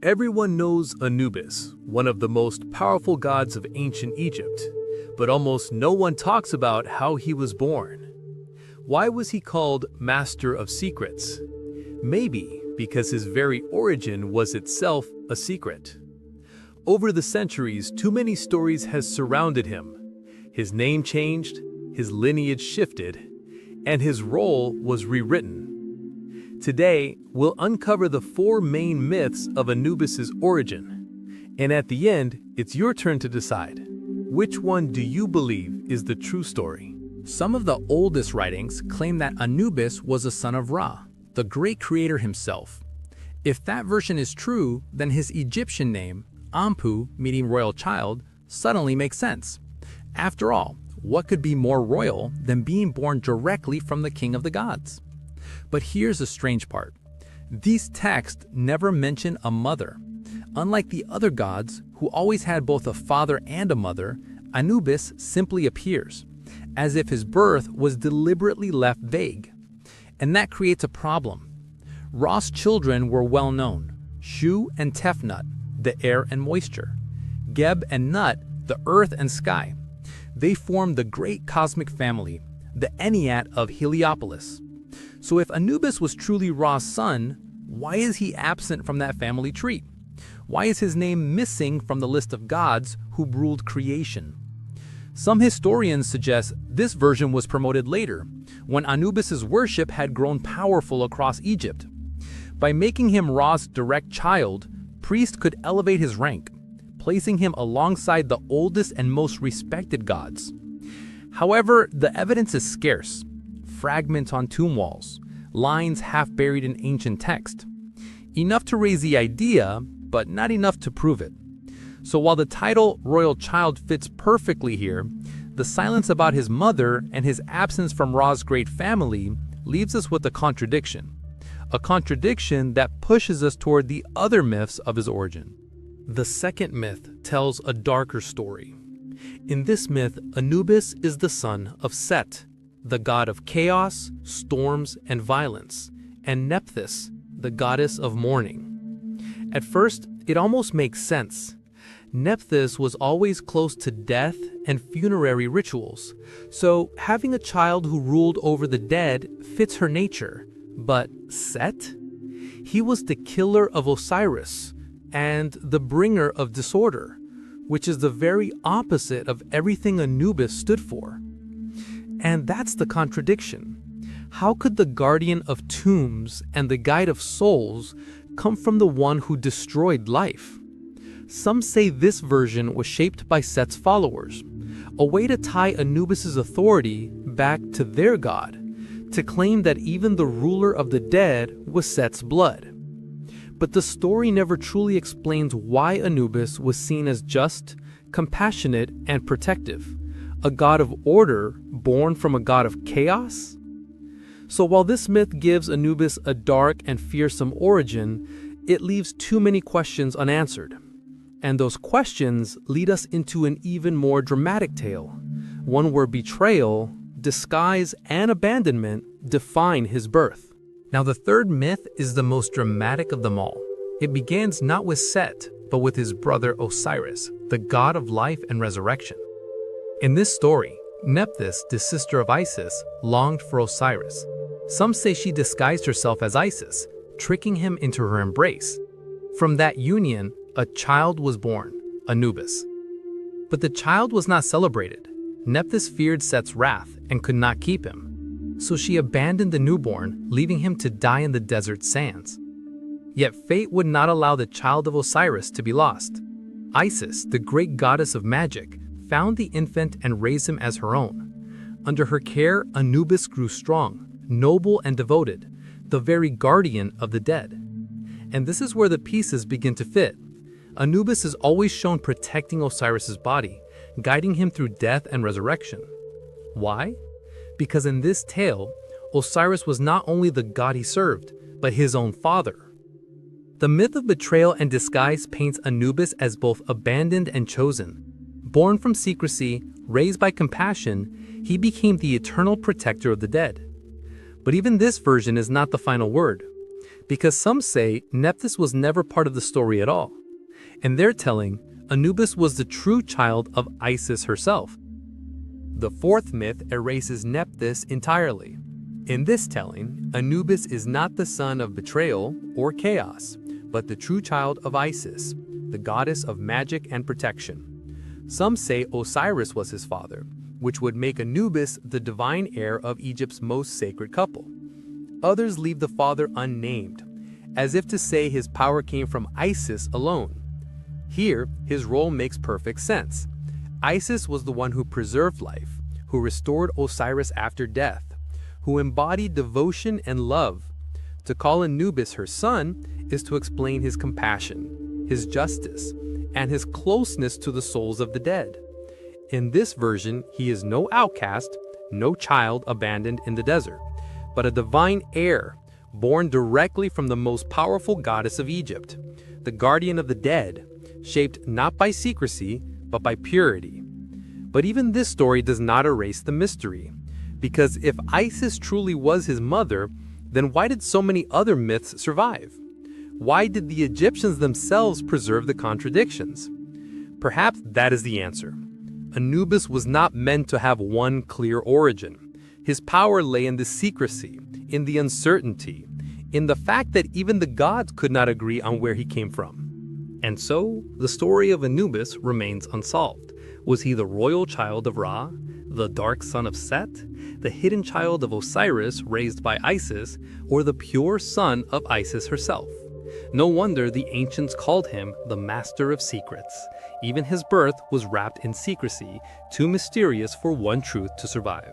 Everyone knows Anubis, one of the most powerful gods of ancient Egypt, but almost no one talks about how he was born. Why was he called Master of Secrets? Maybe because his very origin was itself a secret. Over the centuries, too many stories has surrounded him. His name changed, his lineage shifted, and his role was rewritten. Today, we'll uncover the 4 main myths of Anubis's origin. And at the end, it's your turn to decide. Which one do you believe is the true story? Some of the oldest writings claim that Anubis was a son of Ra, the great creator himself. If that version is true, then his Egyptian name, Anpu, meaning royal child, suddenly makes sense. After all, what could be more royal than being born directly from the king of the gods? But here's the strange part. These texts never mention a mother. Unlike the other gods, who always had both a father and a mother, Anubis simply appears, as if his birth was deliberately left vague. And that creates a problem. Ra's children were well known: Shu and Tefnut, the air and moisture; Geb and Nut, the earth and sky. They formed the great cosmic family, the Ennead of Heliopolis. So if Anubis was truly Ra's son, why is he absent from that family tree? Why is his name missing from the list of gods who ruled creation? Some historians suggest this version was promoted later, when Anubis's worship had grown powerful across Egypt. By making him Ra's direct child, priests could elevate his rank, placing him alongside the oldest and most respected gods. However, the evidence is scarce. Fragments on tomb walls, lines half buried in ancient text. Enough to raise the idea, but not enough to prove it. So while the title royal child fits perfectly here, the silence about his mother and his absence from Ra's great family leaves us with a contradiction. A contradiction that pushes us toward the other myths of his origin. The second myth tells a darker story. In this myth, Anubis is the son of Set, the god of chaos, storms, and violence, and Nephthys, the goddess of mourning. At first, it almost makes sense. Nephthys was always close to death and funerary rituals, so having a child who ruled over the dead fits her nature. But Set? He was the killer of Osiris and the bringer of disorder, which is the very opposite of everything Anubis stood for. And that's the contradiction. How could the guardian of tombs and the guide of souls come from the one who destroyed life? Some say this version was shaped by Set's followers, a way to tie Anubis's authority back to their god, to claim that even the ruler of the dead was Set's blood. But the story never truly explains why Anubis was seen as just, compassionate, and protective. A god of order born from a god of chaos? So while this myth gives Anubis a dark and fearsome origin, it leaves too many questions unanswered. And those questions lead us into an even more dramatic tale, one where betrayal, disguise, and abandonment define his birth. Now, the third myth is the most dramatic of them all. It begins not with Set, but with his brother Osiris, the god of life and resurrection. In this story, Nephthys, the sister of Isis, longed for Osiris. Some say she disguised herself as Isis, tricking him into her embrace. From that union, a child was born, Anubis. But the child was not celebrated. Nephthys feared Set's wrath and could not keep him. So she abandoned the newborn, leaving him to die in the desert sands. Yet fate would not allow the child of Osiris to be lost. Isis, the great goddess of magic, found the infant and raised him as her own. Under her care, Anubis grew strong, noble, and devoted, the very guardian of the dead. And this is where the pieces begin to fit. Anubis is always shown protecting Osiris's body, guiding him through death and resurrection. Why? Because in this tale, Osiris was not only the god he served, but his own father. The myth of betrayal and disguise paints Anubis as both abandoned and chosen. Born from secrecy, raised by compassion, he became the eternal protector of the dead. But even this version is not the final word. because some say Nephthys was never part of the story at all. In their telling, Anubis was the true child of Isis herself. The fourth myth erases Nephthys entirely. In this telling, Anubis is not the son of betrayal or chaos, but the true child of Isis, the goddess of magic and protection. Some say Osiris was his father, which would make Anubis the divine heir of Egypt's most sacred couple. Others leave the father unnamed, as if to say his power came from Isis alone. Here, his role makes perfect sense. Isis was the one who preserved life, who restored Osiris after death, who embodied devotion and love. To call Anubis her son is to explain his compassion, his justice, and his closeness to the souls of the dead. In this version, he is no outcast, no child abandoned in the desert, but a divine heir, born directly from the most powerful goddess of Egypt, the guardian of the dead, shaped not by secrecy, but by purity. But even this story does not erase the mystery, because if Isis truly was his mother, then why did so many other myths survive? Why did the Egyptians themselves preserve the contradictions? Perhaps that is the answer. Anubis was not meant to have one clear origin. His power lay in the secrecy, in the uncertainty, in the fact that even the gods could not agree on where he came from. And so, the story of Anubis remains unsolved. Was he the royal child of Ra, the dark son of Set, the hidden child of Osiris raised by Isis, or the pure son of Isis herself? No wonder the ancients called him the Master of Secrets. Even his birth was wrapped in secrecy, too mysterious for one truth to survive.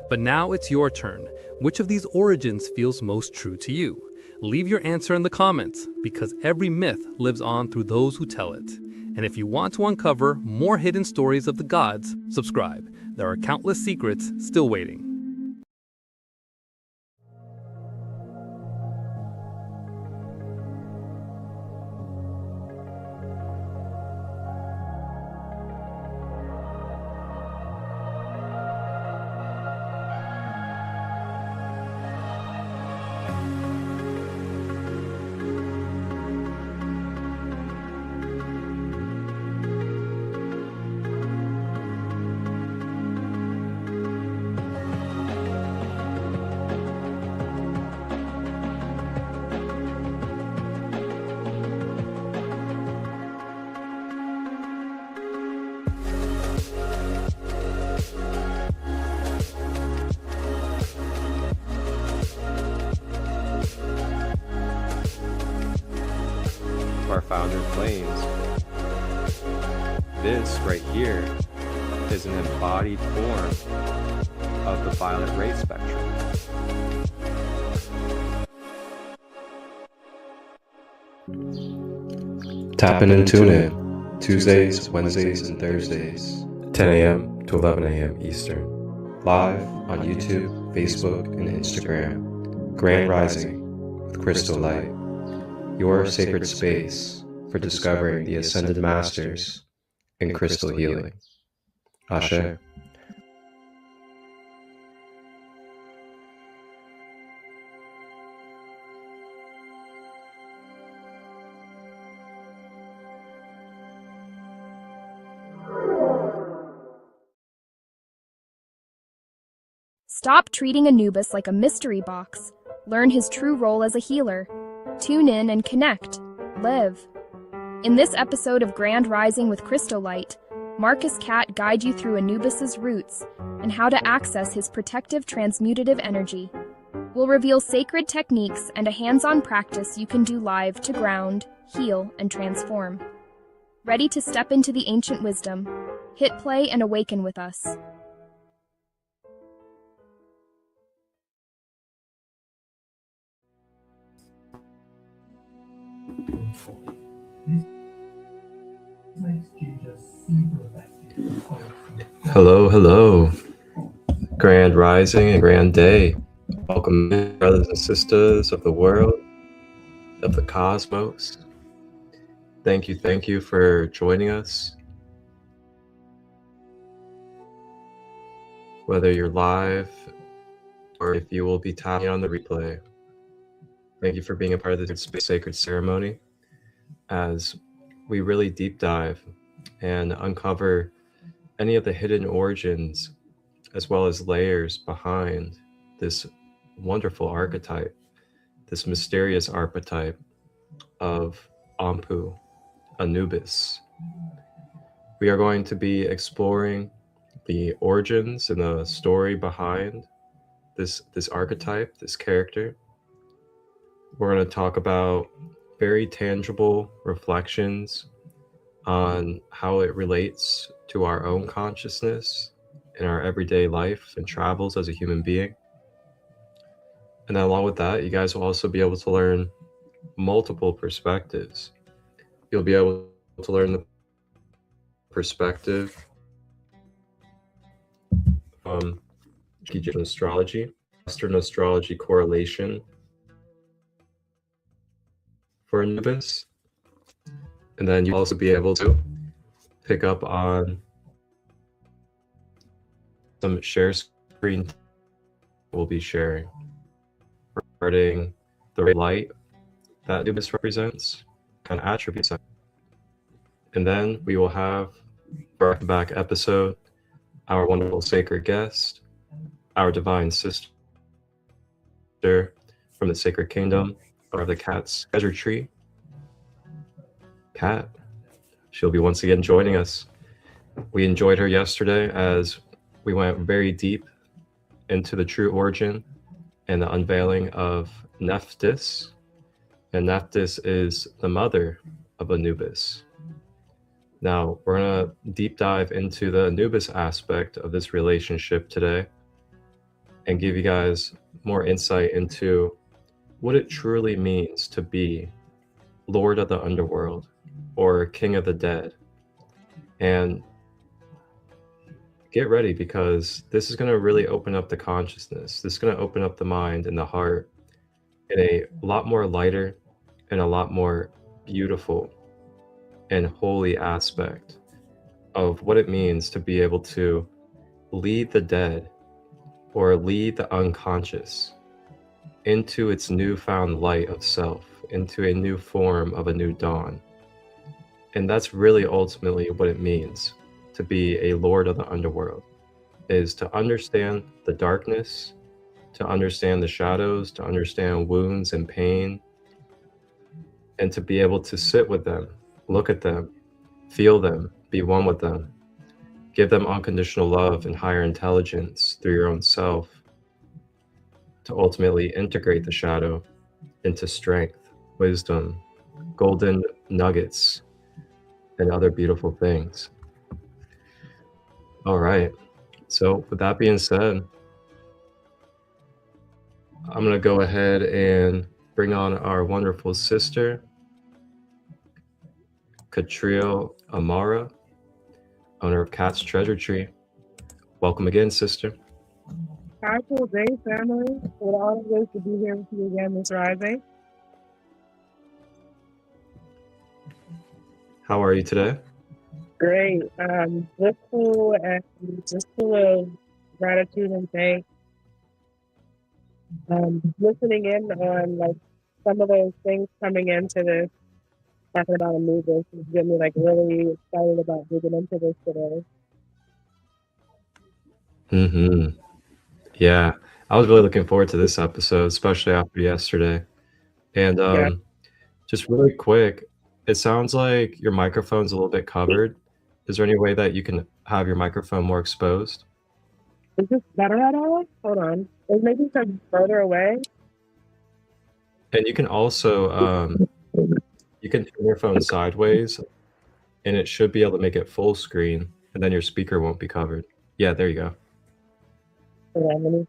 But now it's your turn. Which of these origins feels most true to you? Leave your answer in the comments, because every myth lives on through those who tell it. And if you want to uncover more hidden stories of the gods, subscribe. There are countless secrets still waiting. Our founder claims. This right here is an embodied form of the violet ray spectrum. Tap in and tune in Tuesdays, Wednesdays, and Thursdays, 10 a.m. to 11 a.m. Eastern. Live on YouTube, Facebook, and Instagram. Grand Rising with ChristoLight. Your sacred space for discovering the Ascended Masters in crystal healing. Ashe. Stop treating Anubis like a mystery box. Learn his true role as a healer. Tune in and connect. Live. In this episode of Grand Rising with ChristoLight, Marcus Cat guide you through Anubis's roots and how to access his protective transmutative energy. We'll reveal sacred techniques and a hands-on practice you can do live to ground, heal, and transform. Ready to step into the ancient wisdom? Hit play and awaken with us. Hello, hello. Grand Rising and Grand Day. Welcome, brothers and sisters of the world, of the cosmos. Thank you for joining us. Whether you're live or if you will be tapping on the replay. Thank you for being a part of this sacred ceremony as we really deep dive and uncover any of the hidden origins as well as layers behind this wonderful archetype, this mysterious archetype of Anpu, Anubis. We are going to be exploring the origins and the story behind this archetype, this character. We're going to talk about very tangible reflections on how it relates to our own consciousness in our everyday life and travels as a human being. And then along with that, you guys will also be able to learn multiple perspectives. You'll be able to learn the perspective from Egyptian astrology, Western astrology correlation for Anubis. And then you'll also be able to pick up on some share screen we'll be sharing regarding the light that Anubis represents, kind of attributes. And then we will have, for our back episode, our wonderful sacred guest, our divine sister from the sacred kingdom of the cat's treasure tree, Kat. She'll be once again joining us. We enjoyed her yesterday as we went very deep into the true origin and the unveiling of Nephthys. And Nephthys is the mother of Anubis. Now, we're going to deep dive into the Anubis aspect of this relationship today and give you guys more insight into what it truly means to be Lord of the Underworld or King of the Dead. And get ready, because this is going to really open up the consciousness. This is going to open up the mind and the heart in a lot more lighter and a lot more beautiful and holy aspect of what it means to be able to lead the dead or lead the unconscious into its newfound light of self, into a new form of a new dawn. And that's really ultimately what it means to be a lord of the underworld, is to understand the darkness, to understand the shadows, to understand wounds and pain, and to be able to sit with them, look at them, feel them, be one with them, give them unconditional love and higher intelligence through your own self, to ultimately integrate the shadow into strength, wisdom, golden nuggets, and other beautiful things. All right. So with that being said, I'm going to go ahead and bring on our wonderful sister, Katriel Amara, owner of Cat's Treasure Tree. Welcome again, sister. Hi, cool day, family. With all of this to be here with you again this rising. How are you today? Great. Blissful and just full of gratitude and thanks. Listening in on like some of those things coming into this, talking about Anubis, is getting me like really excited about digging into this today. Mm-hmm. Yeah, I was really looking forward to this episode, especially after yesterday. And Yeah. just really quick, it sounds like your microphone's a little bit covered. Is there any way that you can have your microphone more exposed? Is this better at all? Hold on. Is maybe some further away? And you can also, you can turn your phone sideways and it should be able to make it full screen, and then your speaker won't be covered. Yeah, there you go. Yeah, let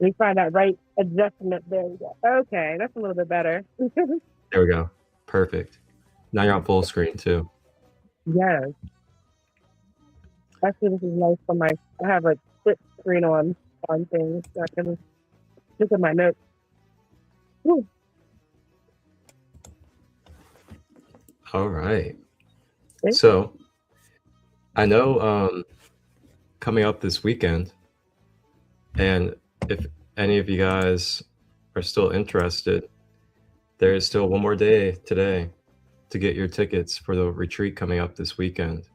me find that right adjustment. There we go. Okay, that's a little bit better. There we go. Perfect. Now you're on full screen too. Yes. Actually, this is nice for I have a split screen on things, so I can look at my notes. Woo. All right. Okay. So I know coming up this weekend, and if any of you guys are still interested, there is still one more day today to get your tickets for the retreat coming up this weekend.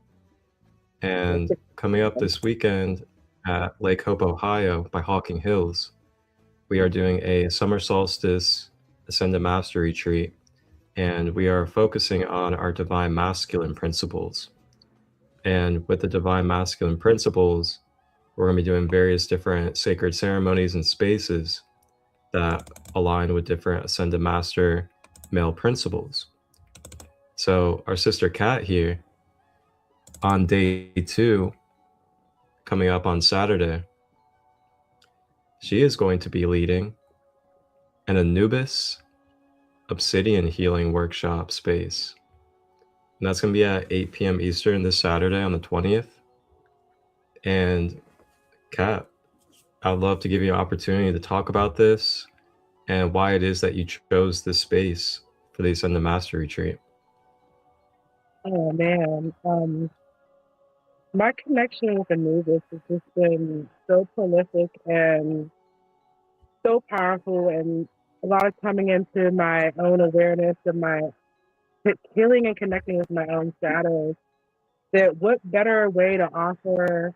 And coming up this weekend at Lake Hope, Ohio by Hawking Hills, we are doing a summer solstice Ascended Master retreat, and we are focusing on our divine masculine principles. And with the divine masculine principles, we're going to be doing various different sacred ceremonies and spaces that align with different Ascended Master male principles. So our sister Kat here, on day 2, coming up on Saturday, she is going to be leading an Anubis obsidian healing workshop space. And that's going to be at 8 p.m. Eastern this Saturday on the 20th. And Kat, I'd love to give you an opportunity to talk about this and why it is that you chose this space for the Ascended Master Retreat. Oh man, my connection with Anubis has just been so prolific and so powerful, and a lot of coming into my own awareness of my healing and connecting with my own shadows. That what better way to offer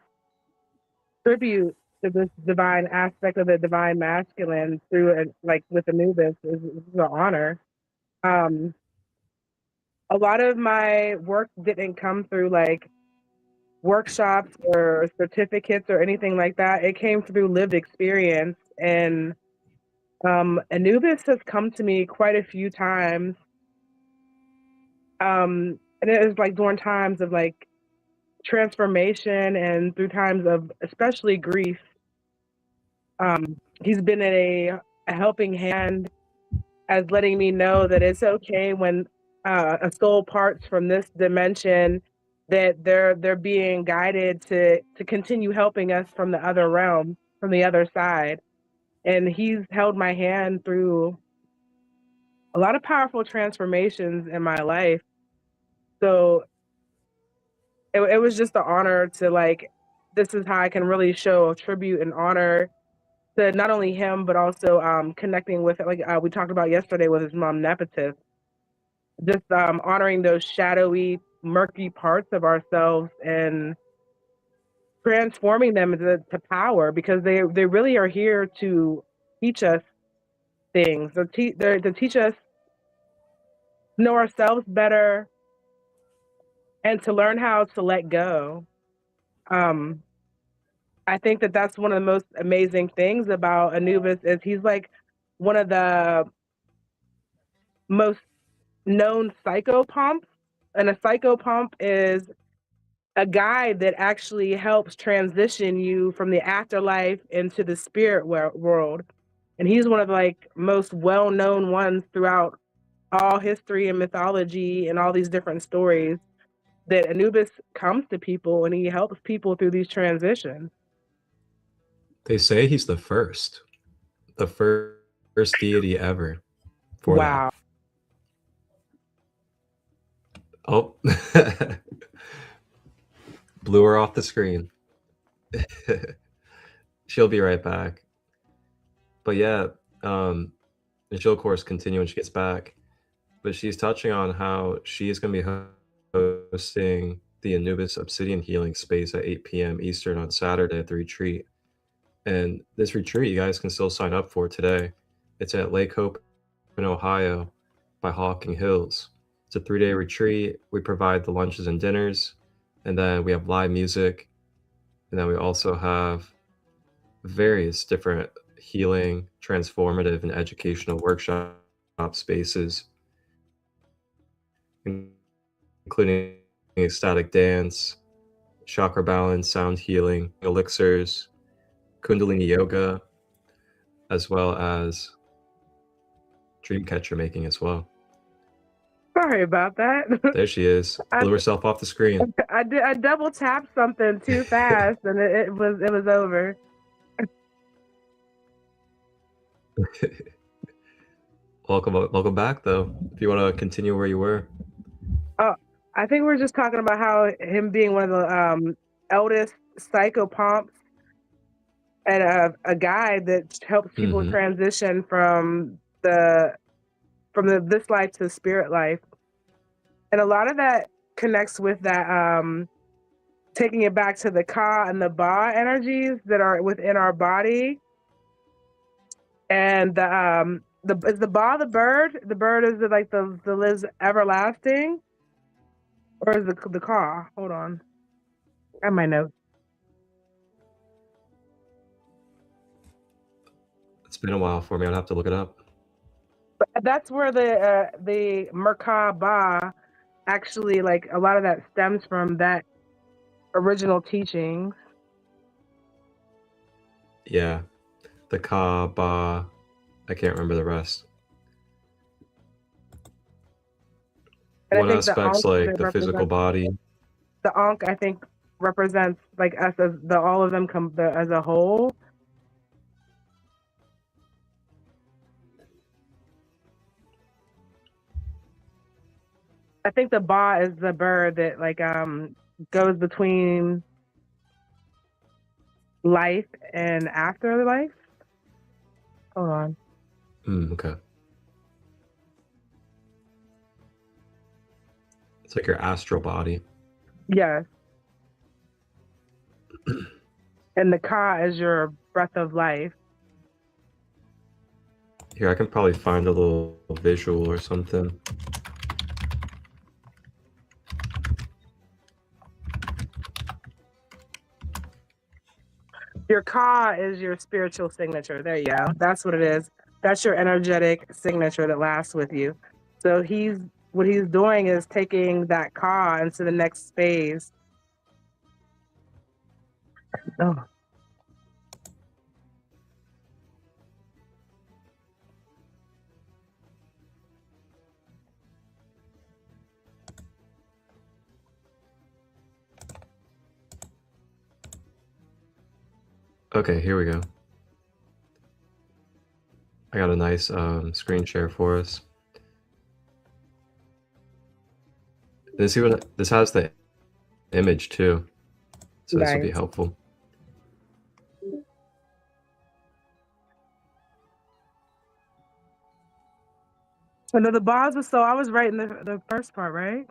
tribute to this divine aspect of the divine masculine through like with Anubis is an honor. A lot of my work didn't come through like workshops or certificates or anything like that. It came through lived experience, and Anubis has come to me quite a few times. And it was like during times of like transformation and through times of especially grief. He's been a helping hand as letting me know that it's okay when a soul parts from this dimension, that they're being guided to continue helping us from the other realm, from the other side. And he's held my hand through a lot of powerful transformations in my life. So it was just an honor to like, this is how I can really show tribute and honor to not only him, but also connecting with, like we talked about yesterday with his mom, Nepotis. Just honoring those shadowy, murky parts of ourselves and transforming them into to power, because they really are here to teach us things. They're to teach us to know ourselves better and to learn how to let go. I think that that's one of the most amazing things about Anubis is he's like one of the most known psychopomps. And a psychopomp is a guide that actually helps transition you from the afterlife into the spirit world. And he's one of the like most well-known ones throughout all history and mythology and all these different stories, that Anubis comes to people and he helps people through these transitions. They say he's the first deity ever for Wow. that. Oh, blew her off the screen. She'll be right back. But yeah, and she'll of course continue when she gets back. But she's touching on how she is going to be hosting the Anubis Obsidian Healing Space at 8 p.m. Eastern on Saturday at the retreat. And this retreat, you guys can still sign up for today. It's at Lake Hope in Ohio by Hawking Hills. It's a 3-day retreat. We provide the lunches and dinners, and then we have live music. And then we also have various different healing, transformative, and educational workshop spaces, including ecstatic dance, chakra balance, sound healing, elixirs, Kundalini yoga, as well as dream catcher making as well. Sorry about that. There she is. Blew herself off the screen. I double tapped something too fast and it was over. Welcome back though. If you want to continue where you were. I think we're just talking about how him being one of the eldest psychopomps and a guide that helps people transition from this life to spirit life. And a lot of that connects with that, taking it back to the Ka and the Ba energies that are within our body. And is the Ba the bird? The bird is like the lives everlasting, or is the Ka? Hold on, I have my notes. It's been a while for me. I'd have to look it up. But that's where the Merkaba actually, like, a lot of that stems from that original teachings. Yeah, the Ka, Ba, I can't remember the rest. And One aspect's like the physical body. The Ankh, I think, represents like us as all of them as a whole. I think the Ba is the bird that like goes between life and afterlife. Hold on. Okay. It's like your astral body. Yes. And the Ka is your breath of life. Here, I can probably find a little visual or something. Your Ka is your spiritual signature. There you go. That's what it is. That's your energetic signature that lasts with you. So what he's doing is taking that Ka into the next phase. Oh. Okay, here we go. I got a nice screen share for us. This has the image too, so this will be helpful. So the Ba is I was right in the first part, right?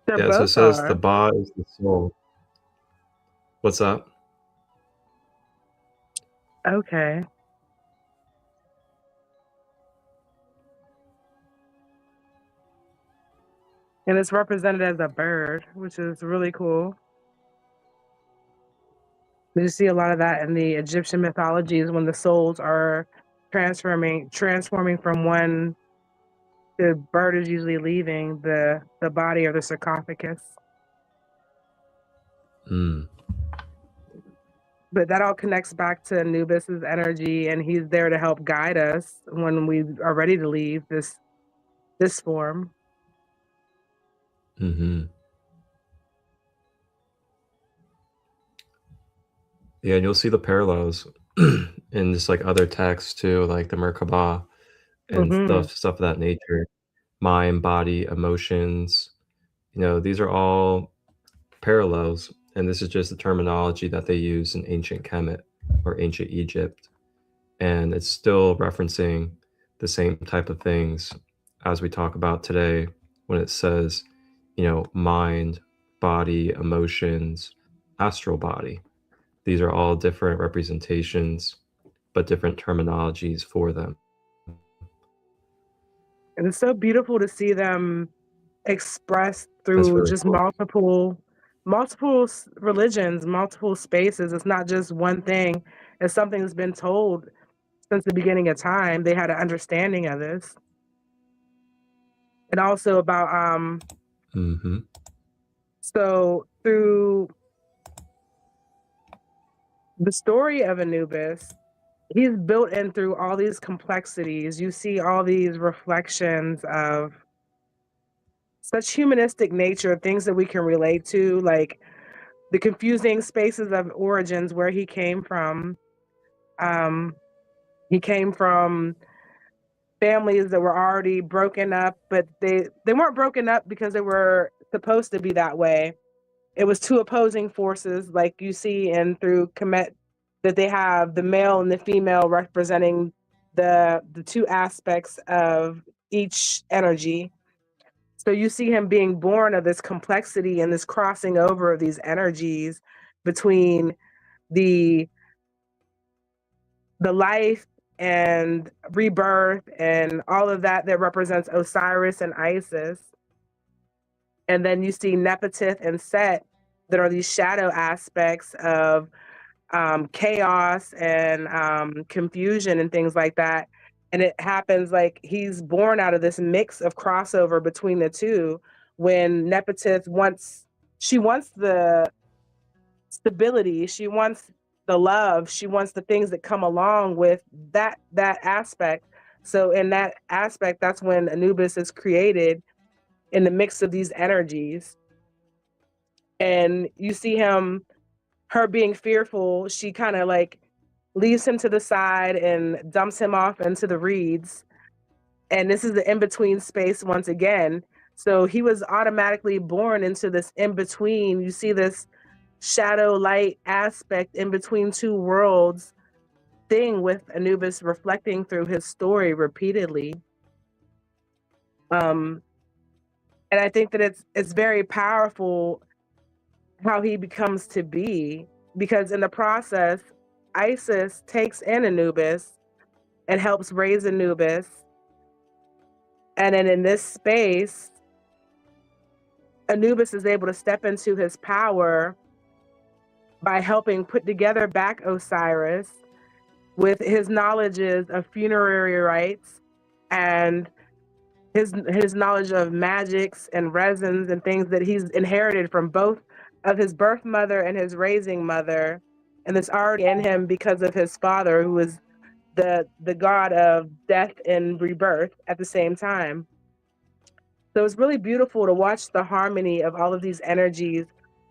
Yeah, so it says the Ba is the soul. What's up? Okay. And it's represented as a bird, which is really cool. You see a lot of that in the Egyptian mythologies when the souls are transforming from one. The bird is usually leaving the body or the sarcophagus. But that all connects back to Anubis's energy, and he's there to help guide us when we are ready to leave this form. Yeah, and you'll see the parallels in just like other texts too, like the Merkaba and stuff of that nature. Mind, body, emotions, these are all parallels, and this is just the terminology that they use in ancient Kemet or ancient Egypt, and it's still referencing the same type of things as we talk about today when it says, mind, body, emotions, astral body. These are all different representations, but different terminologies for them. And it's so beautiful to see them expressed through really just cool. multiple religions, multiple spaces. It's not just one thing. It's something that's been told since the beginning of time. They had an understanding of this. And also about so through the story of Anubis, he's built in through all these complexities. You see all these reflections of such humanistic nature, things that we can relate to, like the confusing spaces of origins where he came from. He came from families that were already broken up, but they weren't broken up because they were supposed to be that way. It was two opposing forces, like you see in through Kemet, that they have the male and the female representing the two aspects of each energy. So you see him being born of this complexity and this crossing over of these energies between the life and rebirth and all of that that represents Osiris and Isis. And then you see Nepentith and Set that are these shadow aspects of chaos and confusion and things like that. And it happens like he's born out of this mix of crossover between the two when Nepentith wants the stability, she wants the love, she wants the things that come along with that aspect. So in that aspect, that's when Anubis is created in the mix of these energies. And you see her being fearful, she kind of like leaves him to the side and dumps him off into the reeds. And this is the in-between space once again. So he was automatically born into this in-between. You see this shadow light aspect in between two worlds thing with Anubis reflecting through his story repeatedly. And I think that it's very powerful how he becomes to be, because in the process, Isis takes in Anubis and helps raise Anubis. And then in this space, Anubis is able to step into his power by helping put together back Osiris with his knowledges of funerary rites and his knowledge of magics and resins and things that he's inherited from both of his birth mother and his raising mother, and that's already in him because of his father, who is the god of death and rebirth at the same time. So it's really beautiful to watch the harmony of all of these energies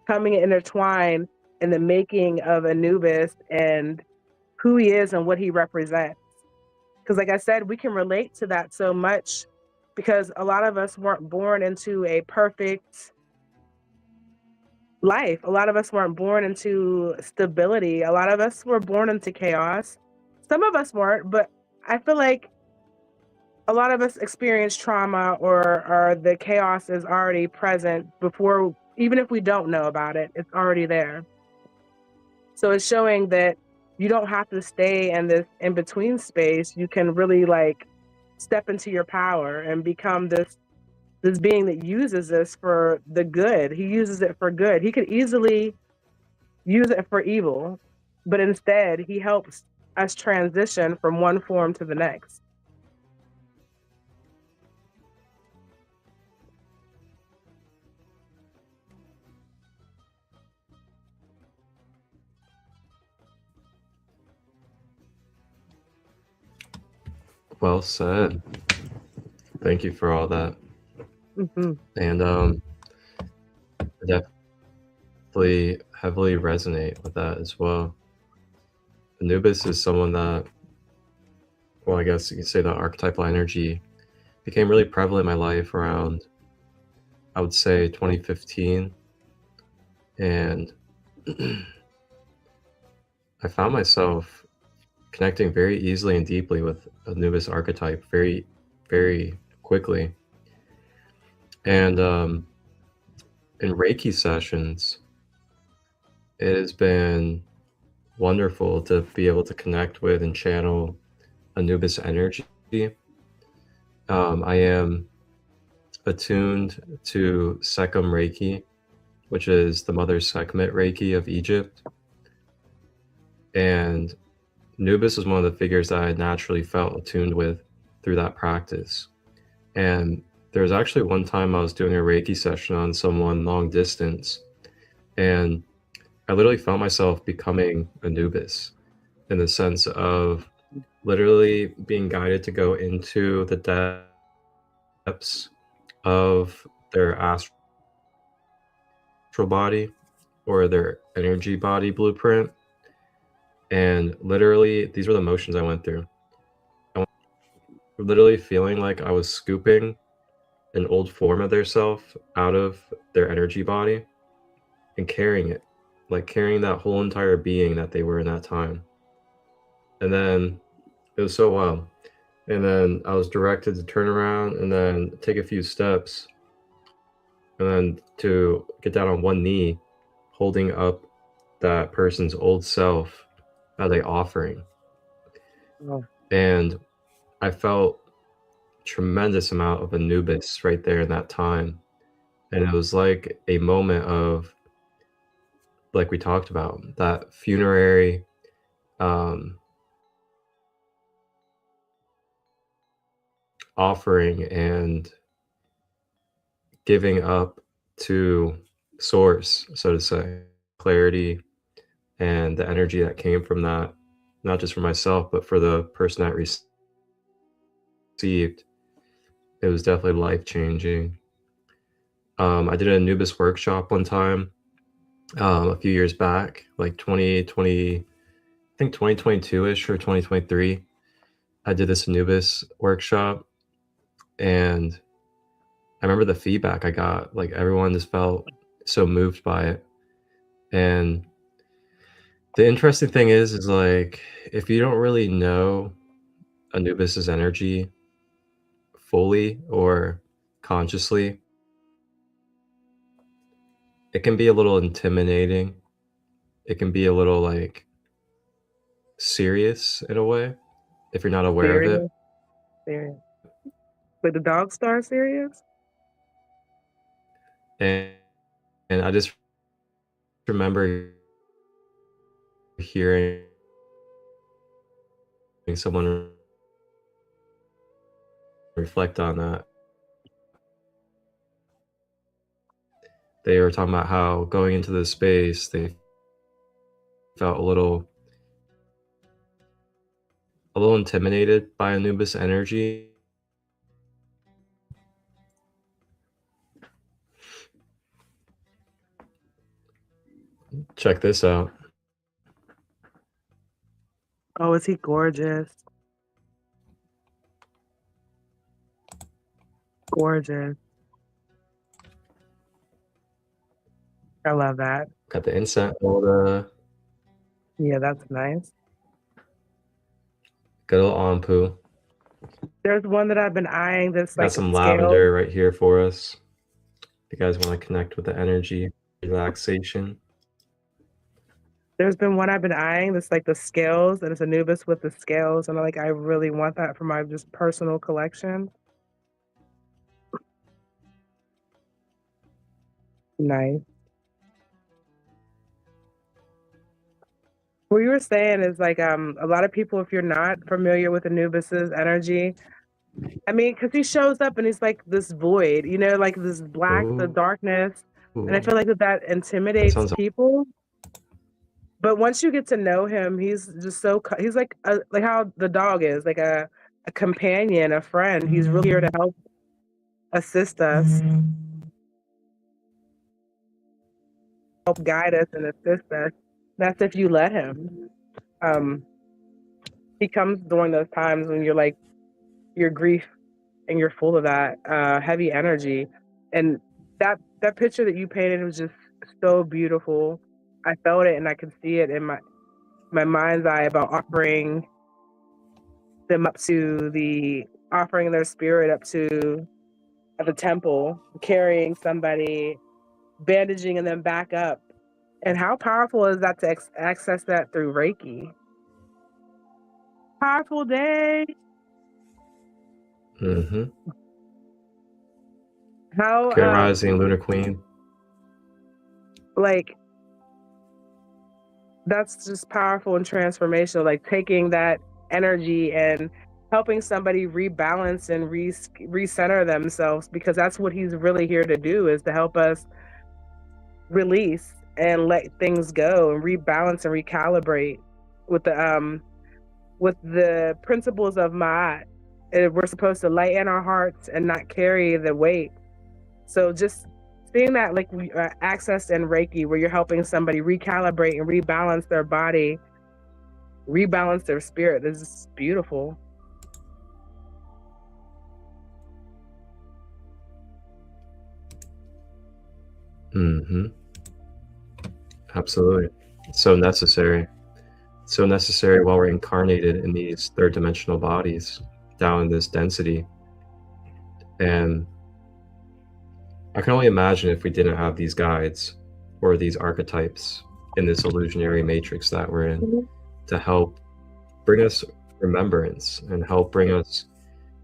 coming intertwined in the making of Anubis and who he is and what he represents. Because like I said, we can relate to that so much, because a lot of us weren't born into a perfect life. A lot of us weren't born into stability. A lot of us were born into chaos. Some of us weren't, but I feel like a lot of us experience trauma, or the chaos is already present before, even if we don't know about it, it's already there. So it's showing that you don't have to stay in this in-between space. You can really like step into your power and become this being that uses this for the good. He uses it for good. He could easily use it for evil, but instead he helps us transition from one form to the next. Well said. Thank you for all that. Mm-hmm. And I definitely heavily resonate with that as well. Anubis is someone that, well, I guess you could say the archetypal energy became really prevalent in my life around, I would say, 2015. And I found myself connecting very easily and deeply with Anubis archetype very, very quickly. And in Reiki sessions, it has been wonderful to be able to connect with and channel Anubis energy. I am attuned to Sekhem Reiki, which is the Mother Sekhmet Reiki of Egypt. And Anubis was one of the figures that I naturally felt attuned with through that practice. And there was actually one time I was doing a Reiki session on someone long distance, and I literally felt myself becoming Anubis, in the sense of literally being guided to go into the depths of their astral body or their energy body blueprint. And literally, these were the motions I went through. I went literally feeling like I was scooping an old form of their self out of their energy body and carrying it, like carrying that whole entire being that they were in that time. And then it was so wild. And then I was directed to turn around and then take a few steps, and then to get down on one knee, holding up that person's old self as a offering. Oh, And I felt tremendous amount of Anubis right there in that time. And it was like a moment of, like we talked about, that funerary offering and giving up to source, so to say, clarity and the energy that came from that, not just for myself, but for the person that received. It was definitely life-changing. I did an Anubis workshop one time, a few years back, like 2020, I think 2022-ish or 2023. I did this Anubis workshop, and I remember the feedback I got. Like, everyone just felt so moved by it. And the interesting thing is like, if you don't really know Anubis's energy fully or consciously, it can be a little intimidating. It can be a little like serious in a way if you're not aware of it. serious. With the dog star serious? And I just remember hearing someone reflect on that. They were talking about how going into the space, they felt a little intimidated by Anubis energy. Check this out. Oh, is he gorgeous? Gorgeous. I love that. Got the incense, all the Yeah, that's nice. good old Anpu. There's one that I've been eyeing that's Got like a some scale. lavender right here for us. If you guys want to connect with the energy, relaxation. There's been one I've been eyeing that's like the scales, and it's Anubis with the scales, and I really want that for my just personal collection. Nice. What you were saying is like a lot of people, if you're not familiar with Anubis's energy, I mean, because he shows up and he's like this void, like this black, the Ooh. darkness, and I feel like that That intimidates sounds people. But once you get to know him, he's just he's like how the dog is, like a companion, a friend. He's really here to help assist us, help guide us and assist us. That's if you let him. He comes during those times when you're like, your grief and you're full of that heavy energy. And that picture that you painted was just so beautiful. I felt it and I could see it in my mind's eye about offering them up to offering their spirit up to the temple, carrying somebody, bandaging and then back up. And how powerful is that to access that through Reiki? Powerful day. Mm-hmm. How Karen Rising, Lunar Queen. Like, that's just powerful and transformational, like taking that energy and helping somebody rebalance and recenter themselves, because that's what he's really here to do, is to help us release and let things go and rebalance and recalibrate with the principles of Ma'at. We're supposed to lighten our hearts and not carry the weight. So just seeing that, like, access in Reiki, where you're helping somebody recalibrate and rebalance their body, rebalance their spirit, this is beautiful. Mm-hmm. Absolutely. So necessary. So necessary while we're incarnated in these third dimensional bodies down in this density. And I can only imagine if we didn't have these guides or these archetypes in this illusionary matrix that we're in to help bring us remembrance and help bring us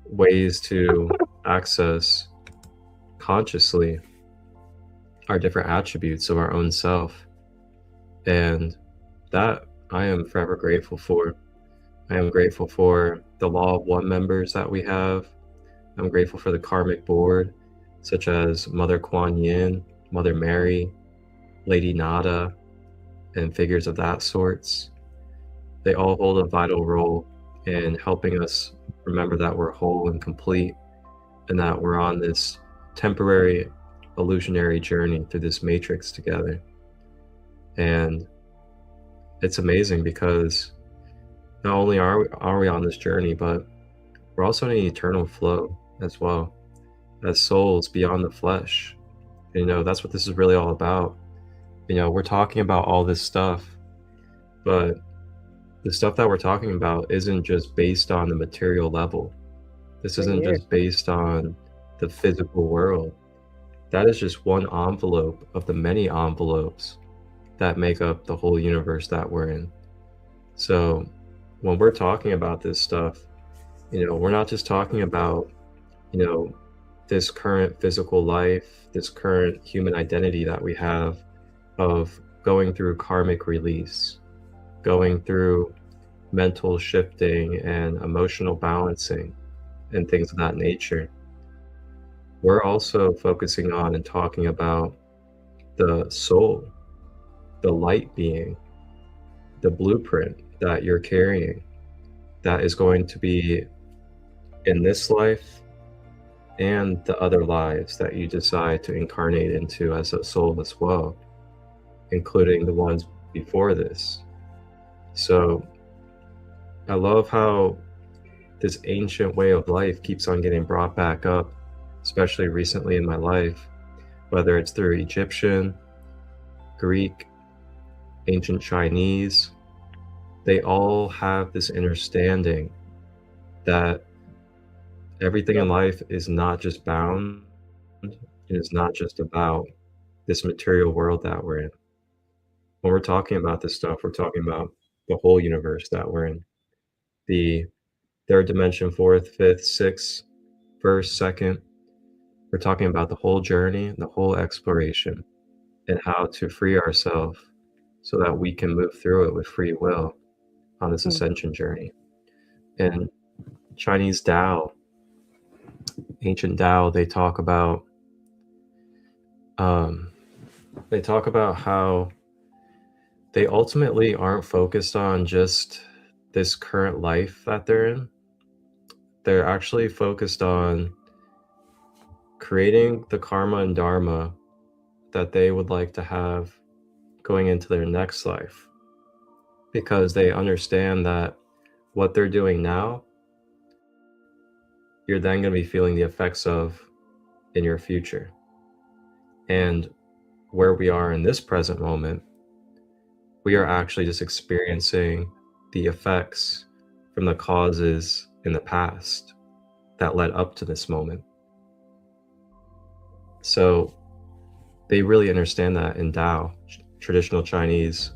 ways to access consciously our different attributes of our own self. And that I am forever grateful for. I am grateful for the Law of One members that we have. I'm grateful for the karmic board, such as Mother Kuan Yin, Mother Mary, Lady Nada, and figures of that sorts. They all hold a vital role in helping us remember that we're whole and complete, and that we're on this temporary illusionary journey through this matrix together. And it's amazing because not only are we on this journey, but we're also in an eternal flow as well, as souls beyond the flesh. You know, that's what this is really all about. You know, we're talking about all this stuff, but the stuff that we're talking about isn't just based on the material level. This isn't just based on the physical world. That is just one envelope of the many envelopes that make up the whole universe that we're in. So when we're talking about this stuff, you know, we're not just talking about, you know, this current physical life, this current human identity that we have of going through karmic release, going through mental shifting and emotional balancing and things of that nature. We're also focusing on and talking about the soul, the light being, the blueprint that you're carrying that is going to be in this life and the other lives that you decide to incarnate into as a soul as well, including the ones before this. So I love how this ancient way of life keeps on getting brought back up, especially recently in my life, whether it's through Egyptian, Greek, ancient Chinese. They all have this understanding that everything in life is not just bound, it is not just about this material world that we're in. When we're talking about this stuff, we're talking about the whole universe that we're in. The third dimension, fourth, fifth, sixth, first, second. We're talking about the whole journey, the whole exploration, and how to free ourselves so that we can move through it with free will on this ascension journey. And Chinese Tao, ancient Tao, they talk about how they ultimately aren't focused on just this current life that they're in. They're actually focused on creating the karma and dharma that they would like to have going into their next life, because they understand that what they're doing now, you're then going to be feeling the effects of in your future. And where we are in this present moment, we are actually just experiencing the effects from the causes in the past that led up to this moment. So they really understand that in Tao, traditional Chinese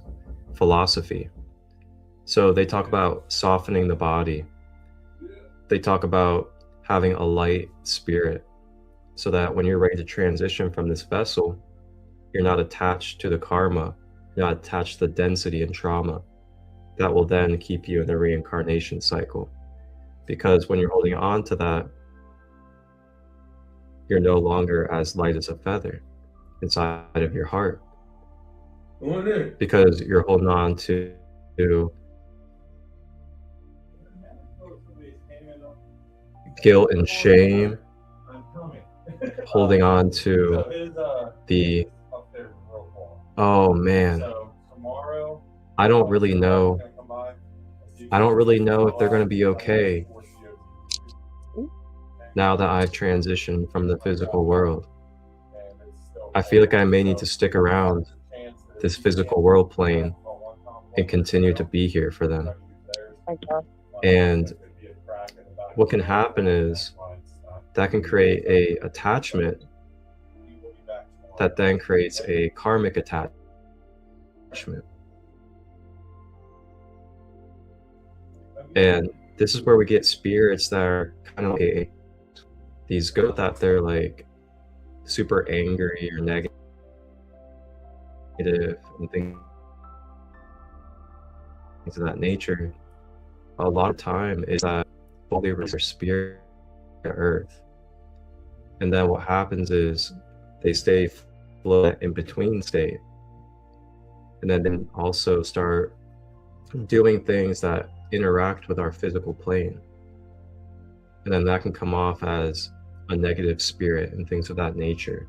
philosophy. So they talk about softening the body. They talk about having a light spirit so that when you're ready to transition from this vessel, you're not attached to the karma, you're not attached to the density and trauma that will then keep you in the reincarnation cycle. Because when you're holding on to that, you're no longer as light as a feather inside of your heart, because you're holding on to guilt and shame, holding on to the, oh man, I don't really know if they're going to be okay now that I've transitioned from the physical world. I feel like I may need to stick around this physical world plane and continue to be here for them. And what can happen is that can create a attachment that then creates a karmic attachment. And this is where we get spirits that are kind of like these ghosts that they're like super angry or negative and things of that nature. A lot of time is that they release their spirit to earth. And then what happens is they stay float in between state. And then also start doing things that interact with our physical plane. And then that can come off as a negative spirit and things of that nature.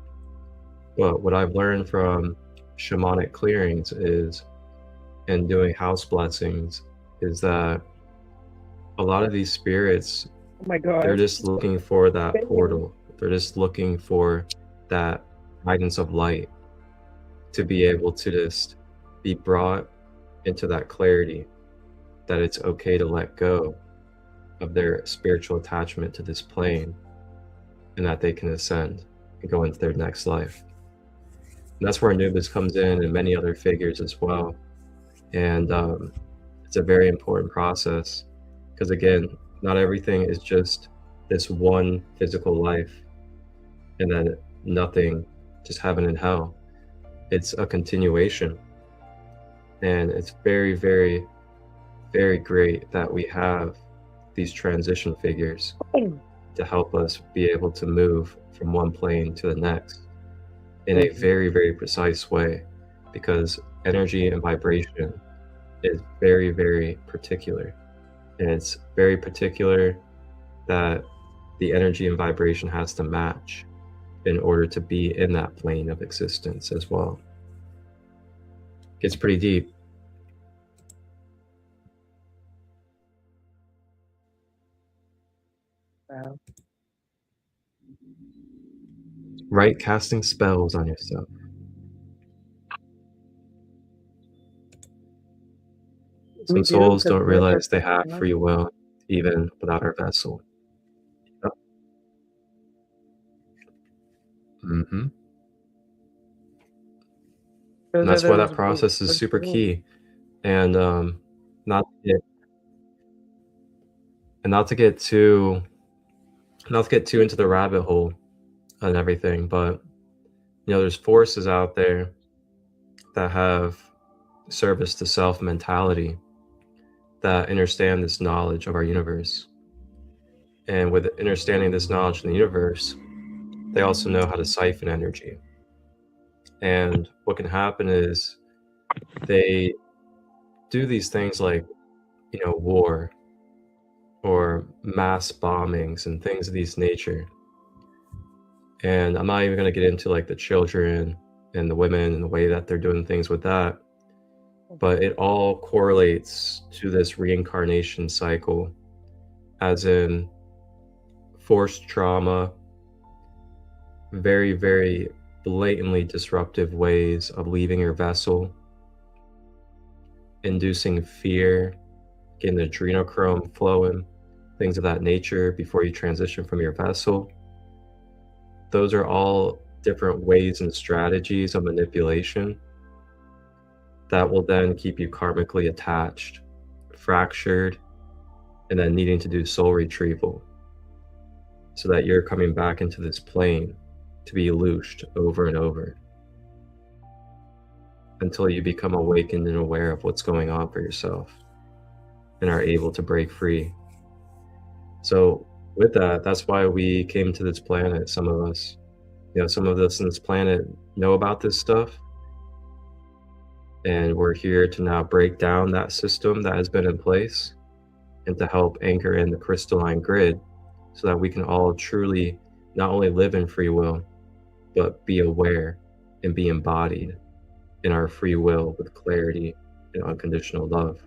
But what I've learned from shamanic clearings is, and doing house blessings, is that a lot of these spirits, Oh my God. they're just looking for that portal. They're just looking for that guidance of light to be able to just be brought into that clarity that it's okay to let go of their spiritual attachment to this plane, and that they can ascend and go into their next life. And that's where Anubis comes in, and many other figures as well. And it's a very important process, because again, not everything is just this one physical life and then nothing, just heaven and hell. It's a continuation. And it's very, very, very great that we have these transition figures to help us be able to move from one plane to the next in a very, very precise way, because energy and vibration is very, very particular. And it's very particular that the energy and vibration has to match in order to be in that plane of existence as well. Gets pretty deep. Wow. Right, casting spells on yourself. Some We do, souls 'cause don't we're realize they perfect, have you know? free will even without our vessel. Yep. Mm-hmm. And that's why that process is super key. And not to get too into the rabbit hole and everything, but you know, there's forces out there that have service to self mentality that understand this knowledge of our universe. And with understanding this knowledge in the universe, they also know how to siphon energy. And what can happen is they do these things like, you know, war or mass bombings and things of these nature. And I'm not even going to get into like the children and the women and the way that they're doing things with that, but it all correlates to this reincarnation cycle, as in forced trauma, very, very blatantly disruptive ways of leaving your vessel, inducing fear, getting the adrenochrome flowing, things of that nature before you transition from your vessel. Those are all different ways and strategies of manipulation that will then keep you karmically attached, fractured, and then needing to do soul retrieval so that you're coming back into this plane to be loosed over and over until you become awakened and aware of what's going on for yourself and are able to break free. So with that, that's why we came to this planet. Some of us, you know, some of us on this planet know about this stuff, and we're here to now break down that system that has been in place and to help anchor in the crystalline grid so that we can all truly not only live in free will, but be aware and be embodied in our free will with clarity and unconditional love.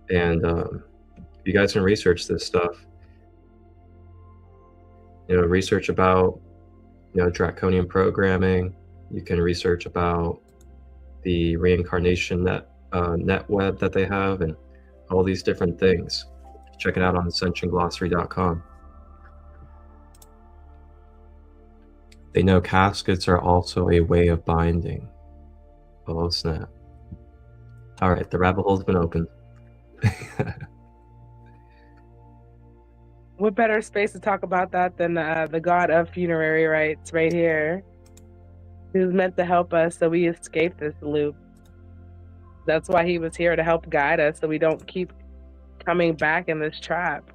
And you guys can research this stuff. You know, research about, you know, draconian programming. You can research about the reincarnation net web that they have, and all these different things. Check it out on ascensionglossary.com. They know caskets are also a way of binding. Oh, snap. All right, the rabbit hole's been opened. What better space to talk about that than the god of funerary rites right here, who's meant to help us so we escape this loop. That's why he was here, to help guide us so we don't keep coming back in this trap.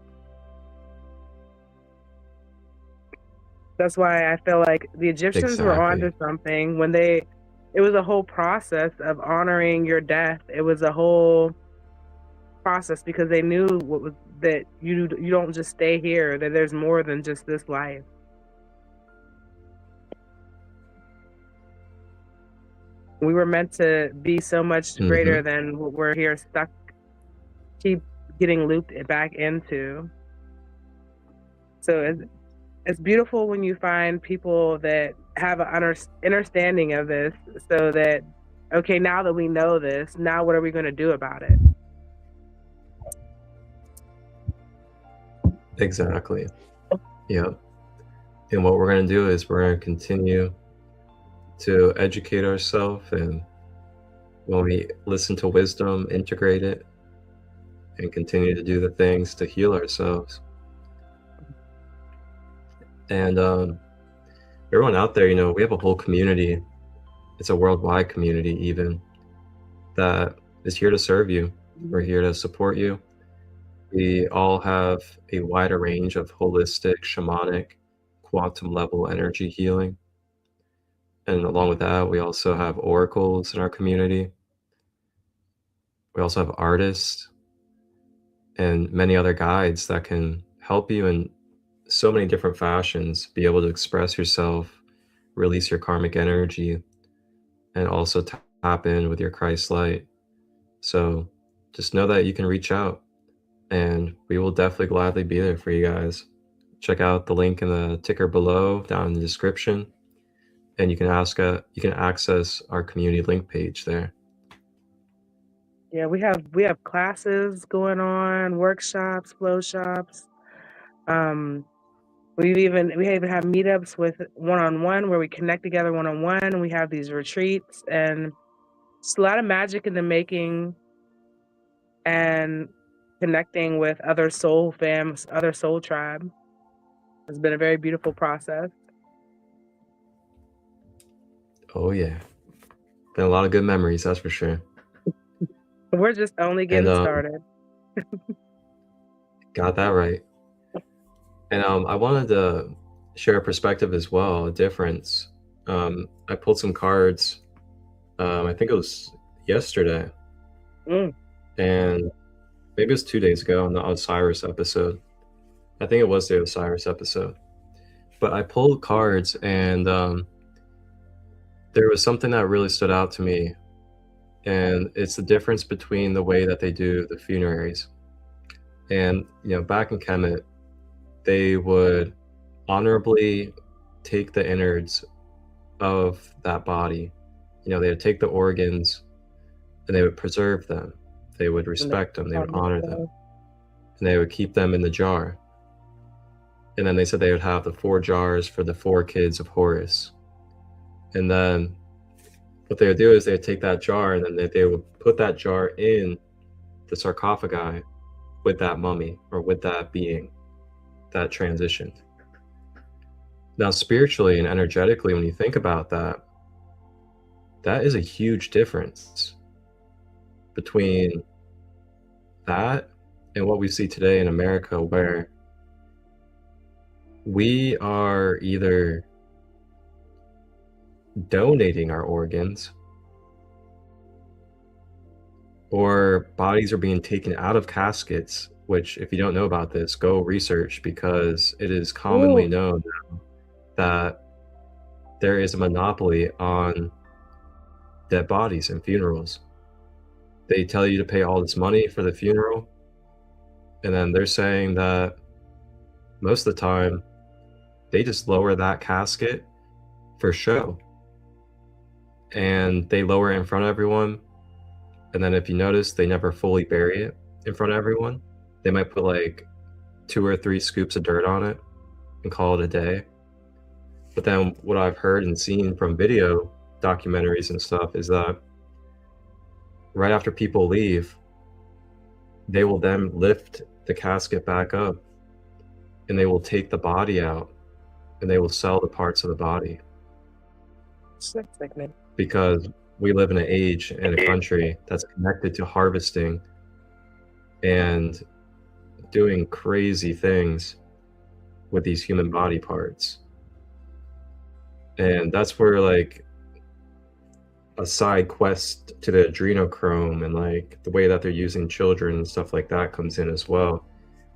That's why I feel like the Egyptians were onto something when it was a whole process of honoring your death. It was a whole process because they knew that you don't just stay here, that there's more than just this life. We were meant to be so much greater than what we're here stuck, keep getting looped back into. So it's beautiful when you find people that have an understanding of this, so that, okay, now that we know this, now what are we going to do about it? Exactly. Yep. And what we're going to do is we're going to continue to educate ourselves, and when we listen to wisdom, integrate it, and continue to do the things to heal ourselves. And everyone out there, we have a whole community. It's a worldwide community even, that is here to serve you. We're here to support you. We all have a wider range of holistic, shamanic, quantum level energy healing. And along with that, we also have oracles in our community. We also have artists and many other guides that can help you in so many different fashions, be able to express yourself, release your karmic energy, and also tap in with your ChristoLight. So just know that you can reach out, and we will definitely gladly be there for you guys. Check out the link in the ticker below, down in the description, and you can access our community link page there. Yeah, we have classes going on, workshops, flow shops. We even have meetups with one-on-one, where we connect together one-on-one. We have these retreats, and it's a lot of magic in the making, and connecting with other soul fams, other soul tribe. It's been a very beautiful process. Oh yeah, been a lot of good memories, that's for sure. We're just only getting started. Got that right. And I wanted to share a perspective as well, a difference. I pulled some cards, I think it was yesterday, and maybe it was 2 days ago on the Osiris episode. I think it was the Osiris episode. But I pulled cards, and there was something that really stood out to me, and it's the difference between the way that they do the funeraries. And back in Kemet, they would honorably take the innards of that body. They would take the organs, and they would preserve them. They would respect them. They would honor them, and they would keep them in the jar. And then they said they would have the 4 jars for the 4 kids of Horus. And then what they would do is they would take that jar, and then they would put that jar in the sarcophagi with that mummy, or with that being that transitioned. Now, spiritually and energetically, when you think about that, that is a huge difference between that and what we see today in America, where we are either donating our organs, or bodies are being taken out of caskets, which, if you don't know about this, go research, because it is commonly known that there is a monopoly on dead bodies and funerals. They tell you to pay all this money for the funeral, and then they're saying that most of the time they just lower that casket for show, and they lower it in front of everyone, and then if you notice, they never fully bury it in front of everyone. They might put like 2 or 3 scoops of dirt on it and call it a day. But then what I've heard and seen from video documentaries and stuff is that right after people leave, they will then lift the casket back up and they will take the body out and they will sell the parts of the body. Because we live in an age and a country that's connected to harvesting and doing crazy things with these human body parts. And that's where like a side quest to the adrenochrome and like the way that they're using children and stuff like that comes in as well.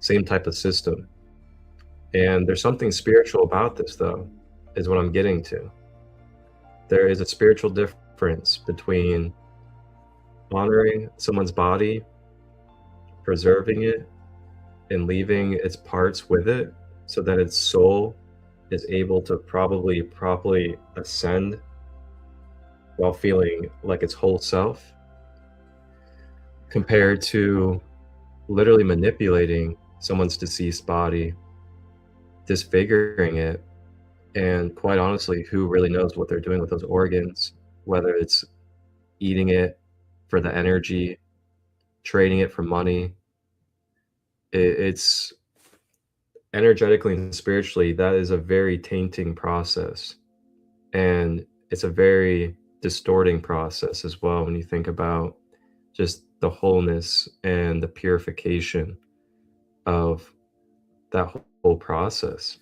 Same type of system. And there's something spiritual about this though, is what I'm getting to. There is a spiritual difference between honoring someone's body, preserving it, and leaving its parts with it so that its soul is able to probably properly ascend while feeling like its whole self, compared to literally manipulating someone's deceased body, disfiguring it, and quite honestly, who really knows what they're doing with those organs, whether it's eating it for the energy, trading it for money. It's energetically and spiritually, that is a very tainting process. And it's a very distorting process as well when you think about just the wholeness and the purification of that whole process.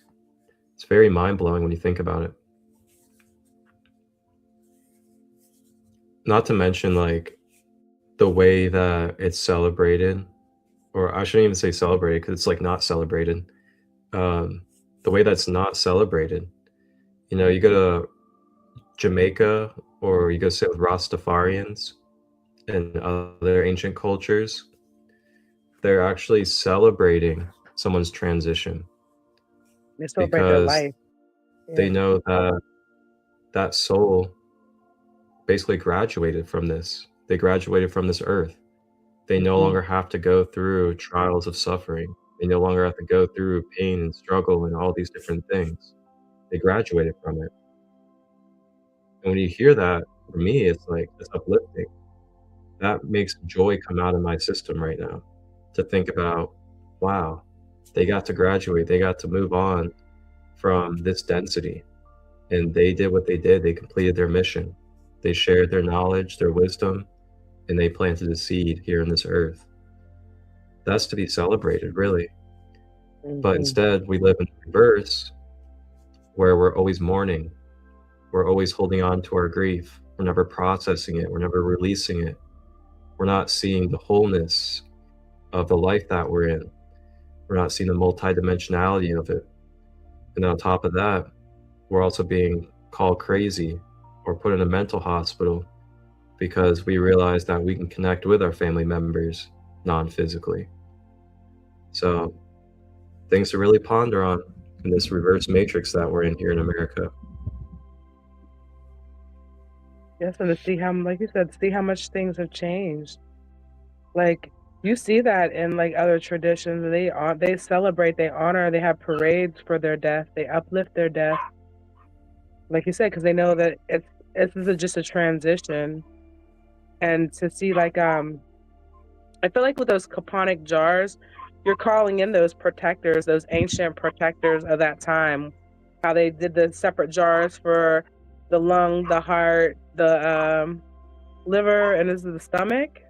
It's very mind-blowing when you think about it. Not to mention like the way that it's celebrated, or I shouldn't even say celebrated because it's like not celebrated. The way that's not celebrated, you know, you go to Jamaica or you go sit with Rastafarians and other ancient cultures, they're actually celebrating someone's transition. They celebrate their life. They know that that soul basically graduated from this. They graduated from this earth. They no longer have to go through trials of suffering. They no longer have to go through pain and struggle and all these different things. They graduated from it. And when you hear that, for me, it's like, it's uplifting. That makes joy come out of my system right now to think about, wow, they got to graduate. They got to move on from this density. And they did what they did. They completed their mission. They shared their knowledge, their wisdom, and they planted a seed here on this earth. That's to be celebrated, really. But instead, we live in reverse, where we're always mourning. We're always holding on to our grief. We're never processing it. We're never releasing it. We're not seeing the wholeness of the life that we're in. We're not seeing the multidimensionality of it. And on top of that, we're also being called crazy or put in a mental hospital because we realize that we can connect with our family members non-physically. So things to really ponder on in this reverse matrix that we're in here in America. Yes, and to see how, like you said, see how much things have changed. Like you see that in like other traditions, they celebrate, they honor, they have parades for their death, they uplift their death. Like you said, because they know that it's just a transition. And to see like I feel like with those caponic jars, you're calling in those protectors, those ancient protectors of that time. How they did the separate jars for the lung, the heart, the liver, and is it the stomach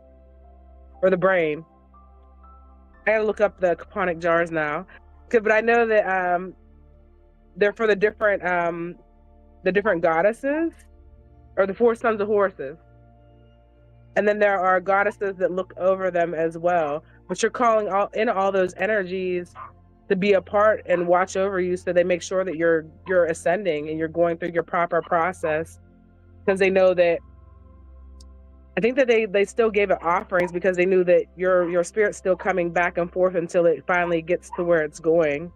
or the brain? I gotta look up the caponic jars now, but I know that they're for the different goddesses or the 4 sons of horses. And then there are goddesses that look over them as well. But you're calling all those energies to be a part and watch over you, so they make sure that you're ascending and you're going through your proper process, because they know that. I think that they still gave it offerings because they knew that your spirit's still coming back and forth until it finally gets to where it's going.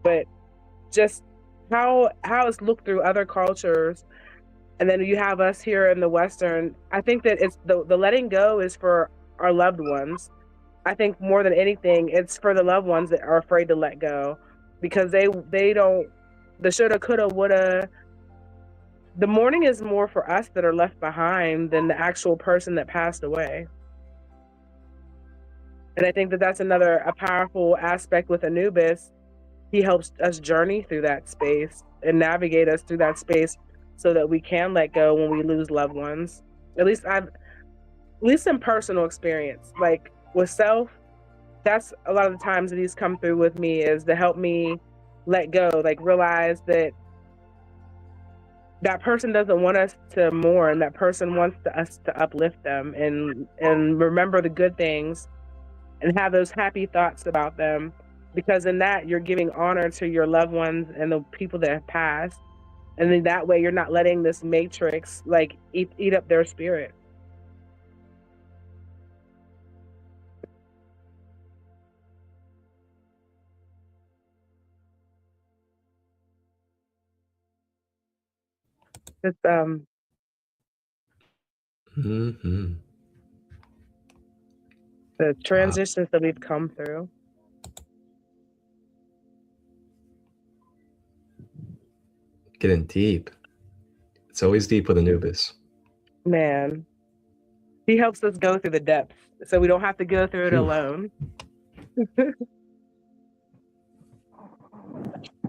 But just how it's looked through other cultures. And then you have us here in the Western. I think that it's the letting go is for our loved ones, I think more than anything, it's for the loved ones that are afraid to let go, because they don't, the shoulda, coulda, woulda. The mourning is more for us that are left behind than the actual person that passed away. And I think that that's a powerful aspect with Anubis. He helps us journey through that space and navigate us through that space so that we can let go when we lose loved ones. At least in personal experience, like with self, that's a lot of the times that he's come through with me, is to help me let go, like realize that that person doesn't want us to mourn. That person wants us to uplift them and remember the good things and have those happy thoughts about them, because in that you're giving honor to your loved ones and the people that have passed, and then that way you're not letting this matrix like eat up their spirit. It's Mm-hmm. the transitions that we've come through. Getting deep. It's always deep with Anubis. Man, he helps us go through the depths so we don't have to go through it Phew. alone.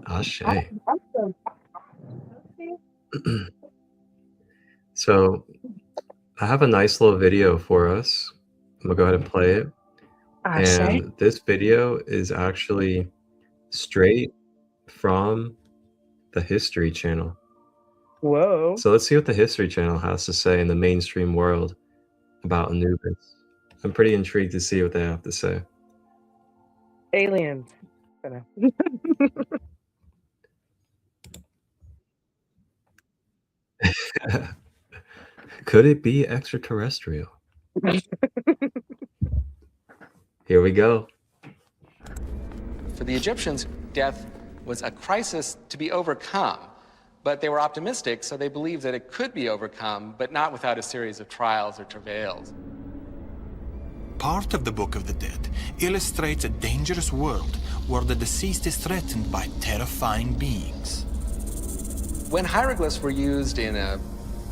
Ashe. So I have a nice little video for us. I'm gonna go ahead and play it. And this video is actually straight from the History Channel. Whoa. So let's see what the History Channel has to say in the mainstream world about Anubis. I'm pretty intrigued to see what they have to say. Aliens. Could it be extraterrestrial? Here we go. For the Egyptians, death was a crisis to be overcome, but they were optimistic, so they believed that it could be overcome, but not without a series of trials or travails. Part of the Book of the Dead illustrates a dangerous world where the deceased is threatened by terrifying beings. When hieroglyphs were used in a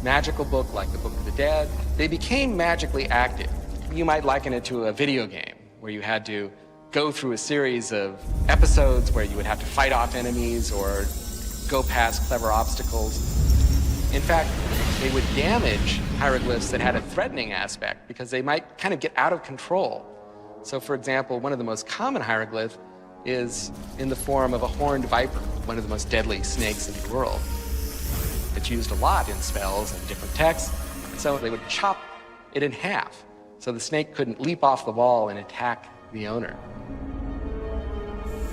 magical book like the Book of the Dead, they became magically active. You might liken it to a video game where you had to go through a series of episodes where you would have to fight off enemies or go past clever obstacles. In fact, they would damage hieroglyphs that had a threatening aspect because they might kind of get out of control. So for example, one of the most common hieroglyphs is in the form of a horned viper, one of the most deadly snakes in the world. It's used a lot in spells and different texts, so they would chop it in half so the snake couldn't leap off the wall and attack the owner.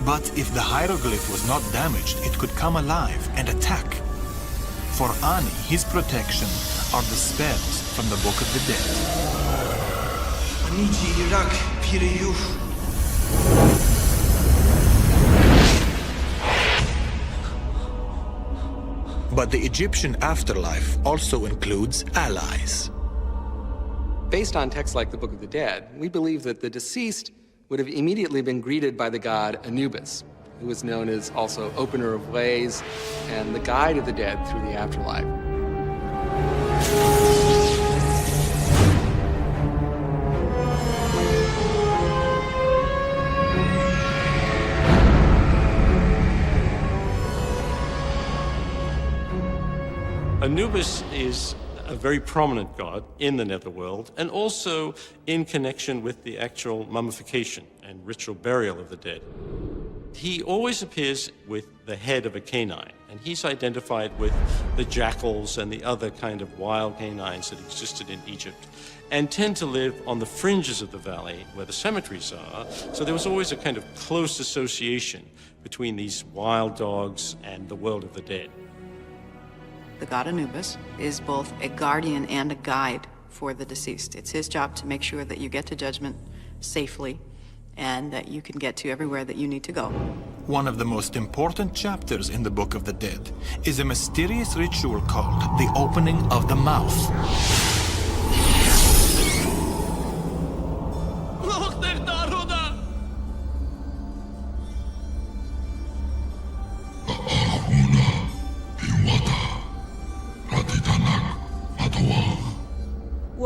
But if the hieroglyph was not damaged, it could come alive and attack. For Ani, his protection are the spells from the Book of the Dead. But the Egyptian afterlife also includes allies. Based on texts like the Book of the Dead, we believe that the deceased would have immediately been greeted by the god Anubis, who was known as also opener of ways and the guide of the dead through the afterlife. Anubis is a very prominent god in the netherworld, and also in connection with the actual mummification and ritual burial of the dead. He always appears with the head of a canine, and he's identified with the jackals and the other kind of wild canines that existed in Egypt, and tend to live on the fringes of the valley where the cemeteries are. So there was always a kind of close association between these wild dogs and the world of the dead. The god Anubis is both a guardian and a guide for the deceased. It's his job to make sure that you get to judgment safely and that you can get to everywhere that you need to go. One of the most important chapters in the Book of the Dead is a mysterious ritual called the opening of the mouth. Look, they've done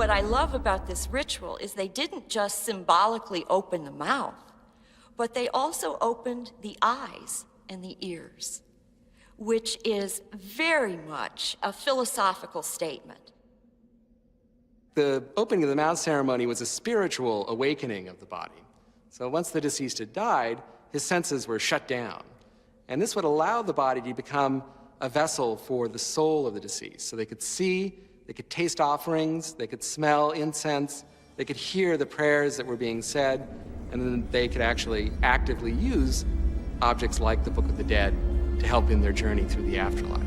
what I love about this ritual is they didn't just symbolically open the mouth, but they also opened the eyes and the ears, which is very much a philosophical statement. The opening of the mouth ceremony was a spiritual awakening of the body. So once the deceased had died, his senses were shut down. And this would allow the body to become a vessel for the soul of the deceased. So they could see, they could taste offerings, they could smell incense, they could hear the prayers that were being said, and then they could actually actively use objects like the Book of the Dead to help in their journey through the afterlife.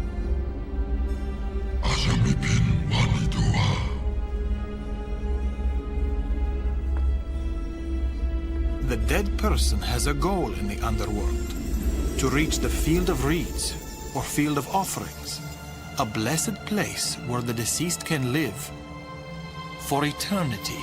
The dead person has a goal in the underworld, to reach the field of reeds or field of offerings, a blessed place where the deceased can live for eternity.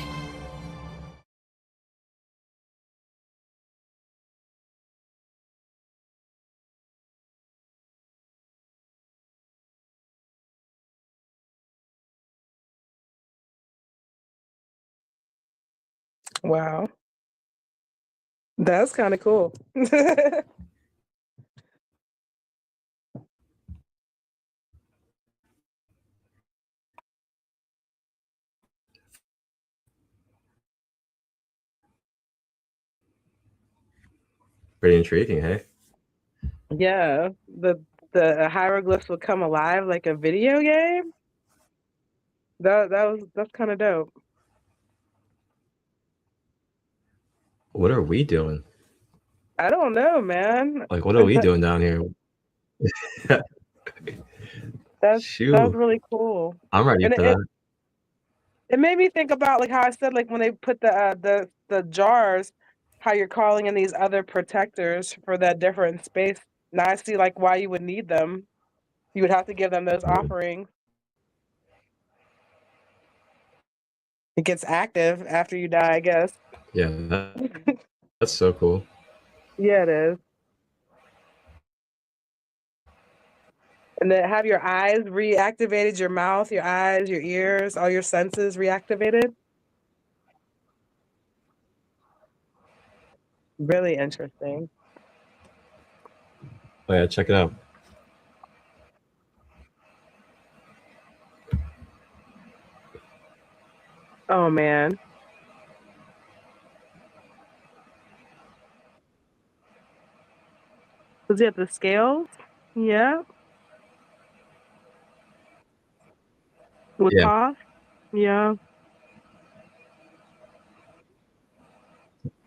Wow. That's kind of cool. Pretty intriguing, hey? Yeah, the hieroglyphs would come alive like a video game. That's kind of dope. What are we doing? I don't know, man. Like, what are we doing down here? That's Shoot, really cool. I'm ready And for that. it made me think about like how I said like when they put the jars, how you're calling in these other protectors for that different space. Now I see like why you would need them. You would have to give them those offerings. It gets active after you die, I guess. Yeah, that's so cool. Yeah, it is. And then have your eyes reactivated, your mouth, your eyes, your ears, all your senses reactivated. Really interesting. Oh yeah, check it out. Oh man. Was it the scales? Yeah. With Yeah, Toph? Yeah.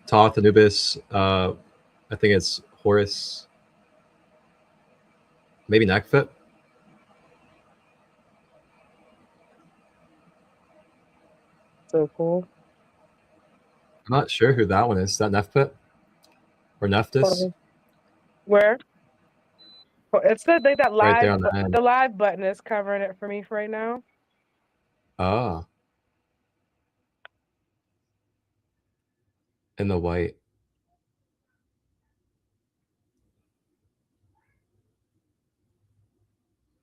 Thoth, Anubis. I think it's Horus. Maybe Nekhfit. So cool. I'm not sure who that one is. Is that Nekhfit or Nephthys? Where? Oh, it said like that Right there live, on the end. the live button is covering it for me for right now. Ah, in the white.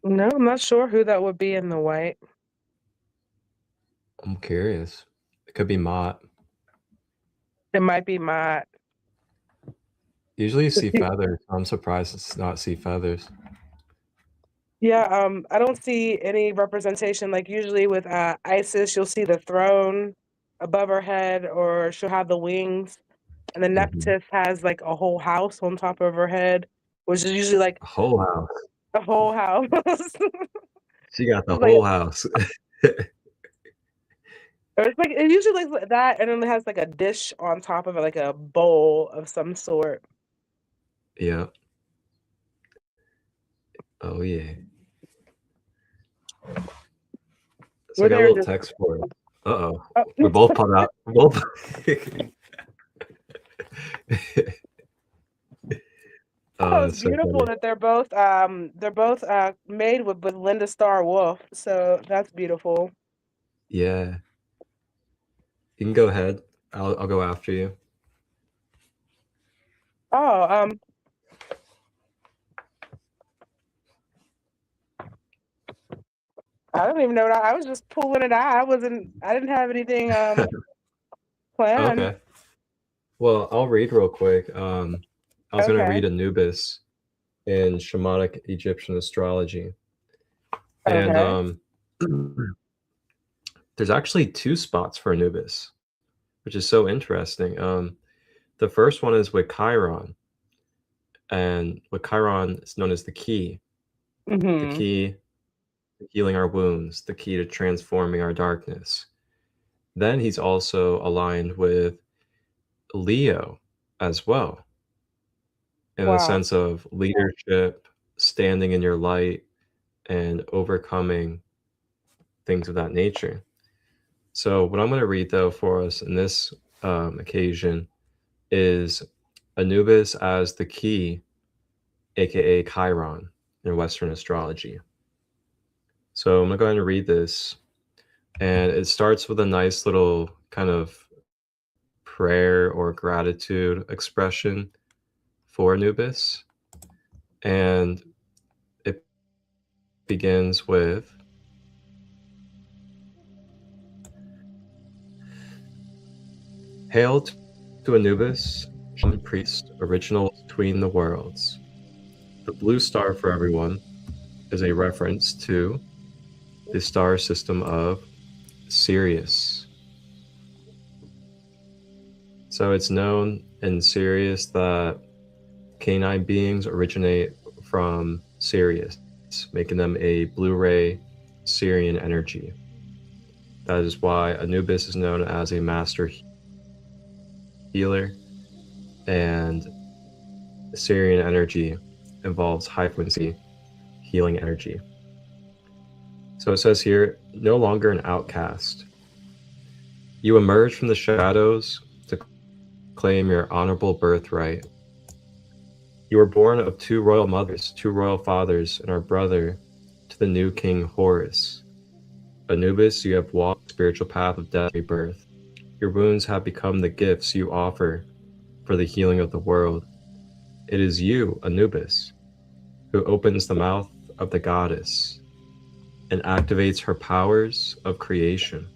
No, I'm not sure who that would be in the white. I'm curious. It could be Mott. It might be Mott. Usually you see feathers. I'm surprised it's not see feathers. Yeah, I don't see any representation. Like usually with Isis, you'll see the throne above her head, or she'll have the wings. And then Nephthys has like a whole house on top of her head, which is usually like A whole house. a whole house. She got the Like whole house. or it's like it usually looks like that, and then it has like a dish on top of it, like a bowl of some sort. Yeah. Oh yeah. So I got a little text for it. Uh-oh. We both pulled out. We're both. Oh, it's beautiful that they're both made with Linda Starr Wolf. So that's beautiful. Yeah. You can go ahead. I'll go after you. Oh, I don't even know what I was just pulling it out. I didn't have anything planned. Okay. Well, I'll read real quick. I was going to Okay. read Anubis in shamanic Egyptian astrology. And Okay. there's actually 2 spots for Anubis, which is so interesting. The first one is with Chiron, and with Chiron, it's known as the key. The Mm-hmm. key to healing our wounds, the key to transforming our darkness. Then he's also aligned with Leo as well, in the Wow. sense of leadership, standing in your light, and overcoming things of that nature. So what I'm going to read, though, for us in this occasion is Anubis as the key, aka Chiron, in Western astrology. So I'm going to go ahead and read this. And it starts with a nice little kind of prayer or gratitude expression for Anubis. And it begins with, "Hail to Anubis, shaman priest, original between the worlds. The blue star for everyone is a reference to the star system of Sirius. So it's known in Sirius that canine beings originate from Sirius, making them a blue-ray Sirian energy. That is why Anubis is known as a master healer, and Sirian energy involves high-frequency healing energy. So it says here, no longer an outcast. You emerge from the shadows to claim your honorable birthright. You were born of 2 royal mothers, 2 royal fathers, and are brother to the new king Horus. Anubis, you have walked the spiritual path of death and rebirth. Your wounds have become the gifts you offer for the healing of the world. It is you, Anubis, who opens the mouth of the goddess and activates her powers of creation.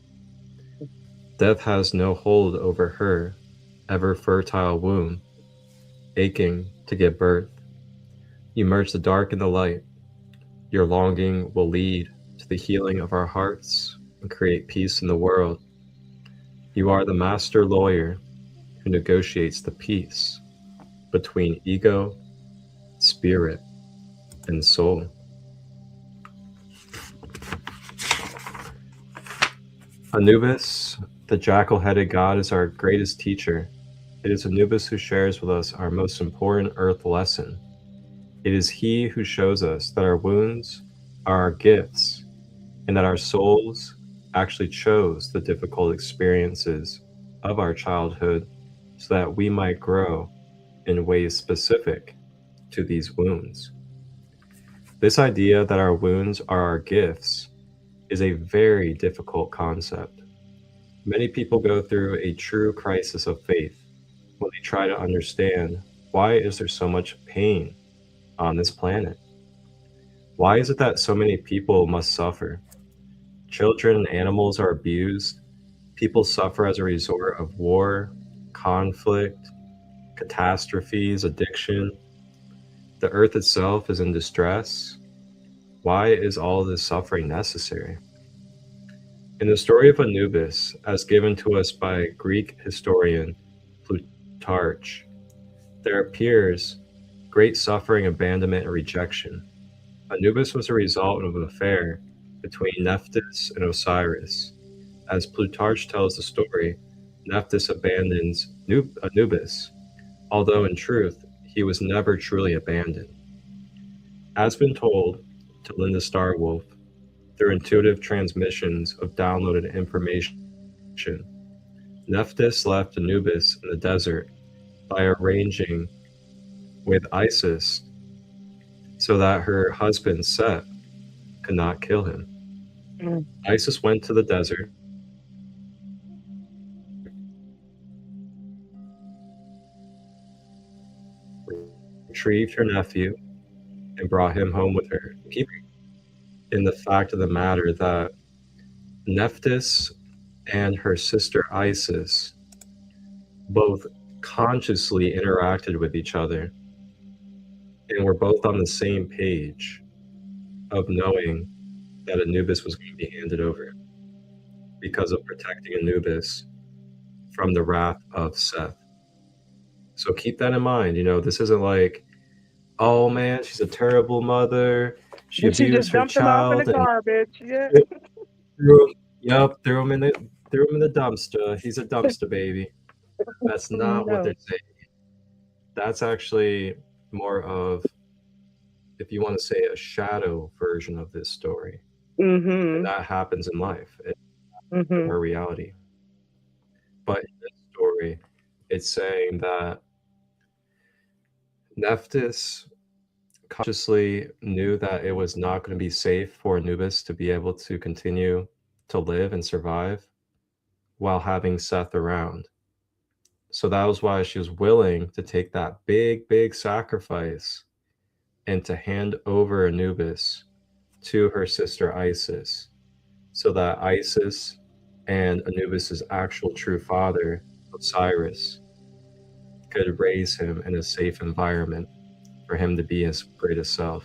Death has no hold over her ever fertile womb, aching to give birth. You merge the dark and the light. Your longing will lead to the healing of our hearts and create peace in the world. You are the master lawyer who negotiates the peace between ego, spirit, and soul." Anubis, the jackal-headed god, is our greatest teacher. It is Anubis who shares with us our most important earth lesson. It is he who shows us that our wounds are our gifts, and that our souls actually chose the difficult experiences of our childhood so that we might grow in ways specific to these wounds. This idea that our wounds are our gifts is a very difficult concept. Many people go through a true crisis of faith when they try to understand, why is there so much pain on this planet? Why is it that so many people must suffer? Children and animals are abused. People suffer as a result of war, conflict, catastrophes, addiction. The earth itself is in distress. Why is all this suffering necessary? In the story of Anubis, as given to us by Greek historian Plutarch, there appears great suffering, abandonment, and rejection. Anubis was a result of an affair between Nephthys and Osiris. As Plutarch tells the story, Nephthys abandons Anubis, although in truth, he was never truly abandoned. As been told to Linda Starwolf through intuitive transmissions of downloaded information, Nephthys left Anubis in the desert by arranging with Isis so that her husband Set could not kill him. Isis went to the desert, retrieved her nephew, and brought him home with her, keeping in the fact of the matter that Nephthys and her sister Isis both consciously interacted with each other and were both on the same page of knowing that Anubis was going to be handed over because of protecting Anubis from the wrath of Seth. So keep that in mind. This isn't like, oh man, she's a terrible mother. She She abused just her dumped him off in the child and garbage. Yeah. threw him in the dumpster. He's a dumpster baby. That's not what No. they're saying. That's actually more of, if you want to say, a shadow version of this story. Mm-hmm. And that happens in life. It's Mm-hmm. our reality. But in this story, it's saying that Nephthys consciously knew that it was not going to be safe for Anubis to be able to continue to live and survive while having Seth around. So that was why she was willing to take that big, big sacrifice and to hand over Anubis to her sister Isis, so that Isis and Anubis's actual true father, Osiris, could raise him in a safe environment for him to be his greatest self.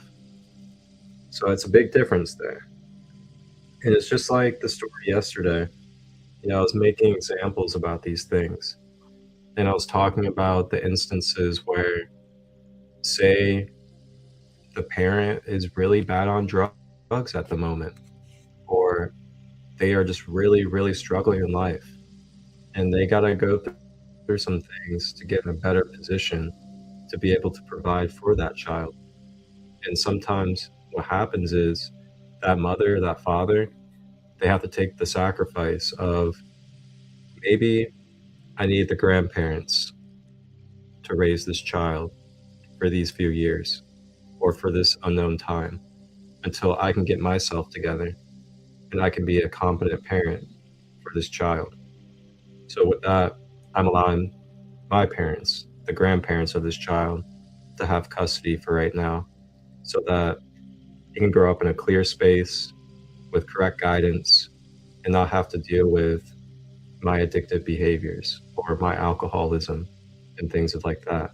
So it's a big difference there. And it's just like the story yesterday. I was making examples about these things. And I was talking about the instances where, say, the parent is really bad on drugs at the moment, or they are just really, really struggling in life. And they got to go through some things to get in a better position to be able to provide for that child. And sometimes what happens is that mother, that father, they have to take the sacrifice of, maybe I need the grandparents to raise this child for these few years or for this unknown time until I can get myself together and I can be a competent parent for this child. So with that, I'm allowing my parents, the grandparents of this child, to have custody for right now so that he can grow up in a clear space with correct guidance and not have to deal with my addictive behaviors or my alcoholism and things like that.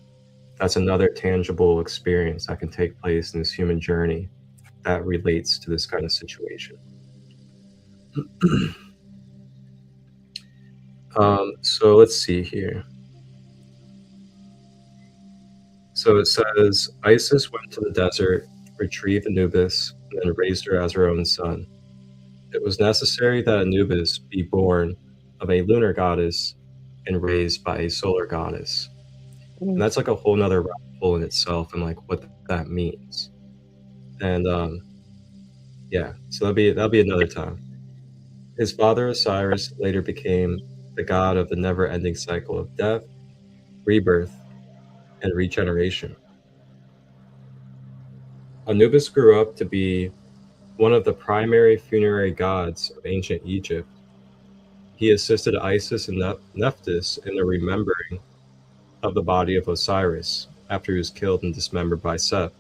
That's another tangible experience that can take place in this human journey that relates to this kind of situation. So let's see here. So it says, Isis went to the desert, retrieved Anubis, and then raised her as her own son. It was necessary that Anubis be born of a lunar goddess and raised by a solar goddess. And that's like a whole nother rabbit hole in itself and like what that means. And yeah, so that'll be another time. His father Osiris later became the god of the never-ending cycle of death, rebirth, and regeneration. Anubis grew up to be one of the primary funerary gods of ancient Egypt. He assisted Isis and Nephthys in the remembering of the body of Osiris after he was killed and dismembered by Seth.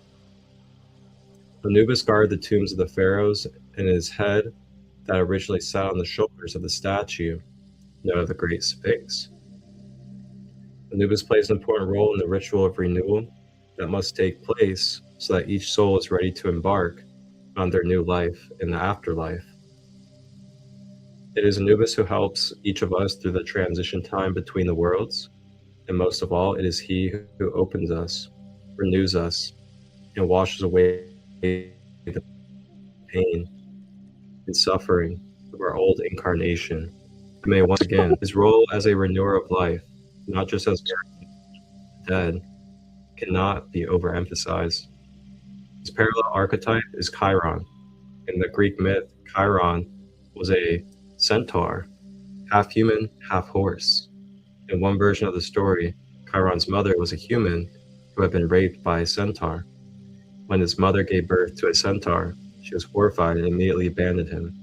Anubis guarded the tombs of the pharaohs, and his head that originally sat on the shoulders of the statue known as the Great Sphinx. Anubis plays an important role in the ritual of renewal that must take place so that each soul is ready to embark on their new life in the afterlife. It is Anubis who helps each of us through the transition time between the worlds, and most of all, it is he who opens us, renews us, and washes away the pain and suffering of our old incarnation. May once again, his role as a renewer of life, not just as dead, cannot be overemphasized. His parallel archetype is Chiron. In the Greek myth, Chiron was a centaur, half human, half horse. In one version of the story, Chiron's mother was a human who had been raped by a centaur. When his mother gave birth to a centaur, she was horrified and immediately abandoned him.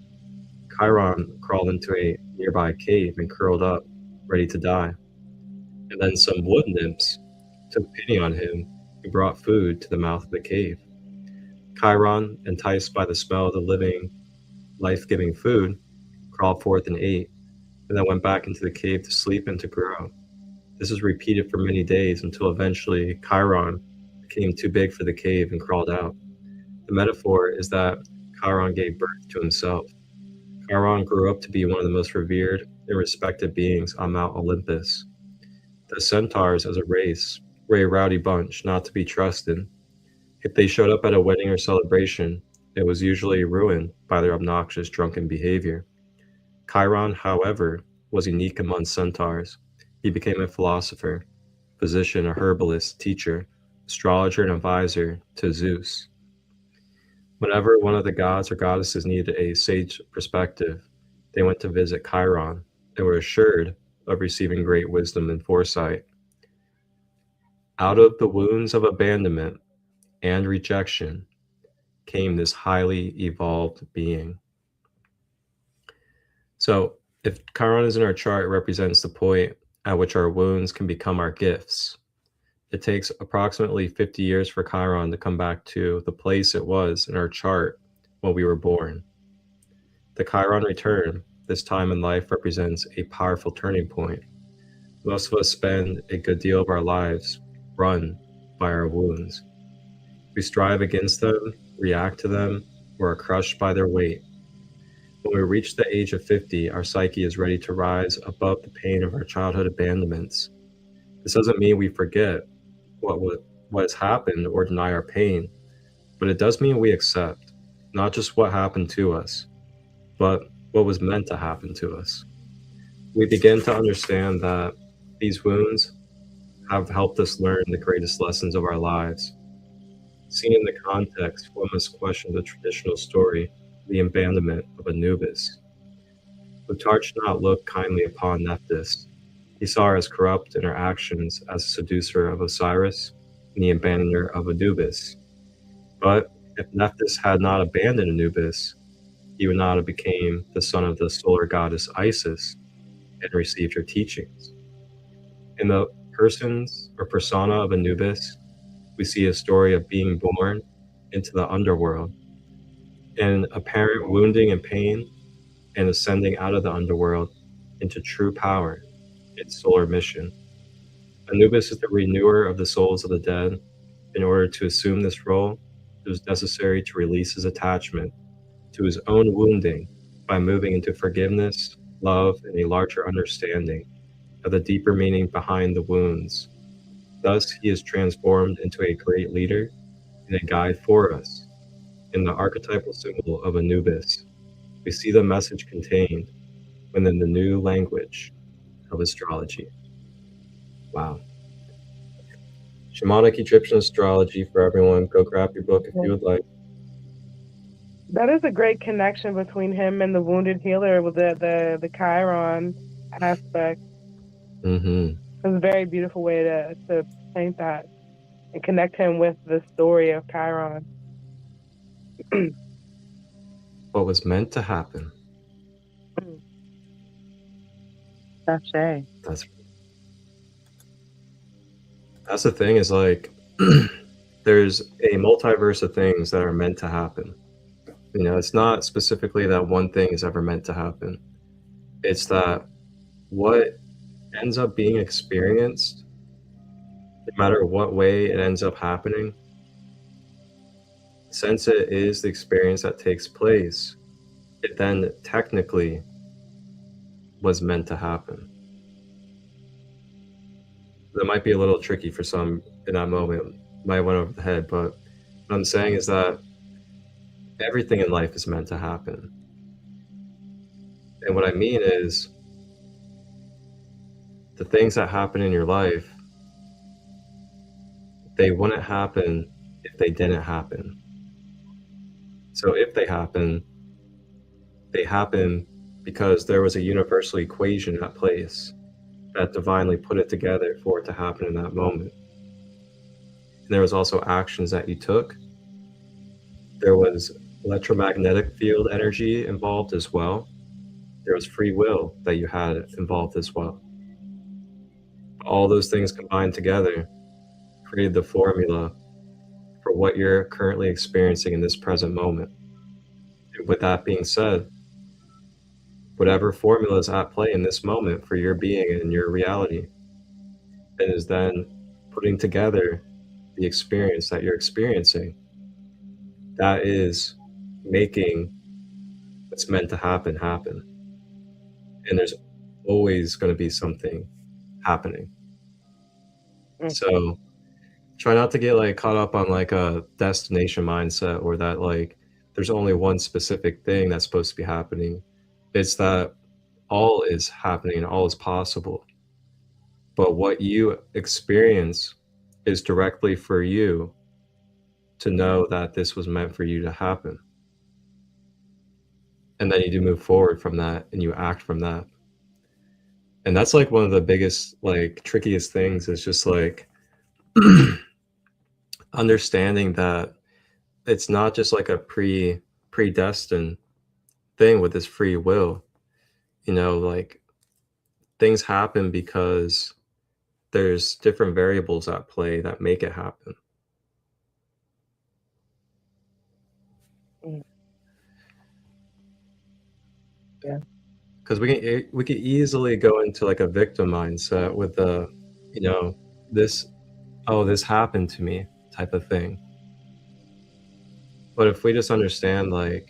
Chiron crawled into a nearby cave and curled up, ready to die. And then some wood nymphs took pity on him and brought food to the mouth of the cave. Chiron, enticed by the smell of the living, life-giving food, crawled forth and ate, and then went back into the cave to sleep and to grow. This is repeated for many days until eventually Chiron became too big for the cave and crawled out. The metaphor is that Chiron gave birth to himself. Chiron grew up to be one of the most revered and respected beings on Mount Olympus. The centaurs as a race were a rowdy bunch, not to be trusted. If they showed up at a wedding or celebration, it was usually ruined by their obnoxious drunken behavior. Chiron, however, was unique among centaurs. He became a philosopher, physician, a herbalist, teacher, astrologer, and advisor to Zeus. Whenever one of the gods or goddesses needed a sage perspective, they went to visit Chiron and were assured of receiving great wisdom and foresight. Out of the wounds of abandonment and rejection came this highly evolved being. So, if Chiron is in our chart, it represents the point at which our wounds can become our gifts. It takes approximately 50 years for Chiron to come back to the place it was in our chart when we were born. The Chiron return, this time in life, represents a powerful turning point. Most of us spend a good deal of our lives run by our wounds. We strive against them, react to them, or are crushed by their weight. When we reach the age of 50, our psyche is ready to rise above the pain of our childhood abandonments. This doesn't mean we forget what has happened or deny our pain, but it does mean we accept not just what happened to us, but what was meant to happen to us. We begin to understand that these wounds have helped us learn the greatest lessons of our lives. Seen in the context, one must question the traditional story, the abandonment of Anubis. Plutarch did not look kindly upon Nephthys. He saw her as corrupt in her actions as a seducer of Osiris and the abandoner of Anubis. But if Nephthys had not abandoned Anubis, he would not have become the son of the solar goddess Isis and received her teachings. In the persona of Anubis, we see a story of being born into the underworld, and apparent wounding and pain, and ascending out of the underworld into true power, its solar mission. Anubis is the renewer of the souls of the dead. In order to assume this role, it was necessary to release his attachment to his own wounding by moving into forgiveness, love, and a larger understanding of the deeper meaning behind the wounds. Thus, he is transformed into a great leader and a guide for us. In the archetypal symbol of Anubis, we see the message contained within the new language of astrology. Wow. Shamanic Egyptian astrology for everyone. Go grab your book if you would like. That is a great connection between him and the wounded healer with the Chiron aspect. Mm-hmm. It's a very beautiful way to paint that and connect him with the story of Chiron. What was meant to happen. That's the thing is, like, there's a multiverse of things that are meant to happen. You know, it's not specifically that one thing is ever meant to happen. It's that what ends up being experienced, no matter what way it ends up happening, since it is the experience that takes place, it then technically was meant to happen. That might be a little tricky for some in that moment, might went over the head, but what I'm saying is that everything in life is meant to happen. And what I mean is, the things that happen in your life, they wouldn't happen if they didn't happen. So if they happen because there was a universal equation at place that divinely put it together for it to happen in that moment. And there was also actions that you took. There was electromagnetic field energy involved as well. There was free will that you had involved as well. All those things combined together created the formula for what you're currently experiencing in this present moment. And with that being said, whatever formula is at play in this moment for your being and your reality, it is then putting together the experience that you're experiencing. That is making what's meant to happen happen. And there's always going to be something happening. So try not to get like caught up on like a destination mindset, or that like there's only one specific thing that's supposed to be happening. It's that all is happening and all is possible. But what you experience is directly for you to know that this was meant for you to happen. And then you do move forward from that and you act from that. And that's like one of the biggest, like trickiest things, is just like understanding that it's not just like a predestined thing with this free will. You know, like things happen because there's different variables at play that make it happen. Yeah. Because we can easily go into like a victim mindset with the, you know, this happened to me type of thing. But if we just understand like,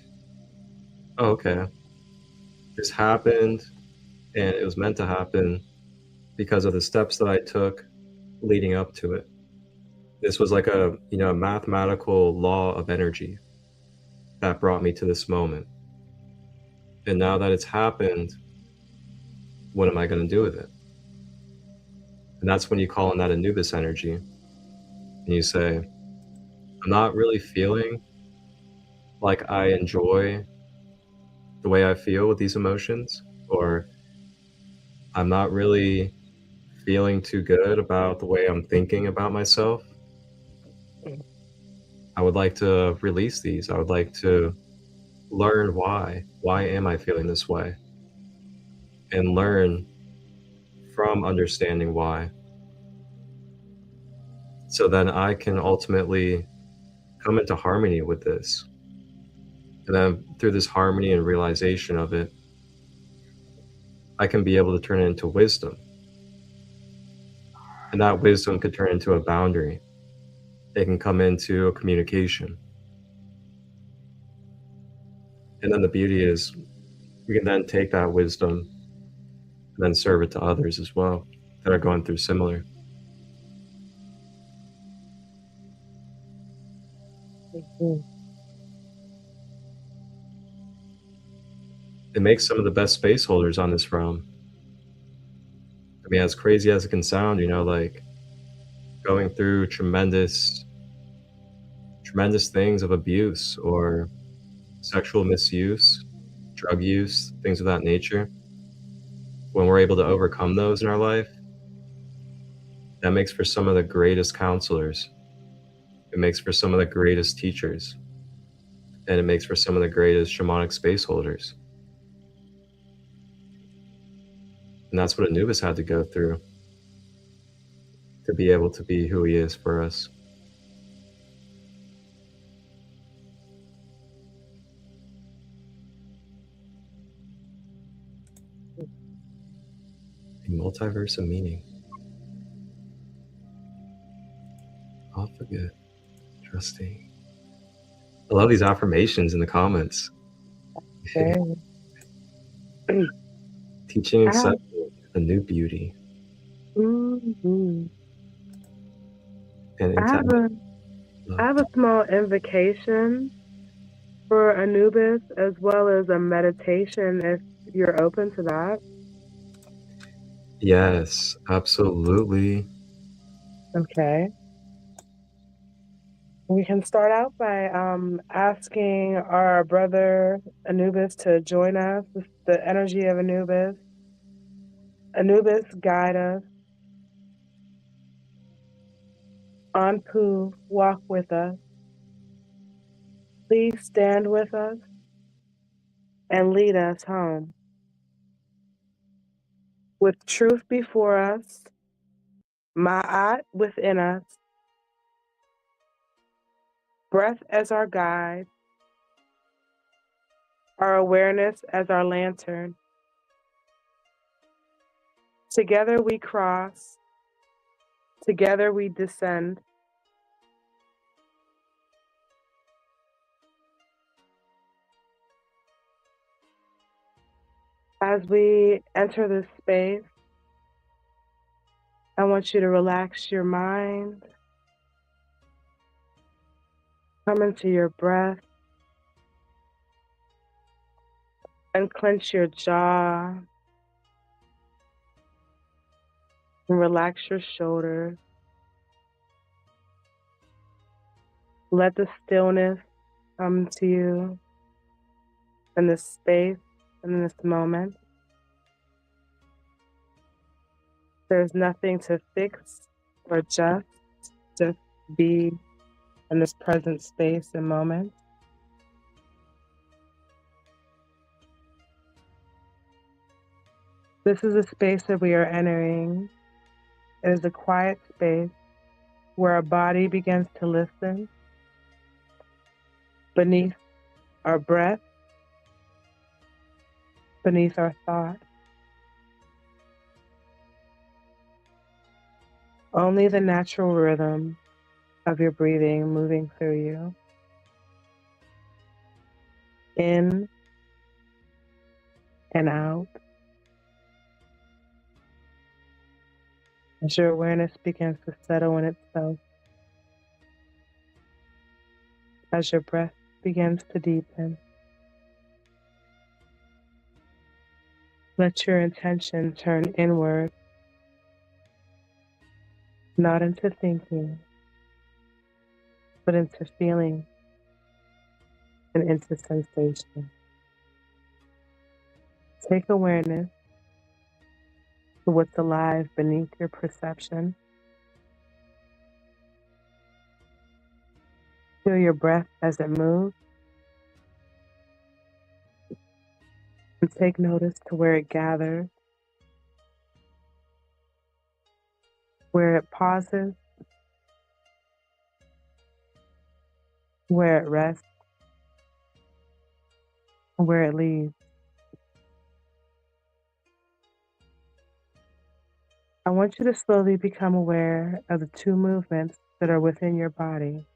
oh, okay, this happened and it was meant to happen because of the steps that I took leading up to it. This was like a, you know, a mathematical law of energy that brought me to this moment. And now that it's happened, what am I going to do with it? And that's when you call in that Anubis energy. And you say, I'm not really feeling like I enjoy the way I feel with these emotions, or I'm not really feeling too good about the way I'm thinking about myself. I would like to release these. I would like to learn why. Why am I feeling this way? And learn from understanding why. So then I can ultimately come into harmony with this. And then through this harmony and realization of it, I can be able to turn it into wisdom. And that wisdom could turn into a boundary. It can come into a communication. And then the beauty is we can then take that wisdom and then serve it to others as well that are going through similar. It makes some of the best space holders on this realm. I mean, as crazy as it can sound, you know, like going through tremendous things of abuse or sexual misuse, drug use, things of that nature. When we're able to overcome those in our life, that makes for some of the greatest counselors. It makes for some of the greatest teachers. And it makes for some of the greatest shamanic space holders. And that's what Anubis had to go through to be able to be who he is for us. A multiverse of meaning. I'll forget. Trusting. I love these affirmations in the comments. Teaching accepting a new beauty. Mm-hmm. And I have a small invocation for Anubis, as well as a meditation, if you're open to that. Yes, absolutely. Okay. We can start out by asking our brother Anubis to join us with the energy of Anubis. Anubis, guide us. Anpu, walk with us. Please stand with us and lead us home. With truth before us, Ma'at within us, Breath as our guide, our awareness as our lantern. Together we cross, together we descend. As we enter this space, I want you to relax your mind, come into your breath, unclench your jaw, and relax your shoulders. Let the stillness come to you in this space, in this moment. There's nothing to fix or adjust, just be in this present space and moment. This is a space that we are entering. It is a quiet space where our body begins to listen beneath our breath, beneath our thought. Only the natural rhythm of your breathing moving through you. In and out. As your awareness begins to settle in itself. As your breath begins to deepen. Let your intention turn inward, not into thinking, but into feeling and into sensation. Take awareness to what's alive beneath your perception. Feel your breath as it moves. And take notice to where it gathers, where it pauses, where it rests, and where it leaves. I want you to slowly become aware of the two movements that are within your body.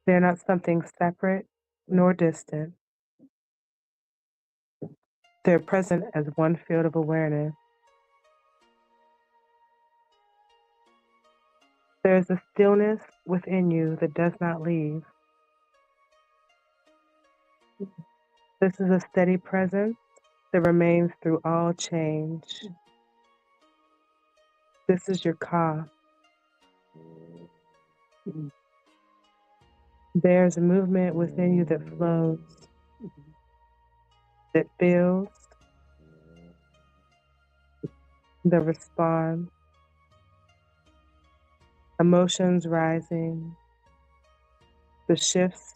They're not something separate nor distant. They're present as one field of awareness. There is a stillness within you that does not leave. This is a steady presence that remains through all change. This is your ka. There's a movement within you that flows, that feels, that responds. Emotions rising, the shifts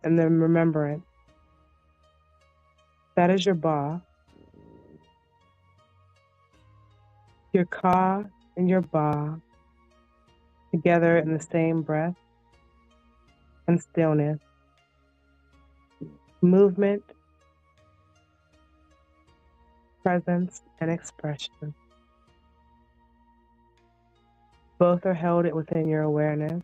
and the remembrance. That is your ba. Your ka and your ba together in the same breath and stillness. Movement, presence, and expression. Both are held within your awareness.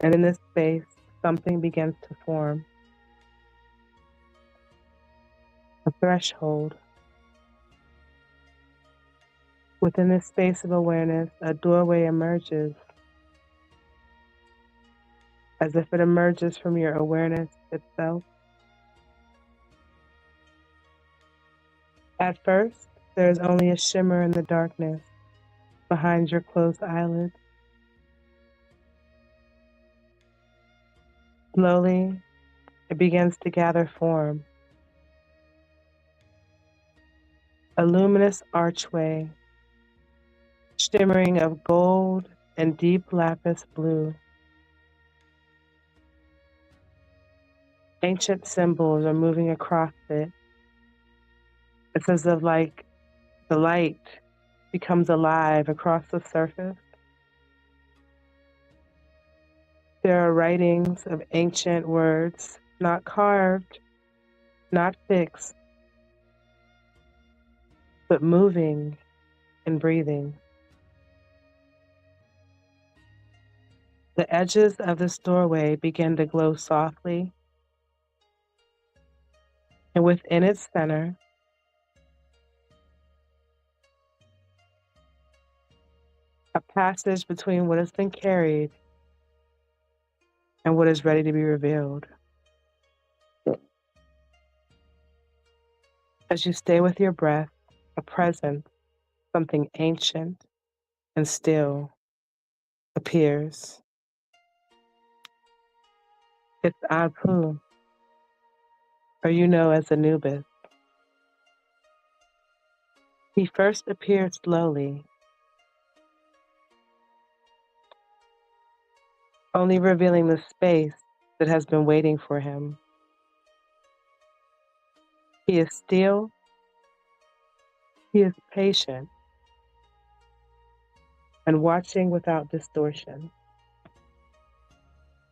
And in this space, something begins to form. A threshold. Within this space of awareness, a doorway emerges, as if it emerges from your awareness itself. At first, there is only a shimmer in the darkness behind your closed eyelids. Slowly, it begins to gather form. A luminous archway, shimmering of gold and deep lapis blue. Ancient symbols are moving across it. It's as if like the light becomes alive across the surface. There are writings of ancient words, not carved, not fixed, but moving and breathing. The edges of this doorway begin to glow softly, and within its center, a passage between what has been carried and what is ready to be revealed. As you stay with your breath, a presence, something ancient and still, appears. It's Apu, or you know as Anubis. He first appeared slowly, only revealing the space that has been waiting for him. He is still, he is patient, and watching without distortion,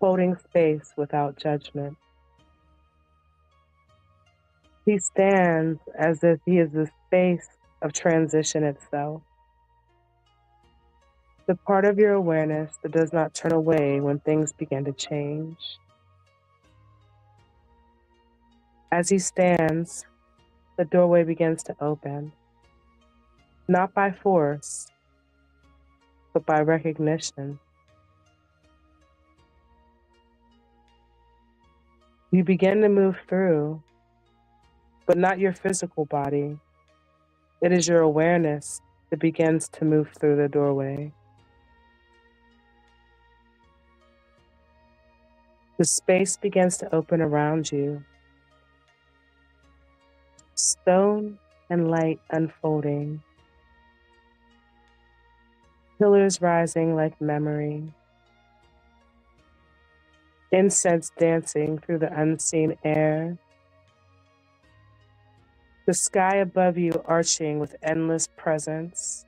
holding space without judgment. He stands as if he is the space of transition itself, the part of your awareness that does not turn away when things begin to change. As he stands, the doorway begins to open, not by force, but by recognition. You begin to move through, but not your physical body. It is your awareness that begins to move through the doorway. The space begins to open around you. Stone and light unfolding. Pillars rising like memory. Incense dancing through the unseen air. The sky above you arching with endless presence,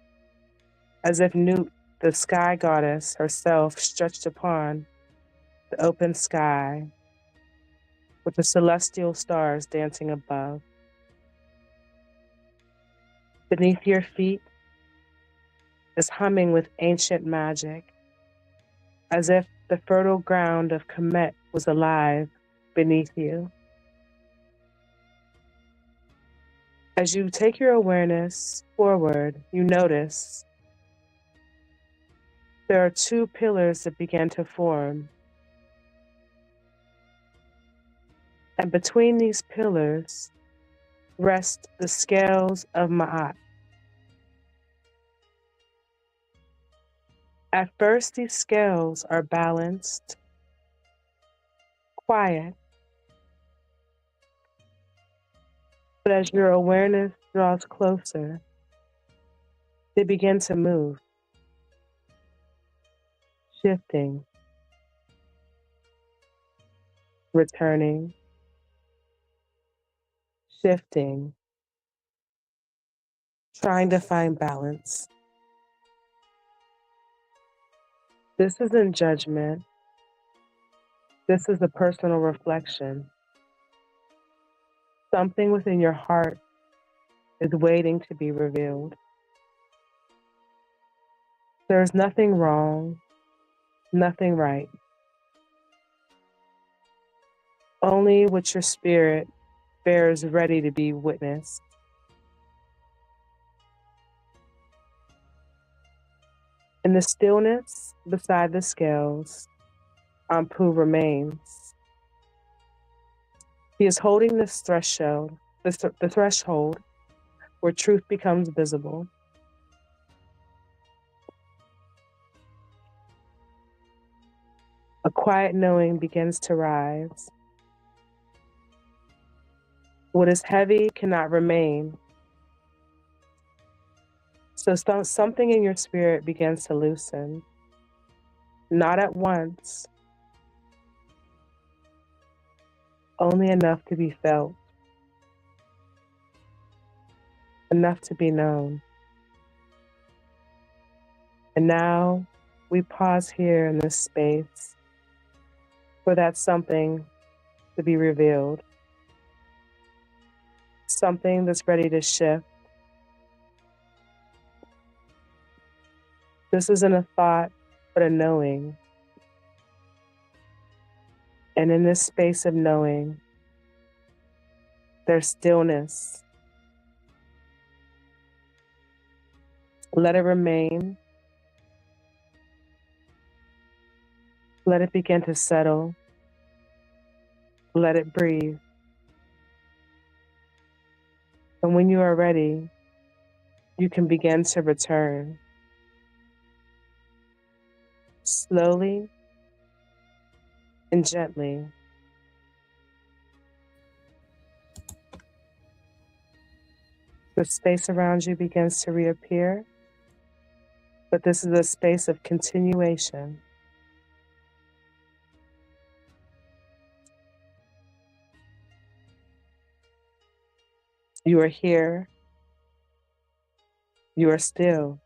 as if Nut, the sky goddess herself, stretched upon the open sky with the celestial stars dancing above. Beneath your feet is humming with ancient magic, as if the fertile ground of Kemet was alive beneath you. As you take your awareness forward, you notice there are two pillars that begin to form. And between these pillars rest the scales of Ma'at. At first, these scales are balanced, quiet, but as your awareness draws closer, they begin to move, shifting, returning, shifting, trying to find balance. This isn't judgment. This is a personal reflection. Something within your heart is waiting to be revealed. There is nothing wrong, nothing right. Only what your spirit bears ready to be witnessed. In the stillness beside the scales, Anpu remains. He is holding this threshold, the threshold where truth becomes visible. A quiet knowing begins to rise. What is heavy cannot remain. So something in your spirit begins to loosen, not at once, only enough to be felt, enough to be known. And now we pause here in this space, for that something to be revealed. Something that's ready to shift. This isn't a thought, but a knowing. And in this space of knowing, there's stillness. Let it remain. Let it begin to settle. Let it breathe. And when you are ready, you can begin to return. Slowly and gently. The space around you begins to reappear, but this is a space of continuation. You are here. You are still.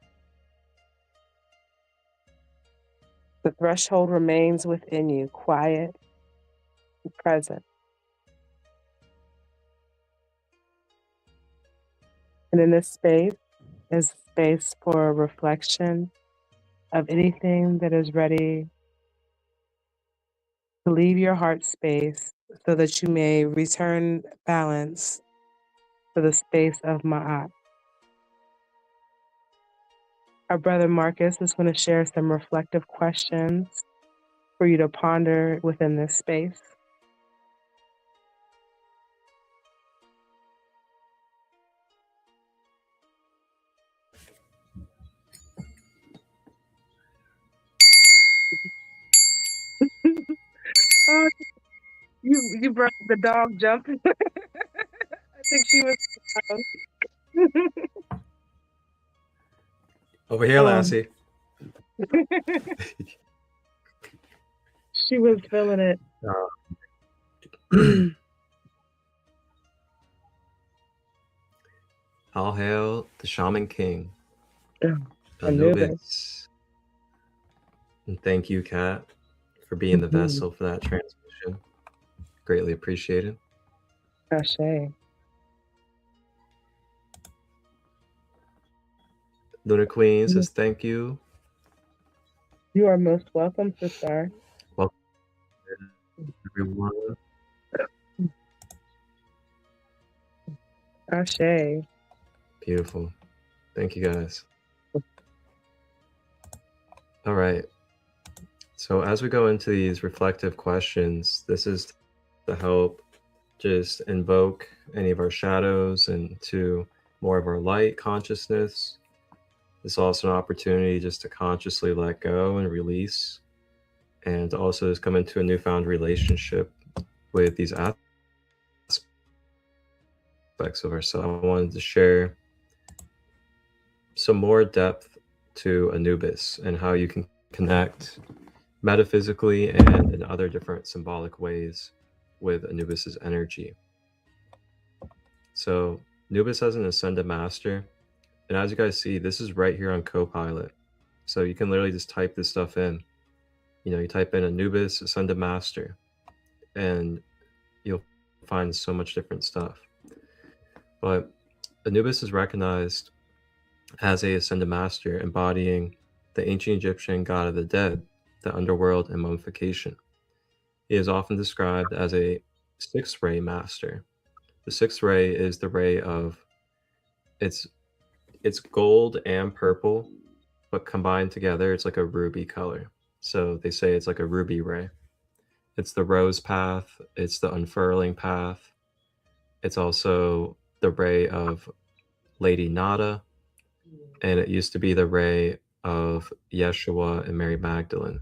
The threshold remains within you, quiet and present. And in this space is space for reflection of anything that is ready to leave your heart space so that you may return balance to the space of Ma'at. Our brother Marcus is going to share some reflective questions for you to ponder within this space. Oh, you brought the dog jumping. I think she was. Over here, Lassie. She was feeling it. All hail the Shaman King, Anubis. And thank you, Kat, for being the vessel for that transmission. Greatly appreciated. Ashe. Luna Queen says thank you. You are most welcome, sister. Welcome, everyone. Ashe. Beautiful. Thank you, guys. All right. So as we go into these reflective questions, this is to help just invoke any of our shadows into more of our light consciousness. It's also an opportunity just to consciously let go and release, and also just come into a newfound relationship with these aspects of ourselves. I wanted to share some more depth to Anubis and how you can connect metaphysically and in other different symbolic ways with Anubis's energy. So Anubis has an ascended master, and as you guys see, this is right here on Copilot. So you can literally just type this stuff in. You know, you type in Anubis ascended master, and you'll find so much different stuff. But Anubis is recognized as a ascended master, embodying the ancient Egyptian god of the dead, the underworld, and mummification. He is often described as a sixth ray master. The sixth ray is the ray of, it's gold and purple, but combined together, it's like a ruby color. So they say it's like a ruby ray. It's the rose path, it's the unfurling path. It's also the ray of Lady Nada, and it used to be the ray of Yeshua and Mary Magdalene.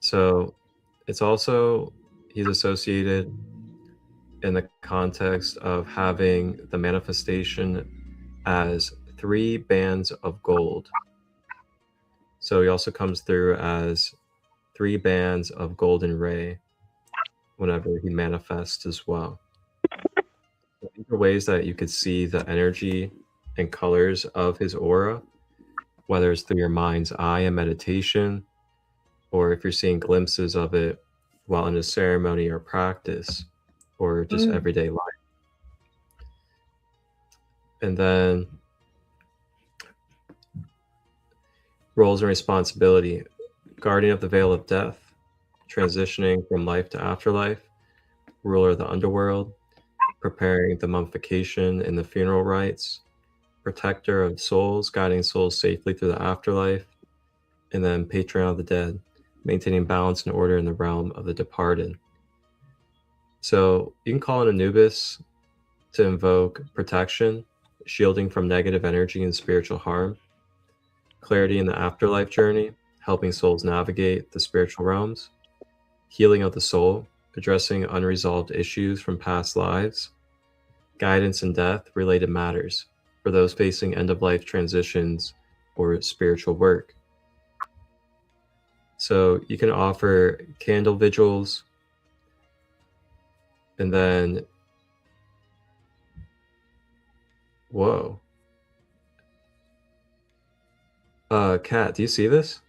So it's also, he's associated in the context of having the manifestation as 3 bands of gold. So he also comes through as 3 bands of golden ray whenever he manifests as well. So these are ways that you could see the energy and colors of his aura, whether it's through your mind's eye and meditation, or if you're seeing glimpses of it while in a ceremony or practice, or just everyday life. And then roles and responsibility: guardian of the veil of death, transitioning from life to afterlife, ruler of the underworld, preparing the mummification and the funeral rites, protector of souls, guiding souls safely through the afterlife, and then patron of the dead, maintaining balance and order in the realm of the departed. So you can call in Anubis to invoke protection, shielding from negative energy and spiritual harm, clarity in the afterlife journey, helping souls navigate the spiritual realms, healing of the soul, addressing unresolved issues from past lives, guidance in death-related matters for those facing end-of-life transitions or spiritual work. So you can offer candle vigils, and then, whoa. Kat, do you see this?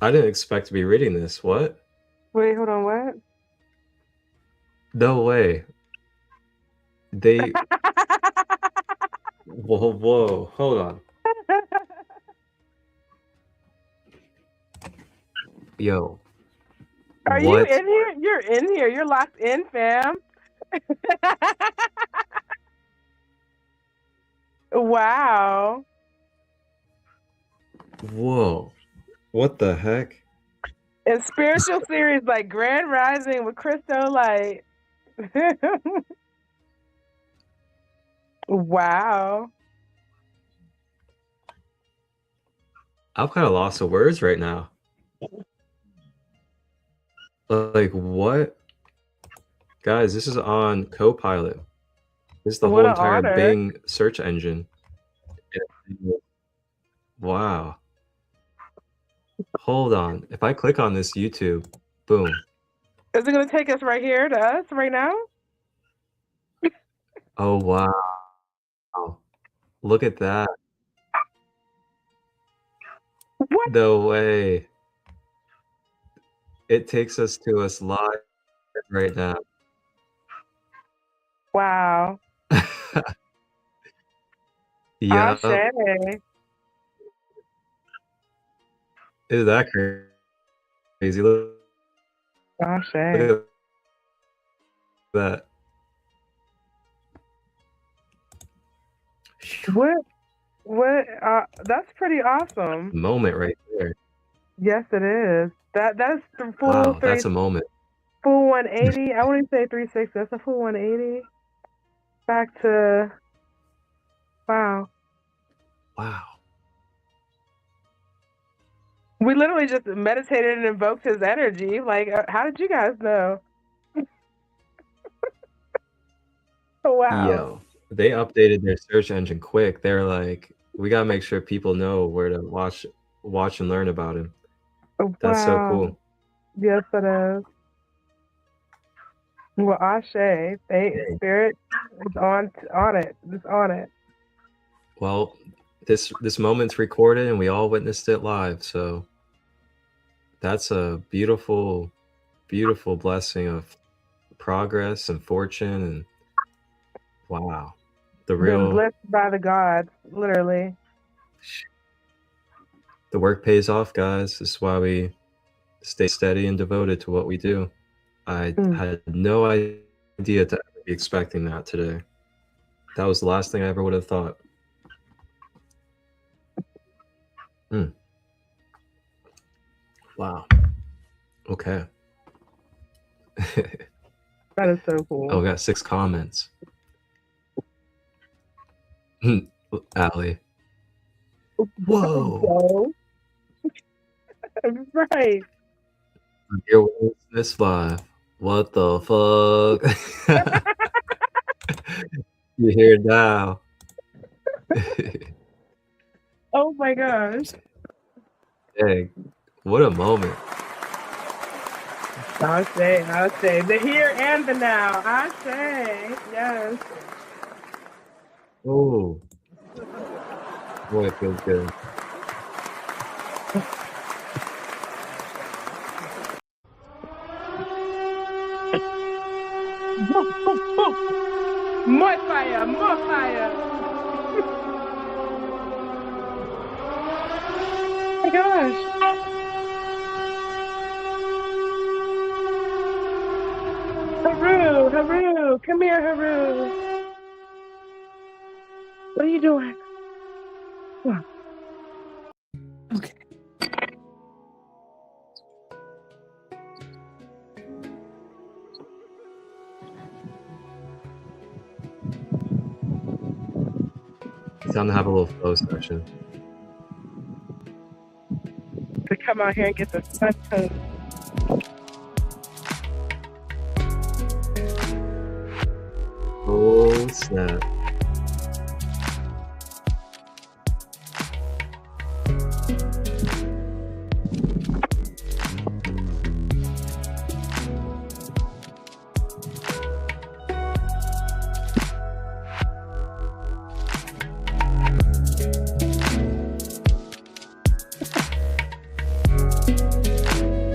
I didn't expect to be reading this. What? Wait, hold on, what? No way. They... Whoa, hold on. Yo. Are you in here? You're in here. You're locked in, fam. Wow. Whoa. What the heck? In spiritual series like Grand Rising with ChristoLight. Wow. I'm kind of lost for words right now. Like, what? Guys, this is on Copilot. This is the whole entire Bing search engine. Wow. Hold on. If I click on this YouTube, boom. Is it going to take us right here to us right now? Oh, wow. Look at that. What? No way. It takes us to us live right now. Wow. Yeah. Is that crazy? Look at that. What? That's pretty awesome. Moment right there. Yes, it is. That's the full wow, that's a moment. Full 180. I wouldn't say 360. That's a full 180. Back to wow. Wow. We literally just meditated and invoked his energy. Like, how did you guys know? Wow. Yo, they updated their search engine quick. They're like, we gotta make sure people know where to watch and learn about him. Wow. That's so cool. Yes, it is. Well, Ashe, spirit is on it. It's on it. Well, this moment's recorded and we all witnessed it live, so that's a beautiful, beautiful blessing of progress and fortune, and wow, the real blessed by the gods, literally. The work pays off, guys. This is why we stay steady and devoted to what we do. I had no idea to be expecting that today. That was the last thing I ever would have thought. Wow. Okay. That is so cool. Oh, we got 6 comments. Allie. Whoa. Right. You're with this live. What the fuck? You hear it now. Oh my gosh. Dang. What a moment. I'll say. The here and the now. I say. Yes. Oh. Boy, it feels good. More fire, more fire. Oh my gosh. Haru, Haru, come here, Haru. What are you doing? Come on. Okay. It's time to have a little flow session. To come out here and get the sun. Oh, snap.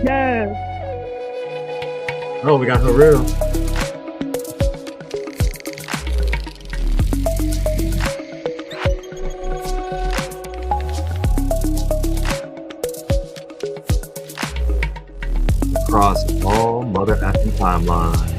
Yes. Oh, we got Haru. Across all mother effing timelines.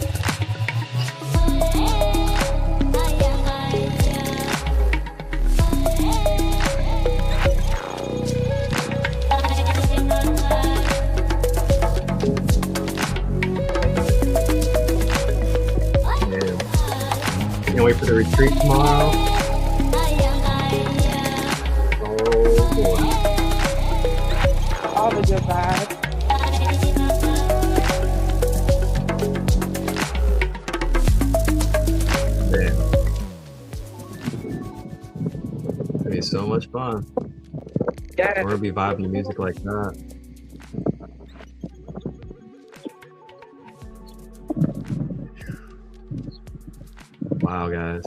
Can't wait for the retreat tomorrow. Oh boy. All the good vibes. Man. It's gonna be so much fun. Yes. We're gonna be vibing to music like that. Wow, guys.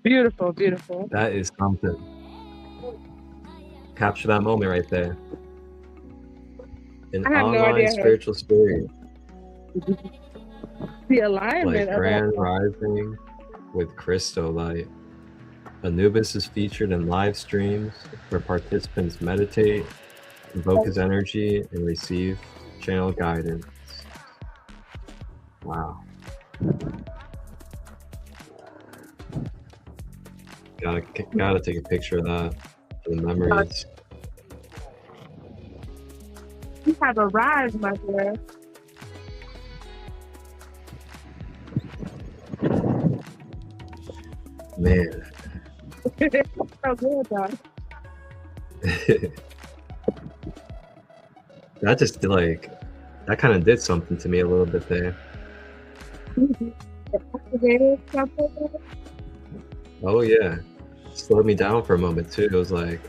Beautiful, beautiful. That is something. Capture that moment right there. An I have no online idea. spiritual spirit, The alignment like of Grand Rising with ChristoLight. Anubis is featured in live streams where participants meditate, invoke his energy, and receive channel guidance. Wow. Gotta take a picture of that for the memories. You have arrived, my dear. Man. So good, though. That just like, that kind of did something to me a little bit there. Activated something. Oh yeah, slowed me down for a moment too. It was like,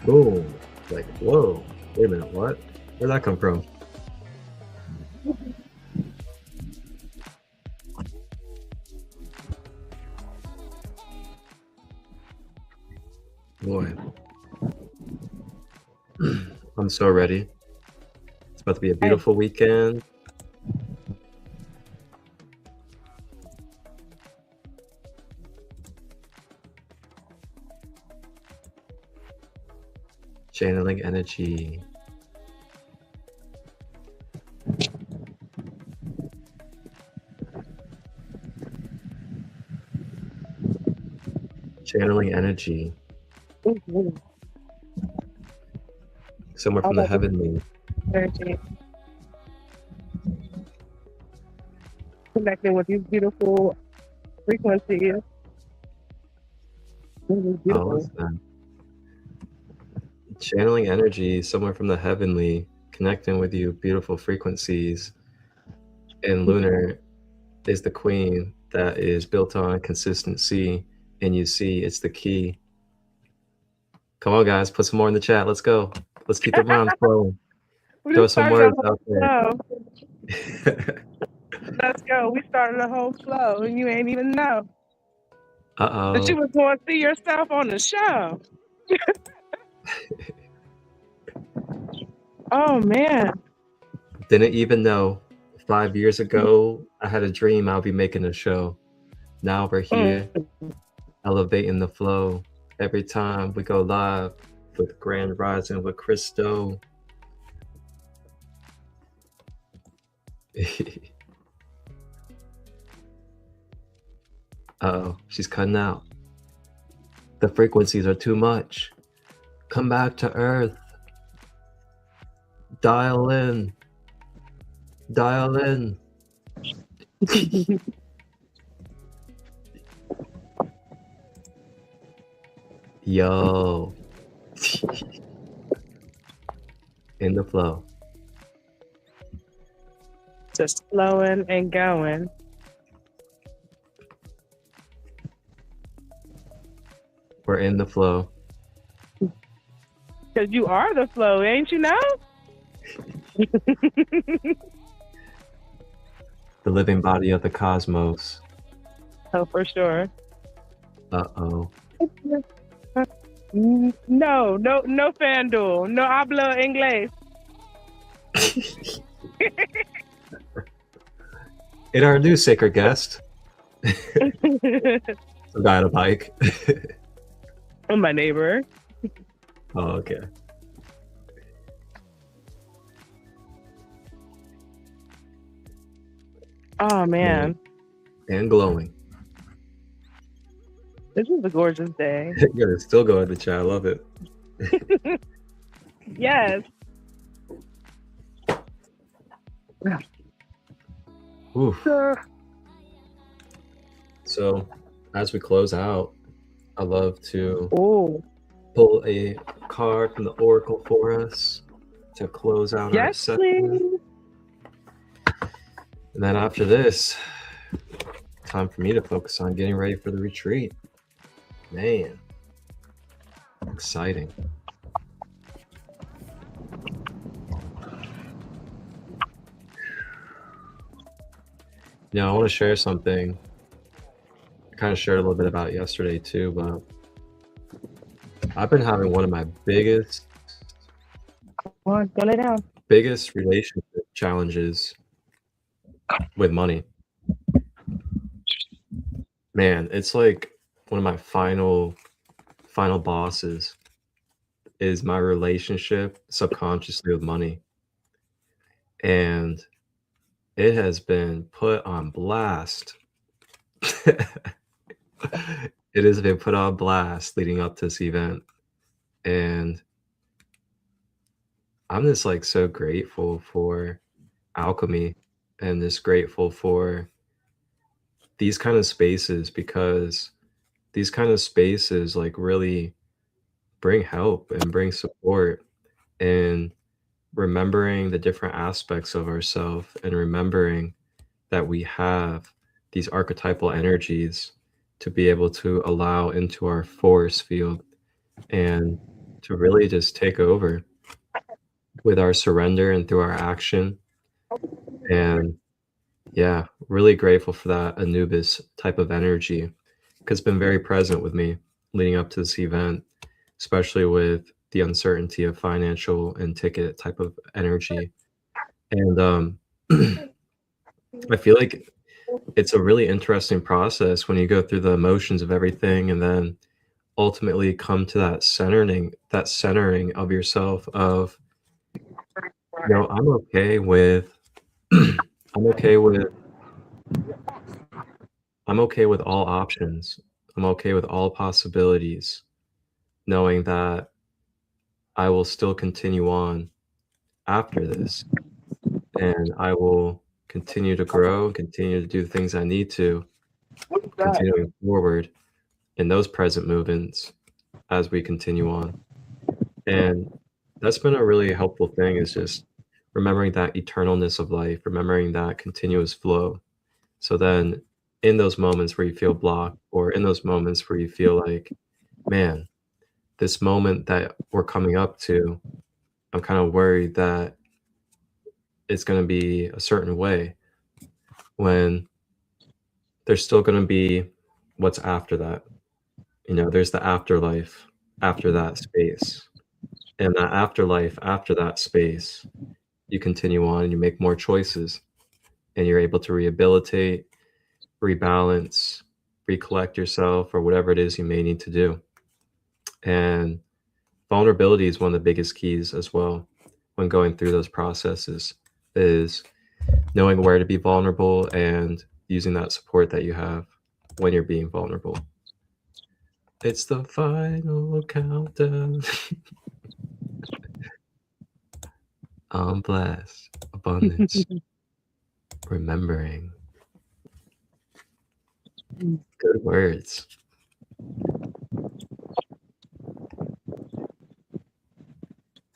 boom, like whoa, wait a minute, what? Where'd that come from? Boy, I'm so ready. It's about to be a beautiful weekend. Channeling energy. Channeling energy. Mm-hmm. Somewhere from the heavenly. Energy. Connecting with these beautiful frequencies. Oh, what's that? Channeling energy somewhere from the heavenly, connecting with you beautiful frequencies. And lunar is the queen that is built on consistency, and you see it's the key. Come on, guys, put some more in the chat. Let's go. Let's keep the rounds flowing. Throw some words out there. Let's go. We started a whole flow and you ain't even know. Uh-oh. That you was going to see yourself on the show. Oh, man. Didn't even know. 5 years ago, I had a dream I'll be making a show. Now we're here, elevating the flow. Every time we go live with Grand Rising with Christo. Uh-oh, she's cutting out. The frequencies are too much. Come back to Earth. Dial in. Dial in. Yo. In the flow. Just flowing and going. We're in the flow. Because you are the flow, ain't you now? The living body of the cosmos. Oh, for sure. Uh-oh. No FanDuel. No hablo inglés. And our new sacred guest. Some guy on a bike. My neighbor. Oh, okay. Oh, man. And glowing. This is a gorgeous day. Yeah, it's still going to chat. I love it. Yes. Oof. So, as we close out, I love to pull a card from the Oracle for us to close out our session. Please. And then after this, time for me to focus on getting ready for the retreat. Man, exciting. I want to share something. I kind of shared a little bit about it yesterday too, but I've been having one of my biggest relationship challenges with money. Man, it's like one of my final bosses is my relationship subconsciously with money. And it has been put on blast. It has been put on blast leading up to this event. And I'm just like so grateful for alchemy and just grateful for these kind of spaces, because these kind of spaces like really bring help and bring support and remembering the different aspects of ourselves and remembering that we have these archetypal energies to be able to allow into our force field and to really just take over with our surrender and through our action. And yeah, really grateful for that Anubis type of energy, because it's been very present with me leading up to this event, especially with the uncertainty of financial and ticket type of energy. And I feel like it's a really interesting process when you go through the emotions of everything and then ultimately come to that centering of yourself of, I'm okay with I'm okay with all options. I'm okay with all possibilities, knowing that I will still continue on after this, and I will continue to grow, continue to do the things I need to, continuing forward in those present movements as we continue on. And that's been a really helpful thing, is just remembering that eternalness of life, remembering that continuous flow. So then in those moments where you feel blocked, or in those moments where you feel like, man, this moment that we're coming up to, I'm kind of worried that it's going to be a certain way, when there's still going to be what's after that. There's the afterlife after that space. And that afterlife after that space, you continue on and you make more choices. and you're able to rehabilitate, rebalance, recollect yourself, or whatever it is you may need to do. And vulnerability is one of the biggest keys as well when going through those processes, is knowing where to be vulnerable and using that support that you have when you're being vulnerable. It's the final countdown. I'm blessed, abundance, remembering. Good words.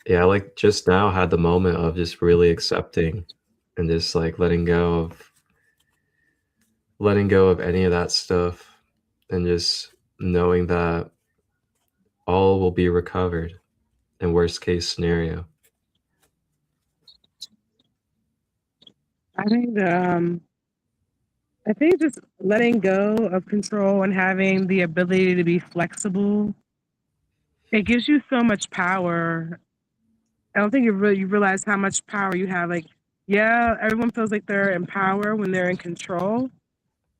Yeah, like just now had the moment of just really accepting and just like letting go of any of that stuff, and just knowing that all will be recovered in worst case scenario. I think just letting go of control and having the ability to be flexible, it gives you so much power. I don't think you realize how much power you have. Like, yeah, everyone feels like they're in power when they're in control,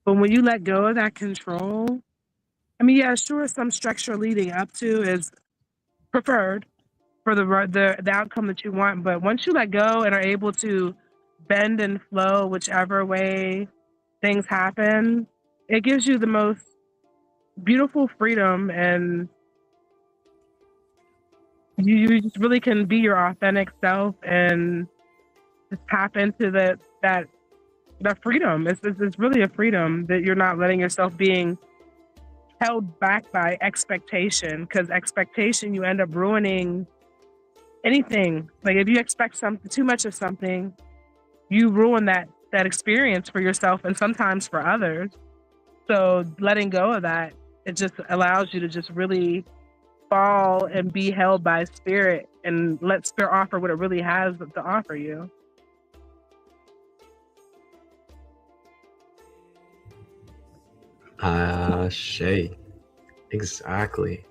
but when you let go of that control, I mean, yeah, sure, some structure leading up to is preferred for the outcome that you want, but once you let go and are able to bend and flow whichever way things happen, it gives you the most beautiful freedom, and you just really can be your authentic self and just tap into that freedom. It's really a freedom that you're not letting yourself being held back by expectation, because expectation, you end up ruining anything. Like if you expect something too much of something, you ruin that experience for yourself and sometimes for others. So letting go of that, it just allows you to just really fall and be held by spirit and let spirit offer what it really has to offer you. Shay. Exactly.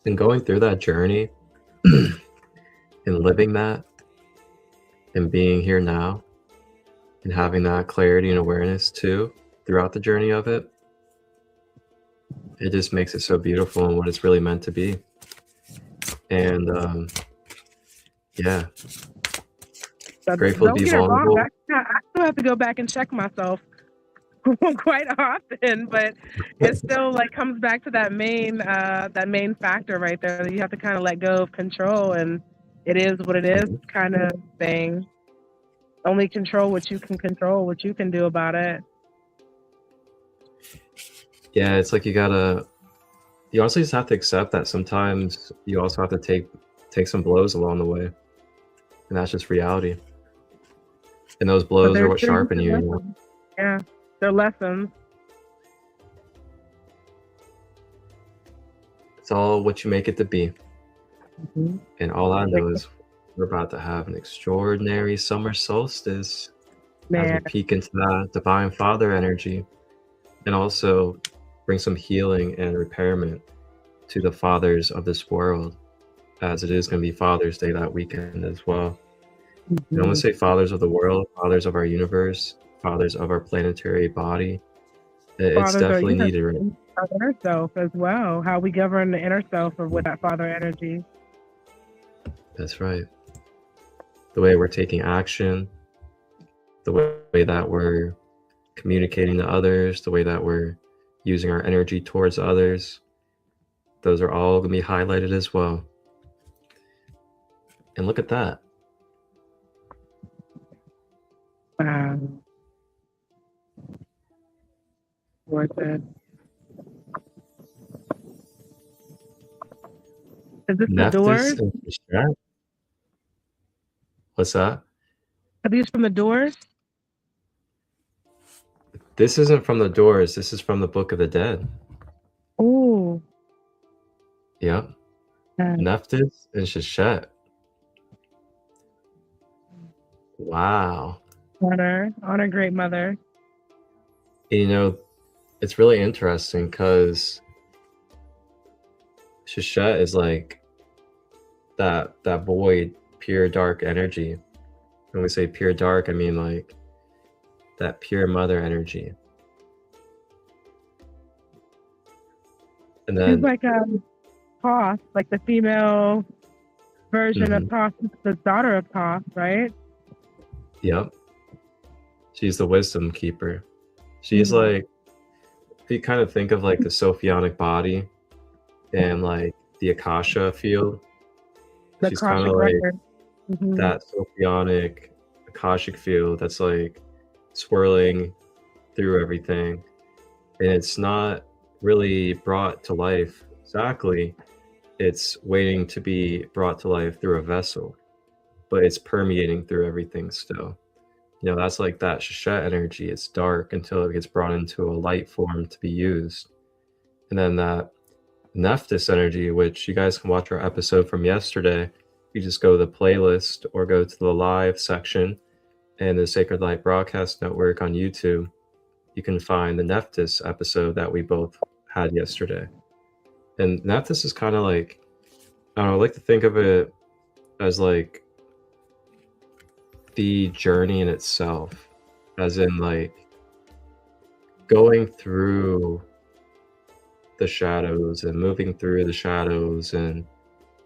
And going through that journey and living that and being here now and having that clarity and awareness too throughout the journey of it, it just makes it so beautiful and what it's really meant to be. And yeah, So grateful to don't be get it wrong. vulnerable. I still have to go back and check myself quite often, but it still like comes back to that main factor right there that you have to kind of let go of control, and it is what it is kind of thing. Only control what you can control, what you can do about it. Yeah, it's like you also just have to accept that sometimes you also have to take some blows along the way, and that's just reality. And those blows are what sharpen you. You know? Yeah, they're lessons. It's all what you make it to be. Mm-hmm. And all I know is we're about to have an extraordinary summer solstice as we peek into that divine father energy, and also bring some healing and repairment to the fathers of this world, as it is going to be Father's Day that weekend as well. Mm-hmm. I don't want to say fathers of the world, fathers of our universe, fathers of our planetary body. It's definitely needed, right? Our inner self as well, how we govern the inner self with that father energy. That's right. The way we're taking action, the way that we're communicating to others, the way that we're using our energy towards others, those are all going to be highlighted as well. And look at that. Wow. Worth it. Is this the doors? What's that? Are these from the doors? This isn't from the doors. This is from the Book of the Dead. Oh. Yep. Nephthys and Sheshet. Wow. Honor, great mother. You know, it's really interesting because Sheshet is like that void, pure dark energy. When we say pure dark, I mean like that pure mother energy. And then She's like Thoth, like the female version of Thoth, the daughter of Thoth, right? Yep. She's the wisdom keeper. She's like, if you kind of think of like the Sophionic body and like the Akasha field, she's kind of like that Sophionic Akashic field that's like swirling through everything. And it's not really brought to life exactly. It's waiting to be brought to life through a vessel, but it's permeating through everything still. You know, that's like that Sheshet energy. It's dark until it gets brought into a light form to be used. And then that Nephthys energy, which you guys can watch our episode from yesterday. You just go to the playlist or go to the live section and the Sacred Light Broadcast Network on YouTube. You can find the Nephthys episode that we both had yesterday. And Nephthys is kind of like, I don't know, I like to think of it as like the journey in itself, as in like going through the shadows and moving through the shadows and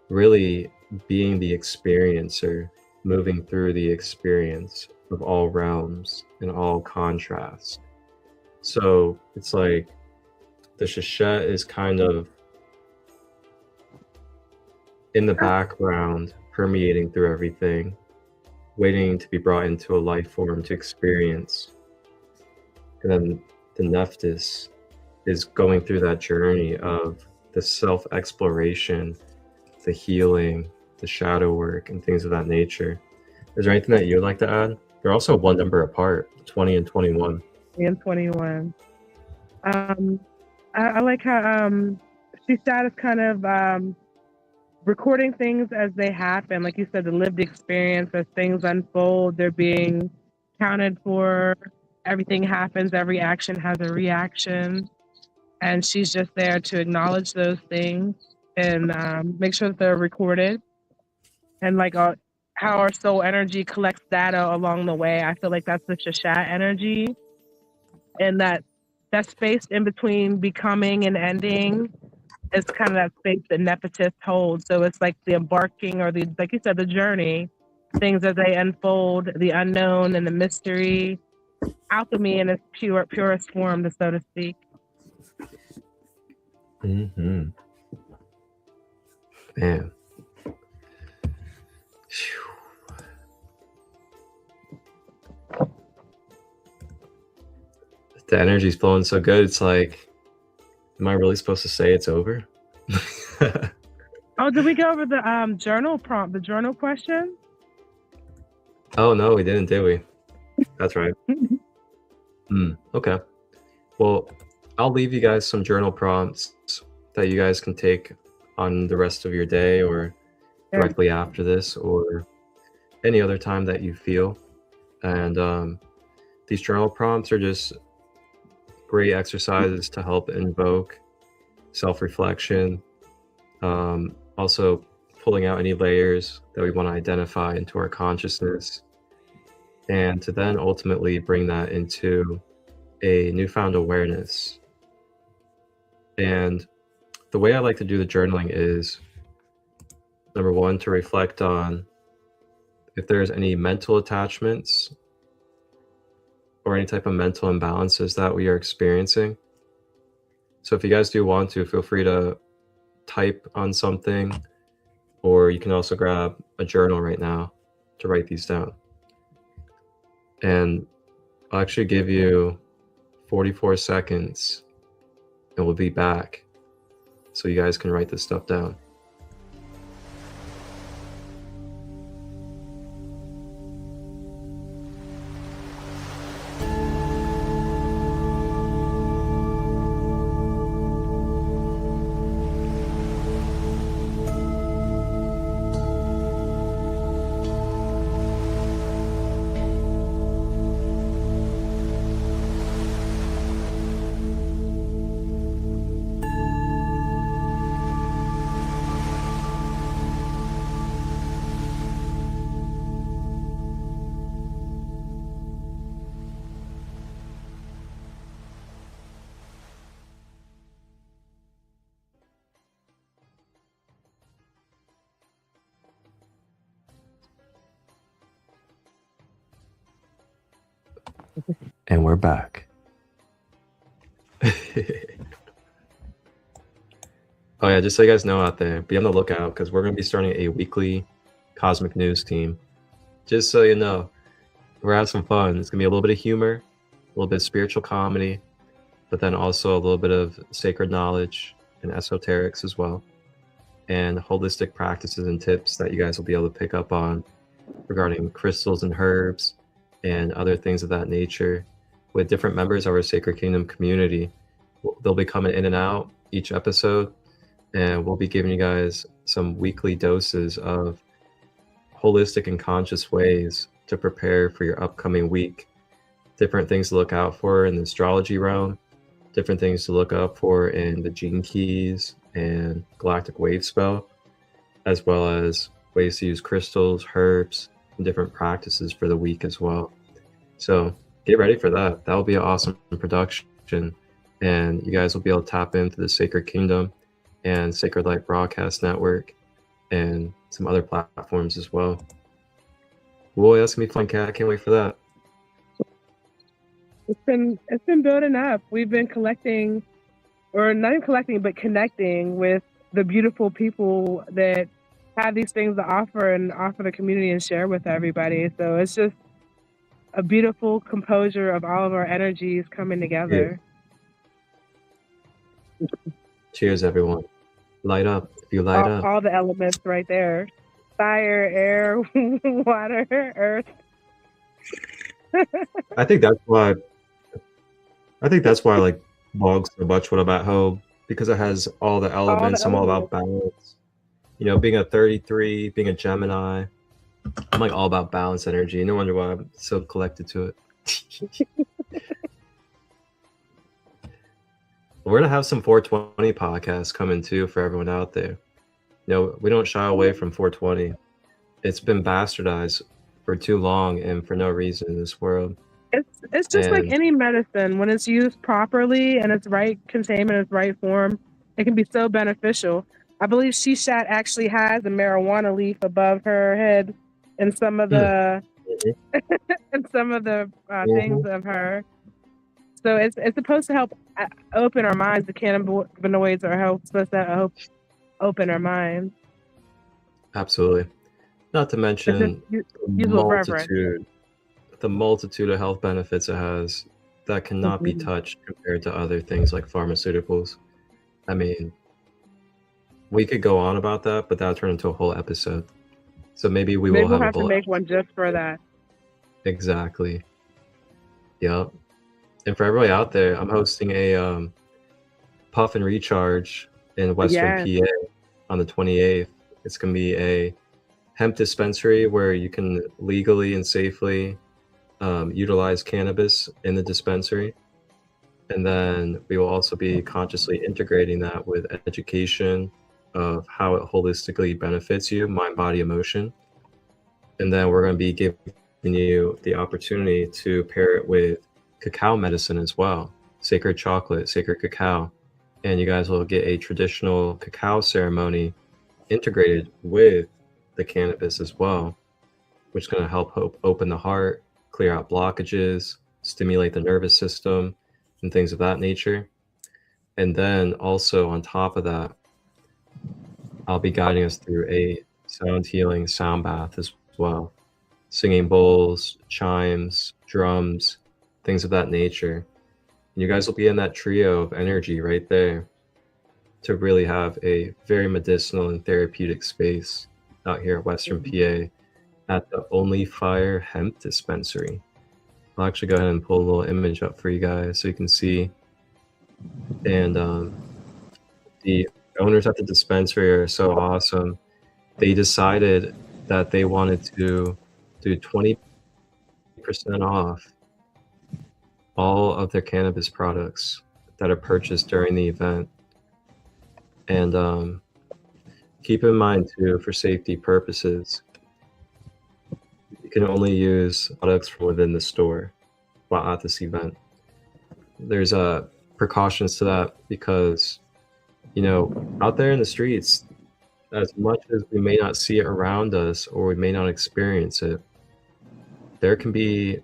really being the experiencer, moving through the experience of all realms and all contrasts. So it's like the Sheshet is kind of in the background, permeating through everything, waiting to be brought into a life form to experience. And then the Nephthys is going through that journey of the self-exploration, the healing, the shadow work, and things of that nature. Is there anything that you'd like to add? They're also one number apart, 20 and 21. And 21. I like how she started kind of recording things as they happen. Like you said, the lived experience as things unfold, they're being counted for. Everything happens, every action has a reaction. And she's just there to acknowledge those things and make sure that they're recorded. And like how our soul energy collects data along the way. I feel like that's the Sheshet energy. And that space in between becoming and ending is kind of that space that Nephthys holds. So it's like the embarking, or the, like you said, the journey, things as they unfold, the unknown and the mystery, alchemy in its purest form, so to speak. Man. The energy's flowing so good, it's like, am I really supposed to say it's over? Oh, did we go over the journal prompt, the journal question? Oh, no, we didn't, did we? That's right. Okay. Well, I'll leave you guys some journal prompts that you guys can take on the rest of your day or directly after this or any other time that you feel. And these journal prompts are just great exercises to help invoke self-reflection. Also pulling out any layers that we want to identify into our consciousness, and to then ultimately bring that into a newfound awareness. And the way I like to do the journaling is, number one, to reflect on if there's any mental attachments or any type of mental imbalances that we are experiencing. So if you guys do want to, feel free to type on something, or you can also grab a journal right now to write these down. And I'll actually give you 44 seconds and we'll be back so you guys can write this stuff down. And we're back. Oh yeah, just so you guys know out there, be on the lookout because we're going to be starting a weekly Cosmic News team. Just so you know, we're having some fun. It's going to be a little bit of humor, a little bit of spiritual comedy, but then also a little bit of sacred knowledge and esoterics as well, and holistic practices and tips that you guys will be able to pick up on regarding crystals and herbs and other things of that nature with different members of our Sacred Kingdom community. They'll be coming in and out each episode, and we'll be giving you guys some weekly doses of holistic and conscious ways to prepare for your upcoming week. Different things to look out for in the astrology realm, different things to look up for in the gene keys and galactic wave spell, as well as ways to use crystals, herbs, and different practices for the week as well. So get ready for that. That will be an awesome production, and you guys will be able to tap into the Sacred Kingdom and Sacred Light Broadcast Network and some other platforms as well. Boy, that's gonna be fun, Kat. I can't wait for that. It's been building up. We've been collecting, or not even collecting, but connecting with the beautiful people that have these things to offer and offer the community and share with everybody. So it's just a beautiful composure of all of our energies coming together. Yeah. Cheers, everyone. Light up. If you light up. All the elements right there. Fire, air, water, earth. I think that's why I like blogs so much when I'm at home, because it has all the elements. I'm all about balance. You know, being a 33, being a Gemini, I'm like all about balance energy. No wonder why I'm so collected to it. We're gonna have some 420 podcasts coming too for everyone out there. You know, we don't shy away from 420. It's been bastardized for too long and for no reason in this world. It's just like any medicine. When it's used properly and its right containment, its right form, it can be so beneficial. I believe Shishat actually has a marijuana leaf above her head in some of the in some of the things of her. So it's supposed to help open our minds. The cannabinoids are supposed to open our minds. Absolutely. Not to mention the multitude of health benefits it has that cannot be touched compared to other things like pharmaceuticals. I mean, we could go on about that, but that'll turn into a whole episode. So maybe we'll have to make one just for that. Exactly. Yep. And for everybody out there, I'm hosting a Puff and Recharge in Western PA on the 28th. It's going to be a hemp dispensary where you can legally and safely utilize cannabis in the dispensary. And then we will also be consciously integrating that with education of how it holistically benefits you, mind, body, emotion. And then we're going to be giving you the opportunity to pair it with cacao medicine as well, sacred chocolate, sacred cacao. And you guys will get a traditional cacao ceremony integrated with the cannabis as well, which is going to help open the heart, clear out blockages, stimulate the nervous system, and things of that nature. And then also on top of that, I'll be guiding us through a sound healing sound bath as well, singing bowls, chimes, drums, things of that nature. And you guys will be in that trio of energy right there to really have a very medicinal and therapeutic space out here at Western PA at the Only Fire Hemp Dispensary. I'll actually go ahead and pull a little image up for you guys so you can see. And the owners at the dispensary are so awesome. They decided that they wanted to do 20% off all of their cannabis products that are purchased during the event. And keep in mind too, for safety purposes, you can only use products from within the store while at this event. There's precautions to that because, you know, out there in the streets, as much as we may not see it around us or we may not experience it, there can be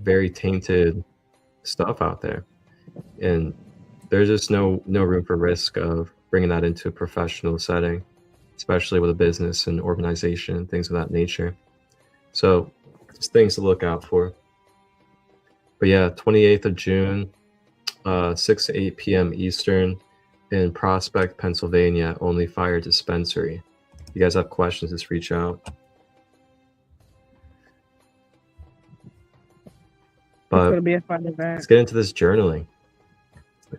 very tainted stuff out there, and there's just no room for risk of bringing that into a professional setting, especially with a business and organization and things of that nature. So just things to look out for. But yeah, 28th of June, 6 to 8 p.m. Eastern in Prospect, Pennsylvania, Only Fire Dispensary. If you guys have questions, just reach out. It's going to be a fun event. Let's get into this journaling,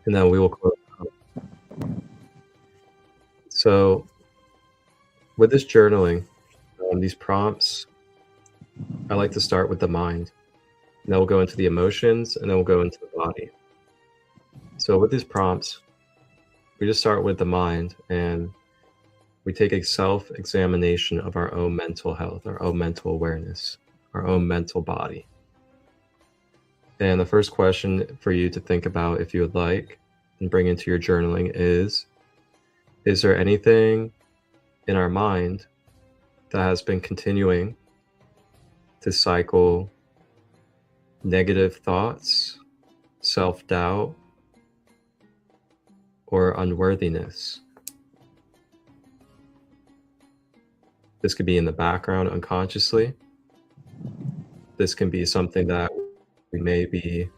and then we will close out. So with this journaling, these prompts, I like to start with the mind. And then we'll go into the emotions, and then we'll go into the body. So with these prompts, we just start with the mind, and we take a self-examination of our own mental health, our own mental awareness, our own mental body. And the first question for you to think about, if you would like, and bring into your journaling is there anything in our mind that has been continuing to cycle negative thoughts, self-doubt, or unworthiness? This could be in the background unconsciously. This can be something that we may be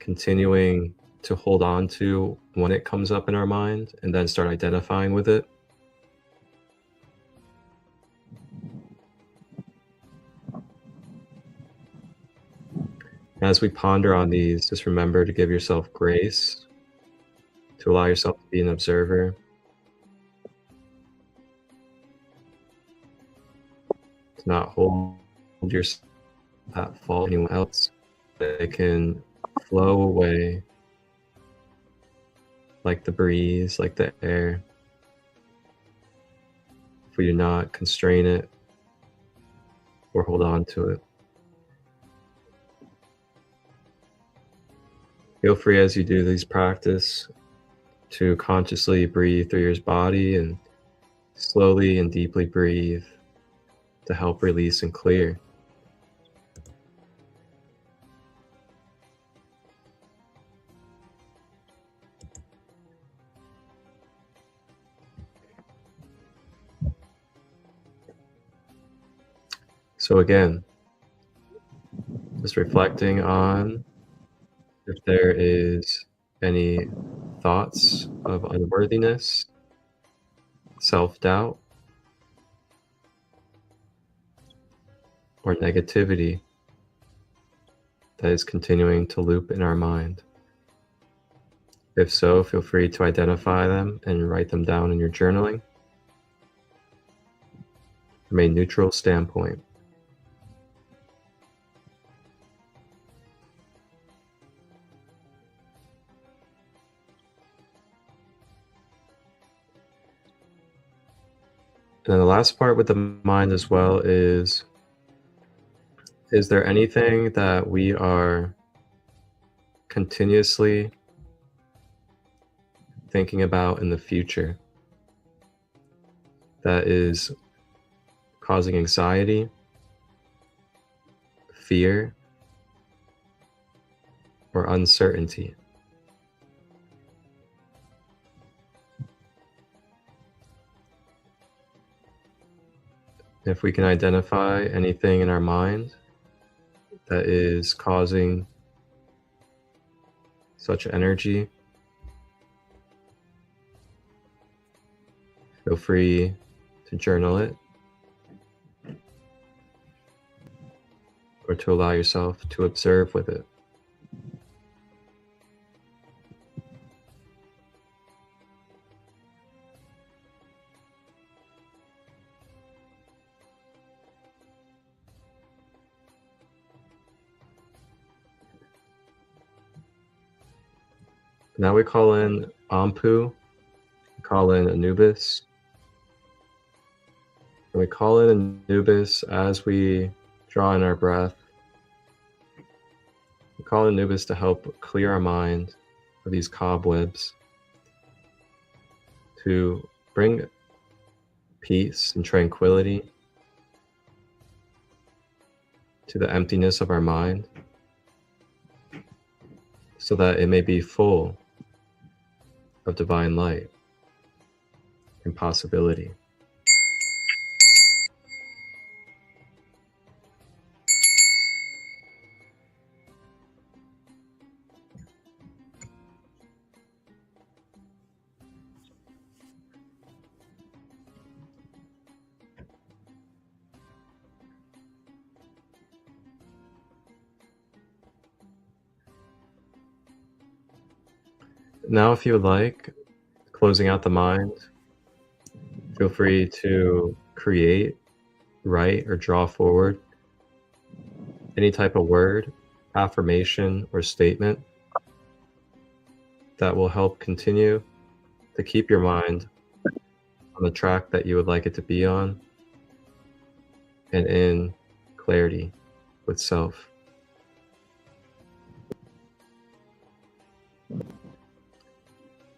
continuing to hold on to when it comes up in our mind, and then start identifying with it. As we ponder on these, just remember to give yourself grace, to allow yourself to be an observer. To not hold yourself at fault anyone else. It can flow away like the breeze, like the air, if we do not constrain it or hold on to it. Feel free, as you do these practice, to consciously breathe through your body and slowly and deeply breathe to help release and clear. So again, just reflecting on if there is any thoughts of unworthiness, self-doubt, or negativity that is continuing to loop in our mind. If so, feel free to identify them and write them down in your journaling from a neutral standpoint. And then the last part with the mind as well is there anything that we are continuously thinking about in the future that is causing anxiety, fear, or uncertainty? If we can identify anything in our mind that is causing such energy, feel free to journal it or to allow yourself to observe with it. Now we call in Ampu, we call in Anubis. And we call in Anubis as we draw in our breath. We call in Anubis to help clear our mind of these cobwebs, to bring peace and tranquility to the emptiness of our mind, so that it may be full of divine light and possibility. Now, if you would like, closing out the mind, feel free to create, write, or draw forward any type of word, affirmation, or statement that will help continue to keep your mind on the track that you would like it to be on and in clarity with self.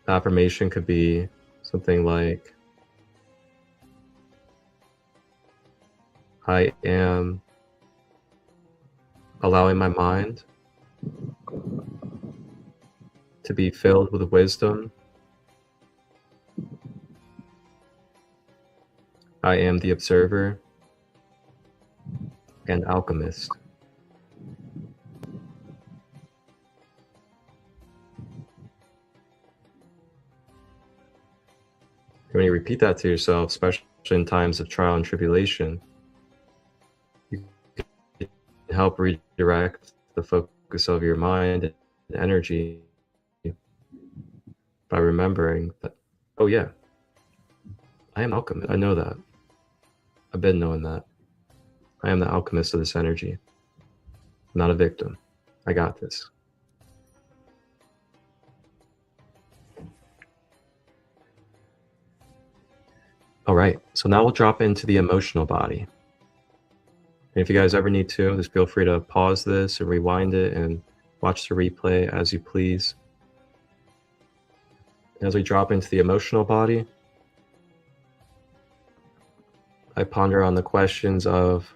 The affirmation could be something like, I am allowing my mind to be filled with wisdom. I am the observer and alchemist. When you repeat that to yourself, especially in times of trial and tribulation, you can help redirect the focus of your mind and energy by remembering that, oh yeah, I am alchemist. I know that. I've been knowing that. I am the alchemist of this energy. I'm not a victim. I got this. All right, so now we'll drop into the emotional body. And if you guys ever need to, just feel free to pause this and rewind it and watch the replay as you please. As we drop into the emotional body, I ponder on the questions of,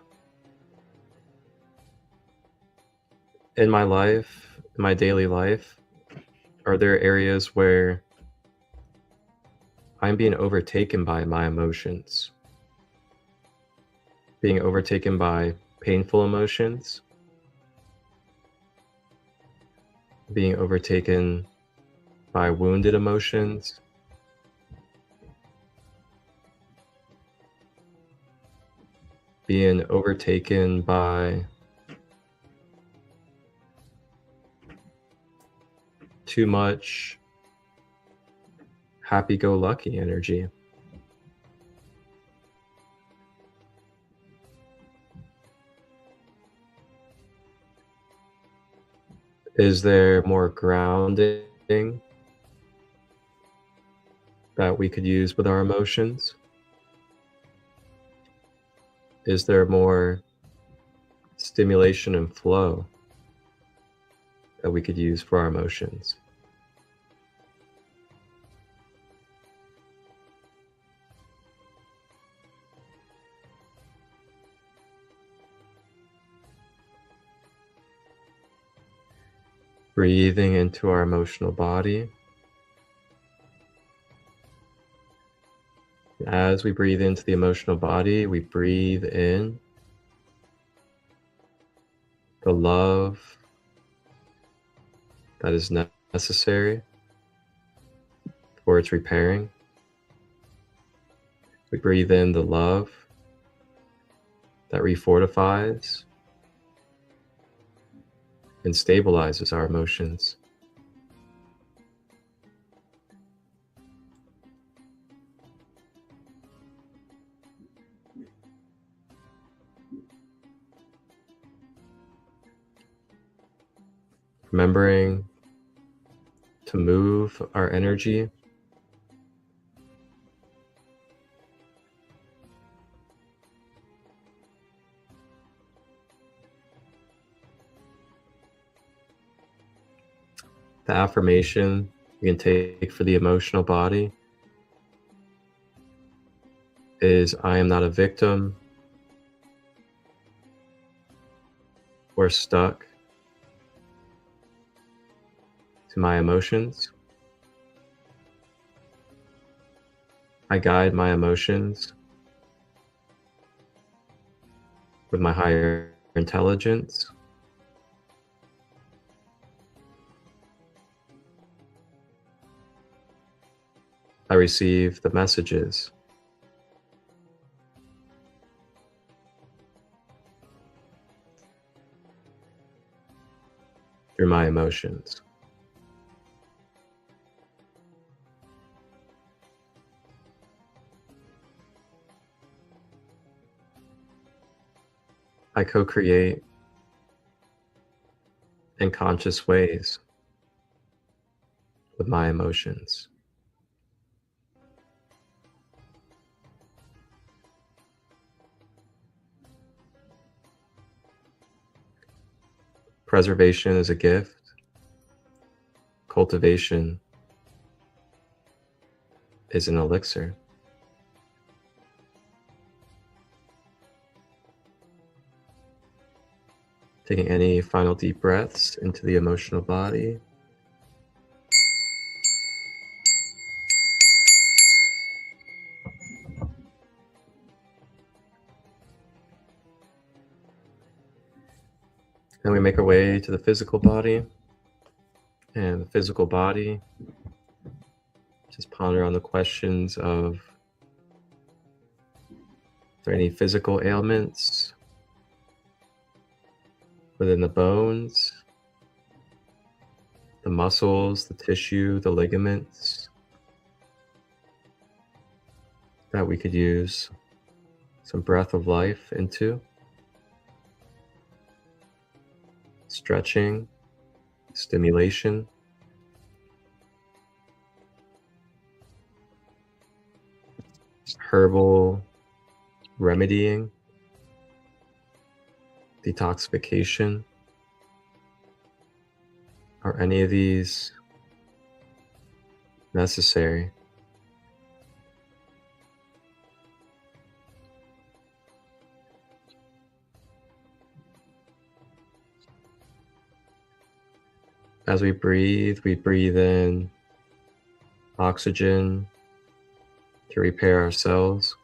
in my life, in my daily life, are there areas where I'm being overtaken by my emotions? Being overtaken by painful emotions? Being overtaken by wounded emotions? Being overtaken by too much happy-go-lucky energy? Is there more grounding that we could use with our emotions? Is there more stimulation and flow that we could use for our emotions? Breathing into our emotional body. As we breathe into the emotional body, we breathe in the love that is necessary for its repairing. We breathe in the love that refortifies and stabilizes our emotions. Remembering to move our energy the affirmation you can take for the emotional body is, I am not a victim or stuck to my emotions. I guide my emotions with my higher intelligence. I receive the messages through my emotions. I co-create in conscious ways with my emotions. Preservation is a gift. Cultivation is an elixir. Taking any final deep breaths into the emotional body. Then we make our way to the physical body. And the physical body, just ponder on the questions of, are there any physical ailments within the bones, the muscles, the tissue, the ligaments, that we could use some breath of life into? Stretching, stimulation. Herbal remedying, detoxification. Are any of these necessary? As we breathe in oxygen to repair our cells.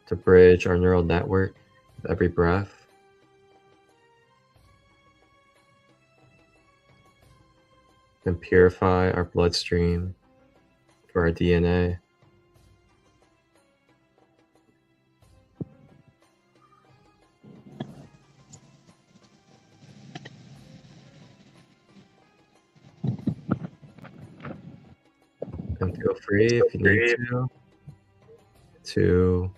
To bridge our neural network with every breath. And purify our bloodstream for our DNA. And feel free, if you need to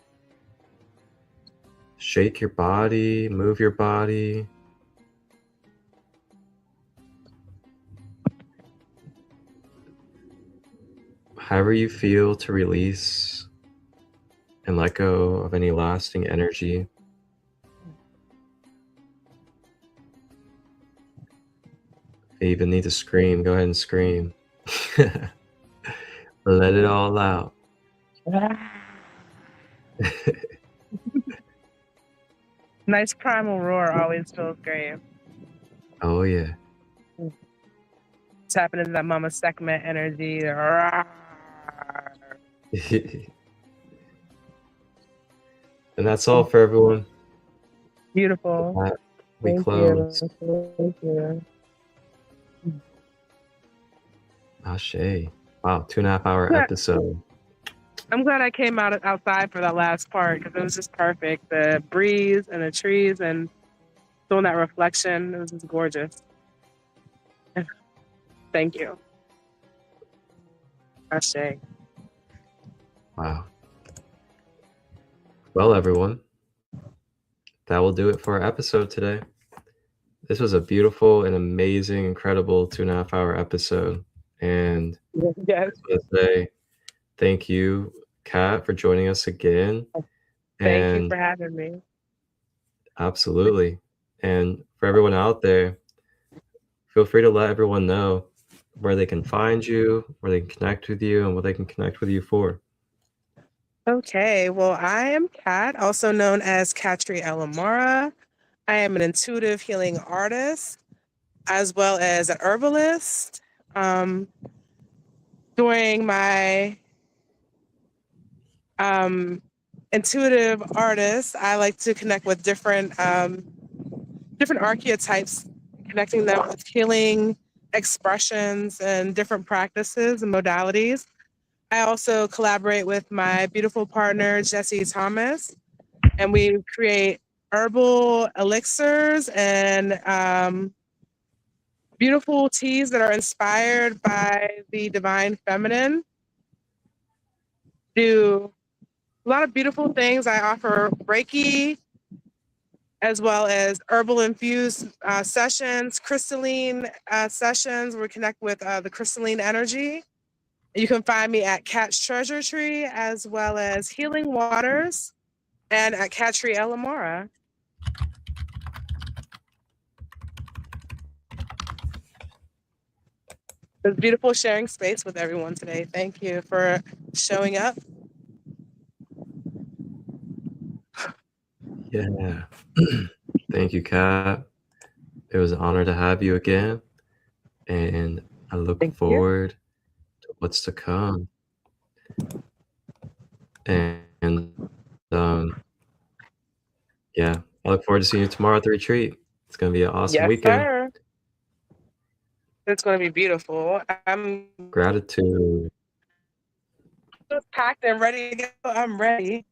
shake your body, move your body. However you feel to release and let go of any lasting energy. If you even need to scream, go ahead and scream. Let it all out. Nice primal roar always feels great. Oh yeah. Tapping into that mama segment energy. And that's all for everyone. Beautiful. With that, we Thank close. you. Thank you. Ashe. Wow, 2.5 hour episode. I'm glad I came outside for that last part because it was just perfect. The breeze and the trees and feeling that reflection. It was just gorgeous. Thank you. Ashe. Wow. Well, everyone, that will do it for our episode today. This was a beautiful and amazing, incredible 2.5 hour episode. And yes. I just want to say thank you, Kat, for joining us again. Thank you for having me. Absolutely. And for everyone out there, feel free to let everyone know where they can find you, where they can connect with you, and what they can connect with you for. Okay, well, I am Kat, also known as Katriel. I am an intuitive healing artist, as well as an herbalist. During my intuitive artist, I like to connect with different archetypes, connecting them with healing expressions and different practices and modalities. I also collaborate with my beautiful partner, Jessie Thomas, and we create herbal elixirs and beautiful teas that are inspired by the divine feminine. Do a lot of beautiful things. I offer Reiki, as well as herbal infused sessions, crystalline sessions where we connect with the crystalline energy. You can find me at Cat's Treasure Tree, as well as Healing Waters, and at Katriel Amora. It's beautiful sharing space with everyone today. Thank you for showing up. Yeah. Thank you, Kat. It was an honor to have you again. And I look forward to what's to come. And yeah, I look forward to seeing you tomorrow at the retreat. It's going to be an awesome weekend. Sir. It's going to be beautiful. I'm Gratitude. just packed and ready to go. I'm ready.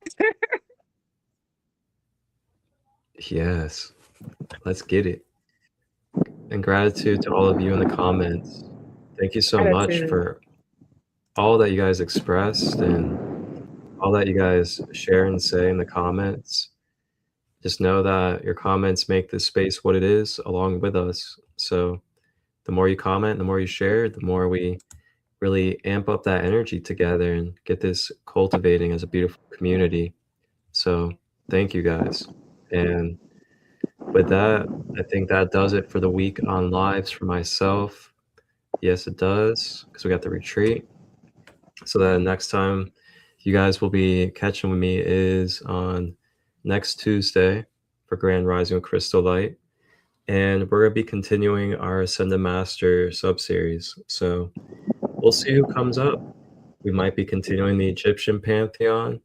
Yes, let's get it. And gratitude to all of you in the comments. Thank you so much for all that you guys expressed and all that you guys share and say in the comments. Just know that your comments make this space what it is along with us. So the more you comment, the more you share, the more we really amp up that energy together and get this cultivating as a beautiful community. So thank you guys. And with that, I think that does it for the week on lives for myself. Yes, it does, because we got the retreat. So that next time you guys will be catching with me is on next Tuesday for Grand Rising with ChristoLight. And we're going to be continuing our Ascended Master sub-series. So we'll see who comes up. We might be continuing the Egyptian pantheon.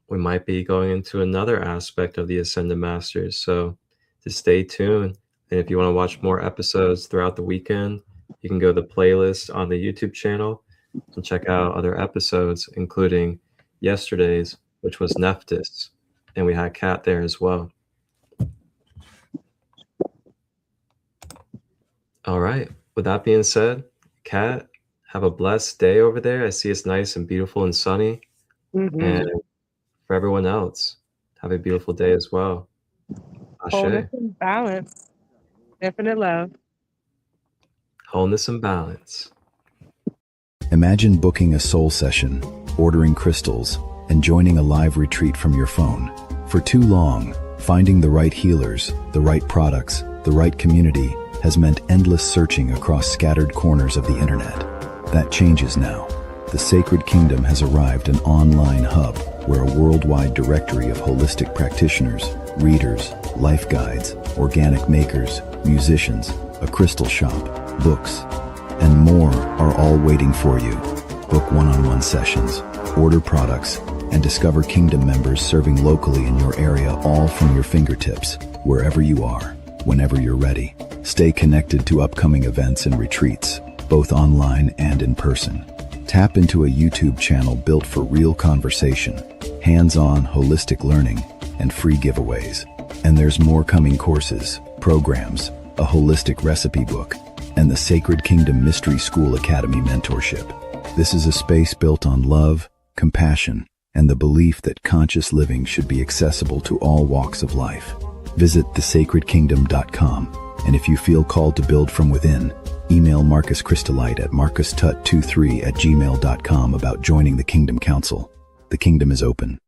We might be going into another aspect of the Ascended Masters. So just stay tuned. And if you want to watch more episodes throughout the weekend, you can go to the playlist on the YouTube channel and check out other episodes, including yesterday's, which was Nephthys. And we had Kat there as well. All right. With that being said, Kat, have a blessed day over there. I see it's nice and beautiful and sunny. And for everyone else, have a beautiful day as well. Ashe. Wholeness and balance. Infinite love. Wholeness and balance. Imagine booking a soul session, ordering crystals, and joining a live retreat from your phone. For too long, finding the right healers, the right products, the right community has meant endless searching across scattered corners of the internet. That changes now. The Sacred Kingdom has arrived, an online hub where a worldwide directory of holistic practitioners, readers, life guides, organic makers, musicians, a crystal shop, books, and more are all waiting for you. Book one-on-one sessions, order products, and discover Kingdom members serving locally in your area, all from your fingertips, wherever you are, whenever you're ready. Stay connected to upcoming events and retreats, both online and in person. Tap into a YouTube channel built for real conversation, hands-on holistic learning, and free giveaways. And there's more coming: courses, programs, a holistic recipe book, and the Sacred Kingdom Mystery School Academy mentorship. This is a space built on love, compassion, and the belief that conscious living should be accessible to all walks of life. Visit thesacredkingdom.com, and if you feel called to build from within, email Marcus ChristoLight at marcustut23@gmail.com about joining the Kingdom Council. The Kingdom is open.